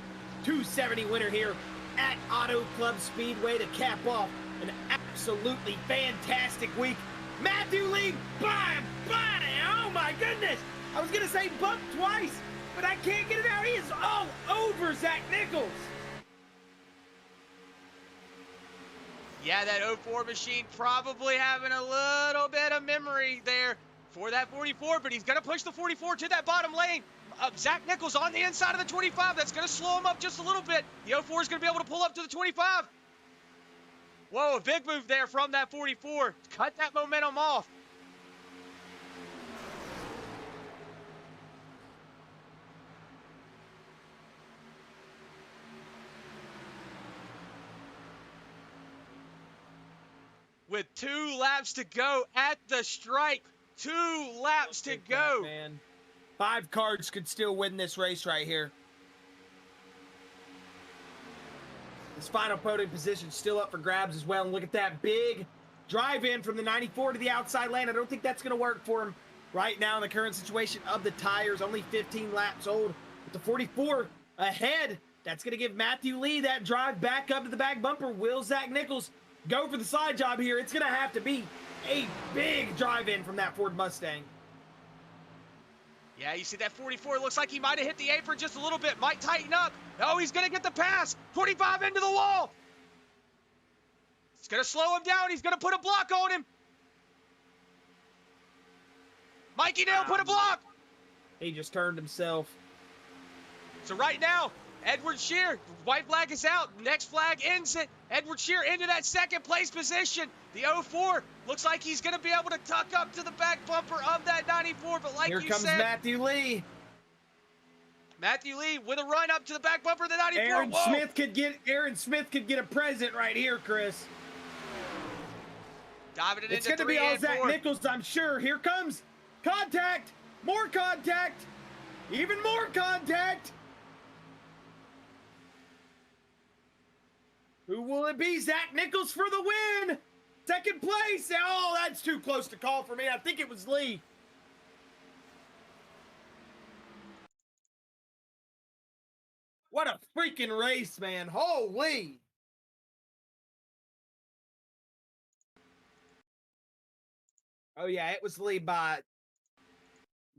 270 winner here at Auto Club Speedway to cap off an absolutely fantastic week? Matthew Lee, bam, bam, oh my goodness. I was going to say bump twice, but I can't get it out. He is all over Zach Nichols. Yeah, that 04 machine probably having a little bit of memory there for that 44, but he's going to push the 44 to that bottom lane. Zach Nichols on the inside of the 25. That's going to slow him up just a little bit. The 04 is going to be able to pull up to the 25. Whoa, a big move there from that 44. Cut that momentum off. With 2 laps to go at the stripe. 2 laps to go. Man. 5 cars could still win this race right here. This final podium position still up for grabs as well. And look at that big drive in from the 94 to the outside lane. I don't think that's going to work for him right now in the current situation of the tires. Only 15 laps old. With the 44 ahead, that's going to give Matthew Lee that drive back up to the back bumper. Will Zach Nichols go for the side job here? It's going to have to be a big drive in from that Ford Mustang. Yeah, you see that 44. Looks like he might have hit the apron just a little bit. Might tighten up. No, he's going to get the pass. 25 into the wall. It's going to slow him down. He's going to put a block on him. Mikey Neal put a block. He just turned himself. So right now, Edward Shear, white flag is out. Next flag ends it. Edward Shear into that second place position. The 04 looks like he's going to be able to tuck up to the back bumper of that 94. But like here you comes said, Matthew Lee. Matthew Lee with a run up to the back bumper of the 94. Aaron Smith could get a present right here, Chris. Diving it It's into going to be 3 all and Zach 4. Nichols, I'm sure. Here comes contact. More contact. Even more contact. Who will it be? Zach Nichols for the win. Second place. Oh, that's too close to call for me. I think it was Lee. What a freaking race, man. Holy. Oh, yeah, it was Lee by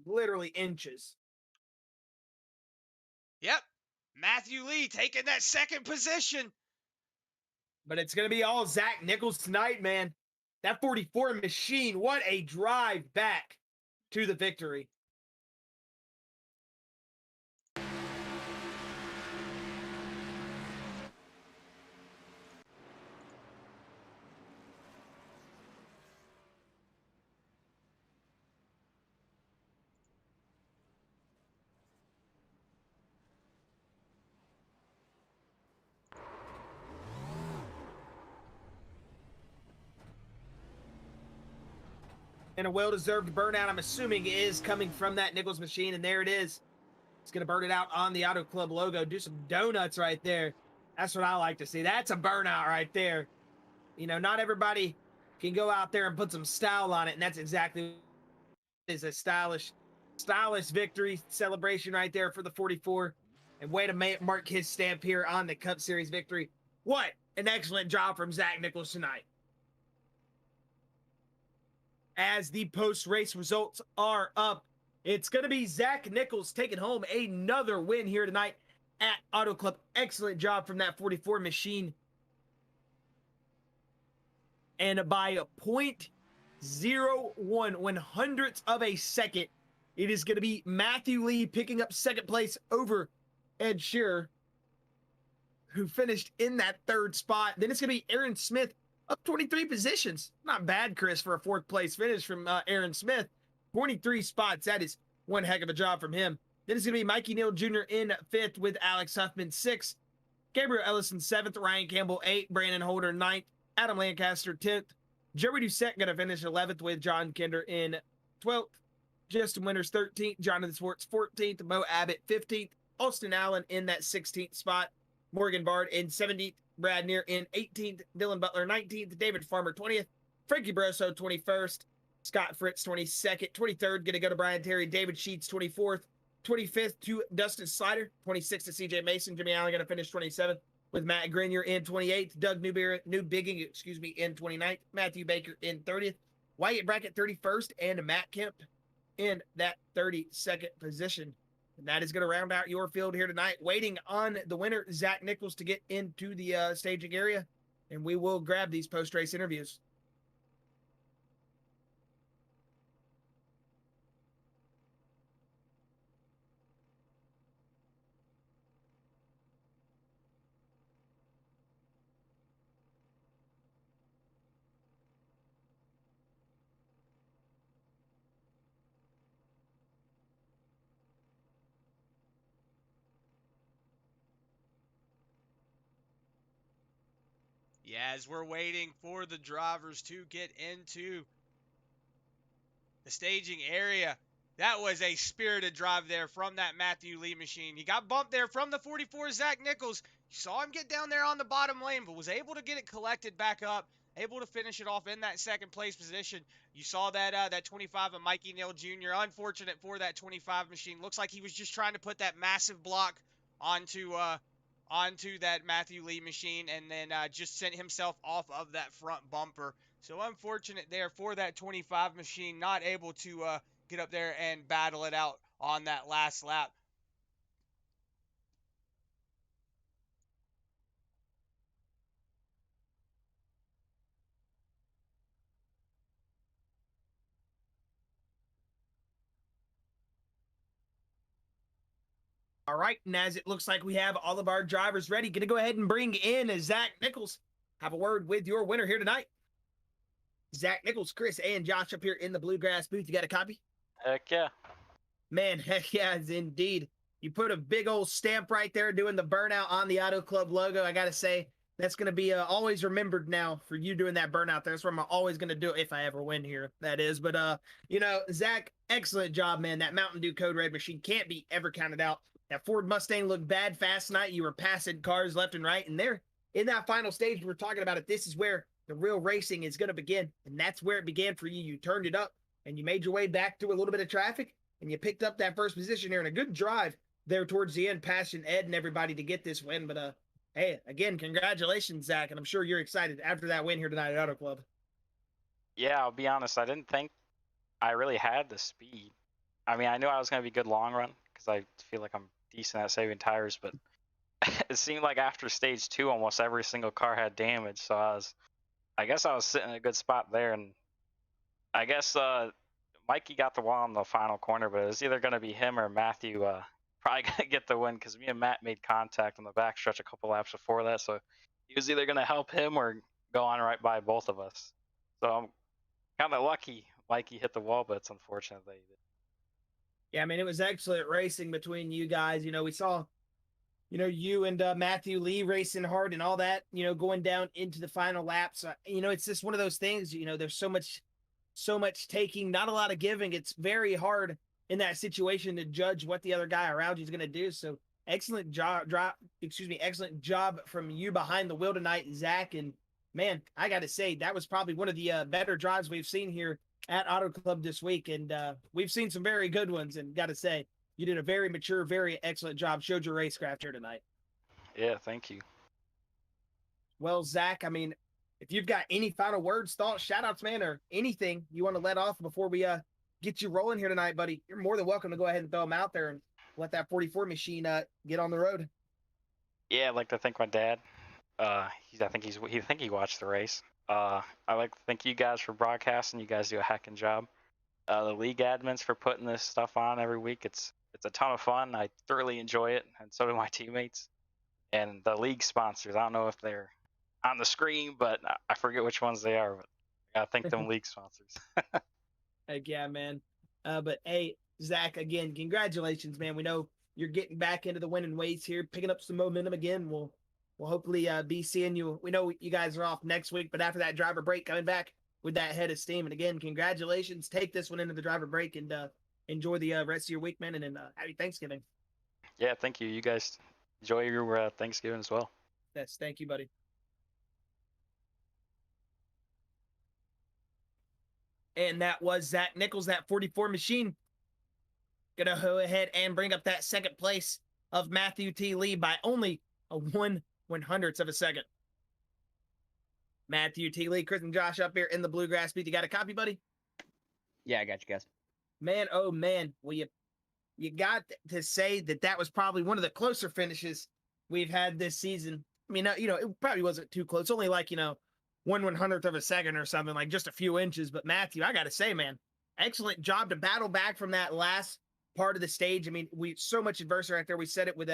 literally inches. Yep. Matthew Lee taking that second position. But it's going to be all Zach Nichols tonight, man. That 44 machine, what a drive back to the victory. And a well-deserved burnout, I'm assuming, is coming from that Nichols machine. And there it is. It's going to burn it out on the Auto Club logo. Do some donuts right there. That's what I like to see. That's a burnout right there. You know, not everybody can go out there and put some style on it. And that's exactly what it is, a stylish victory celebration right there for the 44. And way to mark his stamp here on the Cup Series victory. What an excellent job from Zach Nichols tonight. As the post-race results are up, it's going to be Zach Nichols taking home another win here tonight at Auto Club. Excellent job from that 44 machine. And by a 0.01, 100ths of a second, it is going to be Matthew Lee picking up second place over Ed Shearer, who finished in that third spot. Then it's going to be Aaron Smith up 23 positions. Not bad, Chris, for a fourth place finish from Aaron Smith. 23 spots. That is one heck of a job from him. Then it's going to be Mikey Neal Jr. in fifth with Alex Huffman 6th. Gabriel Ellison 7th. Ryan Campbell 8th. Brandon Holder 9th. Adam Lancaster 10th. Joey Doucette going to finish 11th with John Kinder in 12th. Justin Winters 13th. Jonathan Schwartz 14th. Mo Abbott 15th. Austin Allen in that 16th spot. Morgan Bard in 17th. Brad Neer in 18th, Dylan Butler 19th, David Farmer 20th, Frankie Brosso 21st, Scott Fritz 22nd, 23rd going to go to Brian Terry, David Sheets 24th, 25th to Dustin Slider, 26th to CJ Mason, Jimmy Allen going to finish 27th with Matt Grenier in 28th, Doug Newbigging, in 29th, Matthew Baker in 30th, Wyatt Brackett 31st, and Matt Kemp in that 32nd position. And that is going to round out your field here tonight. Waiting on the winner, Zach Nichols, to get into the staging area. And we will grab these post-race interviews. Yeah, as we're waiting for the drivers to get into the staging area, that was a spirited drive there from that Matthew Lee machine. He got bumped there from the 44, Zach Nichols. You saw him get down there on the bottom lane, but was able to get it collected back up, able to finish it off in that second place position. You saw that that 25 of Mikey Neal Jr. Unfortunate for that 25 machine. Looks like he was just trying to put that massive block onto that Matthew Lee machine, and then just sent himself off of that front bumper. So unfortunate there for that 25 machine, not able to get up there and battle it out on that last lap. All right, and as it looks like we have all of our drivers ready, going to go ahead and bring in Zach Nichols. Have a word with your winner here tonight. Zach Nichols, Chris, and Josh up here in the Bluegrass booth. You got a copy? Heck yeah. Man, heck yeah, indeed. You put a big old stamp right there doing the burnout on the Auto Club logo. I got to say, that's going to be always remembered now for you doing that burnout there. That's where I'm always going to do it if I ever win here, that is. But, Zach, excellent job, man. That Mountain Dew Code Red machine can't be ever counted out. That Ford Mustang looked bad fast tonight. You were passing cars left and right. And there, in that final stage, we're talking about it. This is where the real racing is going to begin. And that's where it began for you. You turned it up and you made your way back through a little bit of traffic. And you picked up that first position here in a good drive there towards the end, passing Ed and everybody to get this win. But, hey, again, congratulations, Zach. And I'm sure you're excited after that win here tonight at Auto Club. Yeah, I'll be honest. I didn't think I really had the speed. I mean, I knew I was going to be good long run because I feel like I'm decent at saving tires, but it seemed like after stage 2, almost every single car had damage. So I guess I was sitting in a good spot there, and I guess Mikey got the wall in the final corner, but it was either going to be him or Matthew probably going to get the win because me and Matt made contact on the backstretch a couple laps before that, so he was either going to help him or go on right by both of us. So I'm kind of lucky Mikey hit the wall, but it's unfortunate that he did. Yeah, I mean, it was excellent racing between you guys. We saw, you and Matthew Lee racing hard and all that, going down into the final laps. It's just one of those things, there's so much taking, not a lot of giving. It's very hard in that situation to judge what the other guy around you is going to do. So excellent job from you behind the wheel tonight, Zach. And man, I got to say, that was probably one of the better drives we've seen here at Auto Club this week. And we've seen some very good ones, and got to say, you did a very mature, very excellent job. Showed your racecraft here tonight. Yeah, thank you. Well, Zach, I mean, if you've got any final words, thoughts, shout outs, man, or anything you want to let off before we get you rolling here tonight, buddy, you're more than welcome to go ahead and throw them out there and let that 44 machine get on the road. Yeah, I'd like to thank my dad. I think he watched the race. I like to thank you guys for broadcasting. You guys do a heckin' job. The league admins for putting this stuff on every week. It's a ton of fun. I thoroughly enjoy it, and so do my teammates. And the league sponsors, I don't know if they're on the screen, but I forget which ones they are. But I gotta thank them league sponsors. Heck yeah, man. But hey, Zach, again, congratulations, man. We know you're getting back into the winning ways here, picking up some momentum again. We'll hopefully be seeing you. We know you guys are off next week, but after that driver break, coming back with that head of steam. And again, congratulations. Take this one into the driver break and enjoy the rest of your week, man. And then happy Thanksgiving. Yeah, thank you. You guys enjoy your Thanksgiving as well. Yes, thank you, buddy. And that was Zach Nichols, that 44 machine. Gonna go ahead and bring up that second place of Matthew T. Lee by only a 1/100th of a second. Matthew T. Lee, Chris and Josh up here in the Bluegrass beat. You got a copy, buddy? Yeah, I got you guys. Man, oh man. Well, you got to say that was probably one of the closer finishes we've had this season. I mean, it probably wasn't too close. Only like, 1/100th of a second or something, like just a few inches. But Matthew, I got to say, man, excellent job to battle back from that last part of the stage. I mean, so much adversity right there. We said it with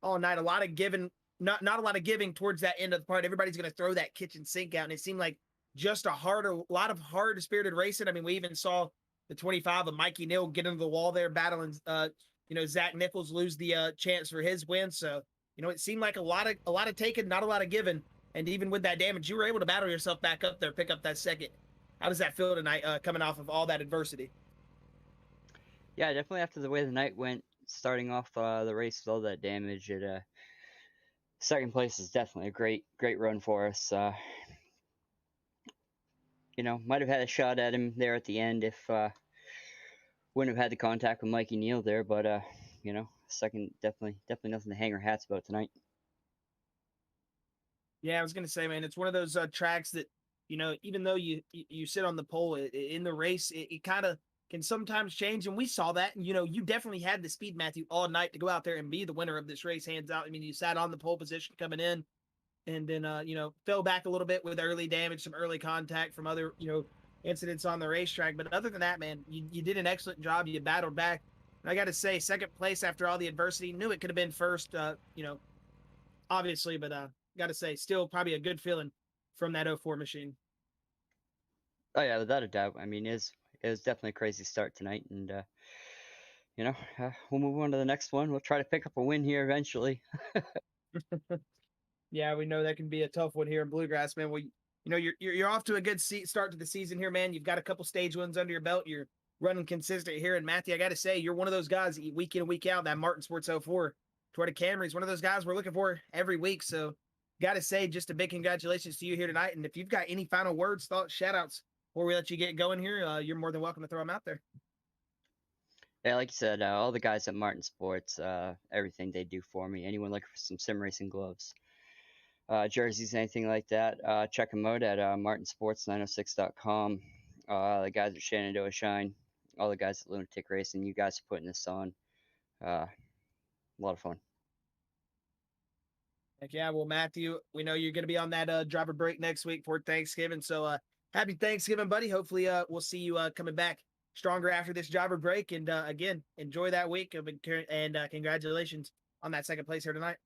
all night, a lot of giving, not a lot of giving towards that end of the part. Everybody's going to throw that kitchen sink out. And it seemed like just a lot of hard spirited racing. I mean, we even saw the 25 of Mikey Neal get into the wall there battling, Zach Nichols lose the chance for his win. So, it seemed like a lot of taking, not a lot of giving. And even with that damage, you were able to battle yourself back up there, pick up that second. How does that feel tonight, coming off of all that adversity? Yeah, definitely after the way the night went, starting off the race with all that damage, second place is definitely a great run for us. Might have had a shot at him there at the end if wouldn't have had the contact with Mikey Neal there, but second definitely nothing to hang our hats about tonight. Yeah, I was going to say, man, it's one of those tracks that, even though you sit on the pole in the race, it kind of can sometimes change. And we saw that. And, you definitely had the speed, Matthew, all night to go out there and be the winner of this race, hands out. I mean, you sat on the pole position coming in and then, fell back a little bit with early damage, some early contact from other, incidents on the racetrack. But other than that, man, you did an excellent job. You battled back. And I got to say, second place after all the adversity, knew it could have been first, obviously, but got to say, still probably a good feeling from that 04 machine. Oh yeah, without a doubt. I mean, it was definitely a crazy start tonight, and we'll move on to the next one. We'll try to pick up a win here eventually. Yeah, we know that can be a tough one here in Bluegrass, man. Well, you're off to a good start to the season here, man. You've got a couple stage wins under your belt. You're running consistent here, and Matthew, I got to say, you're one of those guys week in and week out. That Martin Sports 04 Toyota Camry is one of those guys we're looking for every week. So, got to say, just a big congratulations to you here tonight. And if you've got any final words, thoughts, shout outs before we let you get going here, you're more than welcome to throw them out there. Yeah, like you said, all the guys at Martin Sports, everything they do for me. Anyone looking for some sim racing gloves, jerseys, anything like that, check them out at martinsports906.com. The guys at Shenandoah Shine, all the guys at Lunatic Racing, you guys are putting this on. A lot of fun. Heck yeah, well, Matthew, we know you're going to be on that driver break next week for Thanksgiving. So happy Thanksgiving, buddy. Hopefully we'll see you coming back stronger after this driver break. And again, enjoy that week. And congratulations on that second place here tonight.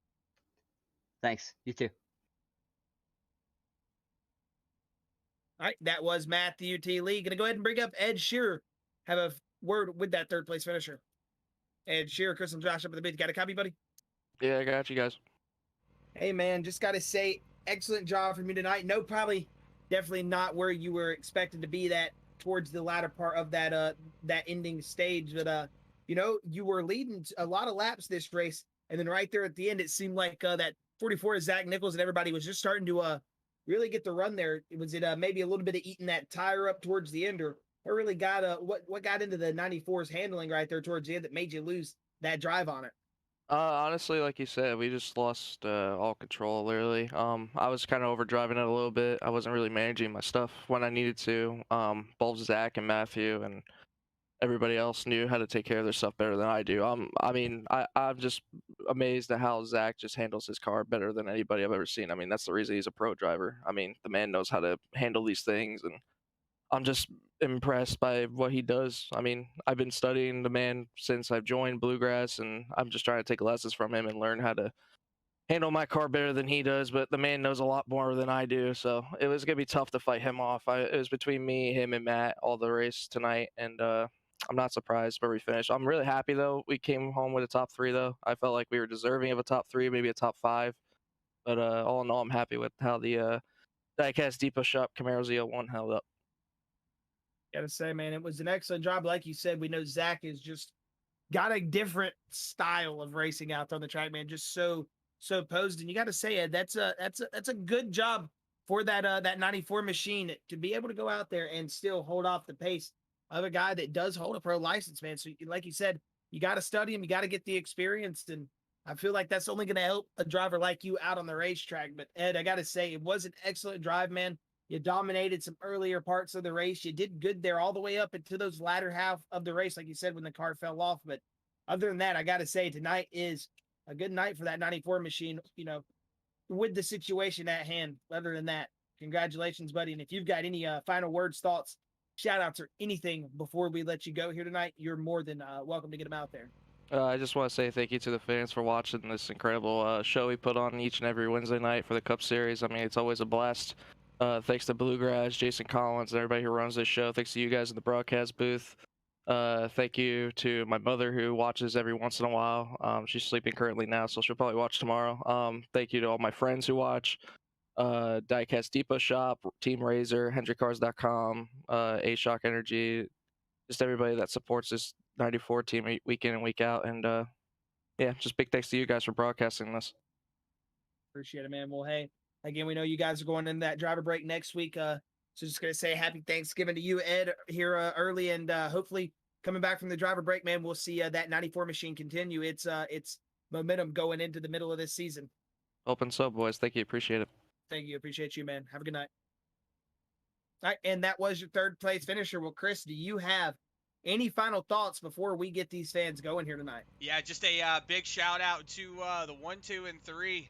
Thanks. You too. All right, that was Matthew T. Lee. Going to go ahead and bring up Ed Shearer. Have a word with that third place finisher. Ed Shearer, Chris and Josh up at the booth. Got a copy, buddy? Yeah, I got you guys. Hey, man, just got to say, excellent job from you tonight. No, definitely not where you were expected to be that towards the latter part of that ending stage. But, you were leading a lot of laps this race. And then right there at the end, it seemed like that 44 is Zach Nichols and everybody was just starting to really get the run there. Was it maybe a little bit of eating that tire up towards the end, or really got what got into the 94's handling right there towards the end that made you lose that drive on it? Honestly, like you said, we just lost all control, literally. I was kind of overdriving it a little bit. I wasn't really managing my stuff when I needed to. Both Zach and Matthew and everybody else knew how to take care of their stuff better than I do. I'm just amazed at how Zach just handles his car better than anybody I've ever seen. I mean, that's the reason he's a pro driver. I mean, the man knows how to handle these things, and I'm just impressed by what he does. I mean, I've been studying the man since I've joined Bluegrass, and I'm just trying to take lessons from him and learn how to handle my car better than he does. But the man knows a lot more than I do, so it was gonna be tough to fight him off. It was between me, him, and Matt all the race tonight, and I'm not surprised where we finished. I'm really happy though. We came home with a top 3 though. I felt like we were deserving of a top 3, maybe a top 5. But all in all, I'm happy with how the Diecast Depot Shop Camaro Z01 held up. Gotta say, man, it was an excellent job. Like you said, we know Zach is just got a different style of racing out on the track, man. Just so posed, and you got to say, Ed, that's a good job for that 94 machine to be able to go out there and still hold off the pace of a guy that does hold a pro license, man. So, like you said, you got to study him, you got to get the experience, and I feel like that's only going to help a driver like you out on the racetrack. But Ed, I got to say, it was an excellent drive, man. You dominated some earlier parts of the race. You did good there all the way up into those latter half of the race, like you said, when the car fell off. But other than that, I got to say, tonight is a good night for that 94 machine, with the situation at hand. Other than that, congratulations, buddy. And if you've got any final words, thoughts, shout outs, or anything before we let you go here tonight, you're more than welcome to get them out there. I just want to say thank you to the fans for watching this incredible show we put on each and every Wednesday night for the Cup Series. I mean, it's always a blast. Thanks to Bluegrass, Jason Collins, and everybody who runs this show. Thanks to you guys in the broadcast booth. Thank you to my mother who watches every once in a while. She's sleeping currently now, so she'll probably watch tomorrow. Thank you to all my friends who watch. Diecast Depot Shop, Team Razor, HendrickCars.com, A-Shock Energy, just everybody that supports this 94 team week in and week out. And yeah, just big thanks to you guys for broadcasting this. Appreciate it, man. Well, hey, again, we know you guys are going in that driver break next week. So just going to say happy Thanksgiving to you, Ed, here early, and hopefully coming back from the driver break, man, we'll see that 94 machine continue its momentum going into the middle of this season. Open so, boys. Thank you. Appreciate it. Thank you. Appreciate you, man. Have a good night. All right, and that was your third place finisher. Well, Chris, do you have any final thoughts before we get these fans going here tonight? Yeah, just a big shout out to the 1, 2, and 3.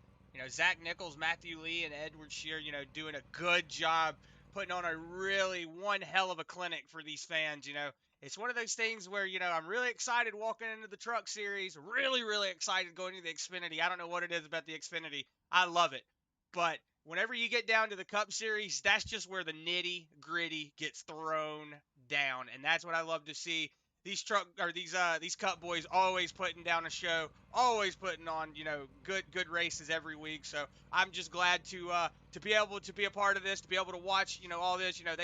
Zach Nichols, Matthew Lee, and Edward Shear, doing a good job putting on a really one hell of a clinic for these fans. It's one of those things where, I'm really excited walking into the truck series, really, really excited going to the Xfinity. I don't know what it is about the Xfinity. I love it. But whenever you get down to the Cup Series, that's just where the nitty gritty gets thrown down. And that's what I love to see. these Cup boys always putting down a show, always putting on, you know, good races every week. So I'm just glad to be able to be a part of this, to be able to watch, you know, all this. You know,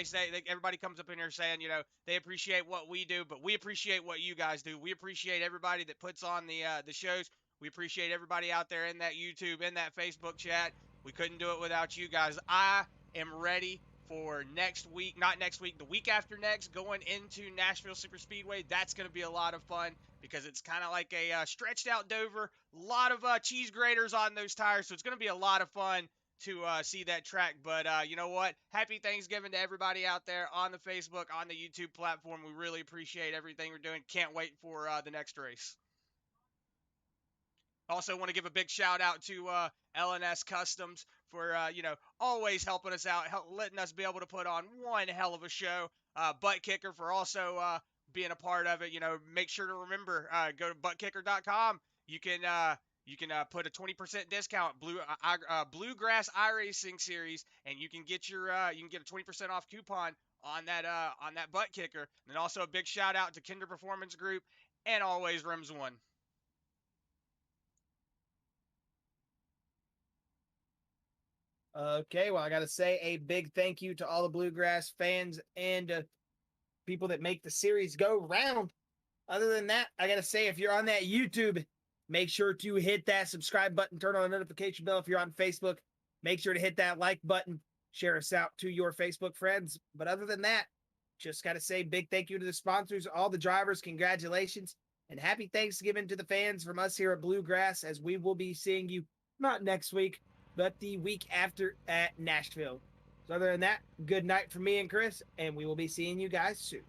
everybody comes up in here saying, you know, they appreciate what we do, but we appreciate what you guys do. We appreciate everybody that puts on the shows. We appreciate everybody out there in that YouTube, in that Facebook chat. We couldn't do it without you guys. I am ready for next week, not next week, the week after next, going into Nashville Super Speedway. That's going to be a lot of fun because it's kind of like a stretched out Dover. A lot of cheese graters on those tires, so it's going to be a lot of fun to see that track. But you know what? Happy Thanksgiving to everybody out there on the Facebook, on the YouTube platform. We really appreciate everything we're doing. Can't wait for the next race. Also want to give a big shout out to LNS Customs for, you know, always helping us out, letting us be able to put on one hell of a show. ButtKicker for also being a part of it. You know, make sure to remember, go to ButtKicker.com. You can put a 20% discount, Bluegrass iRacing series, and you can get your a 20% off coupon on that ButtKicker. And then also a big shout out to Kinder Performance Group and always Rims One. Okay, well, I got to say a big thank you to all the Bluegrass fans and people that make the series go round. Other than that, I got to say, if you're on that YouTube, make sure to hit that subscribe button, turn on the notification bell. If you're on Facebook, make sure to hit that like button, share us out to your Facebook friends. But other than that, just got to say big thank you to the sponsors, all the drivers, congratulations, and happy Thanksgiving to the fans from us here at Bluegrass, as we will be seeing you not next week, but the week after at Nashville. So other than that, good night from me and Chris, and we will be seeing you guys soon.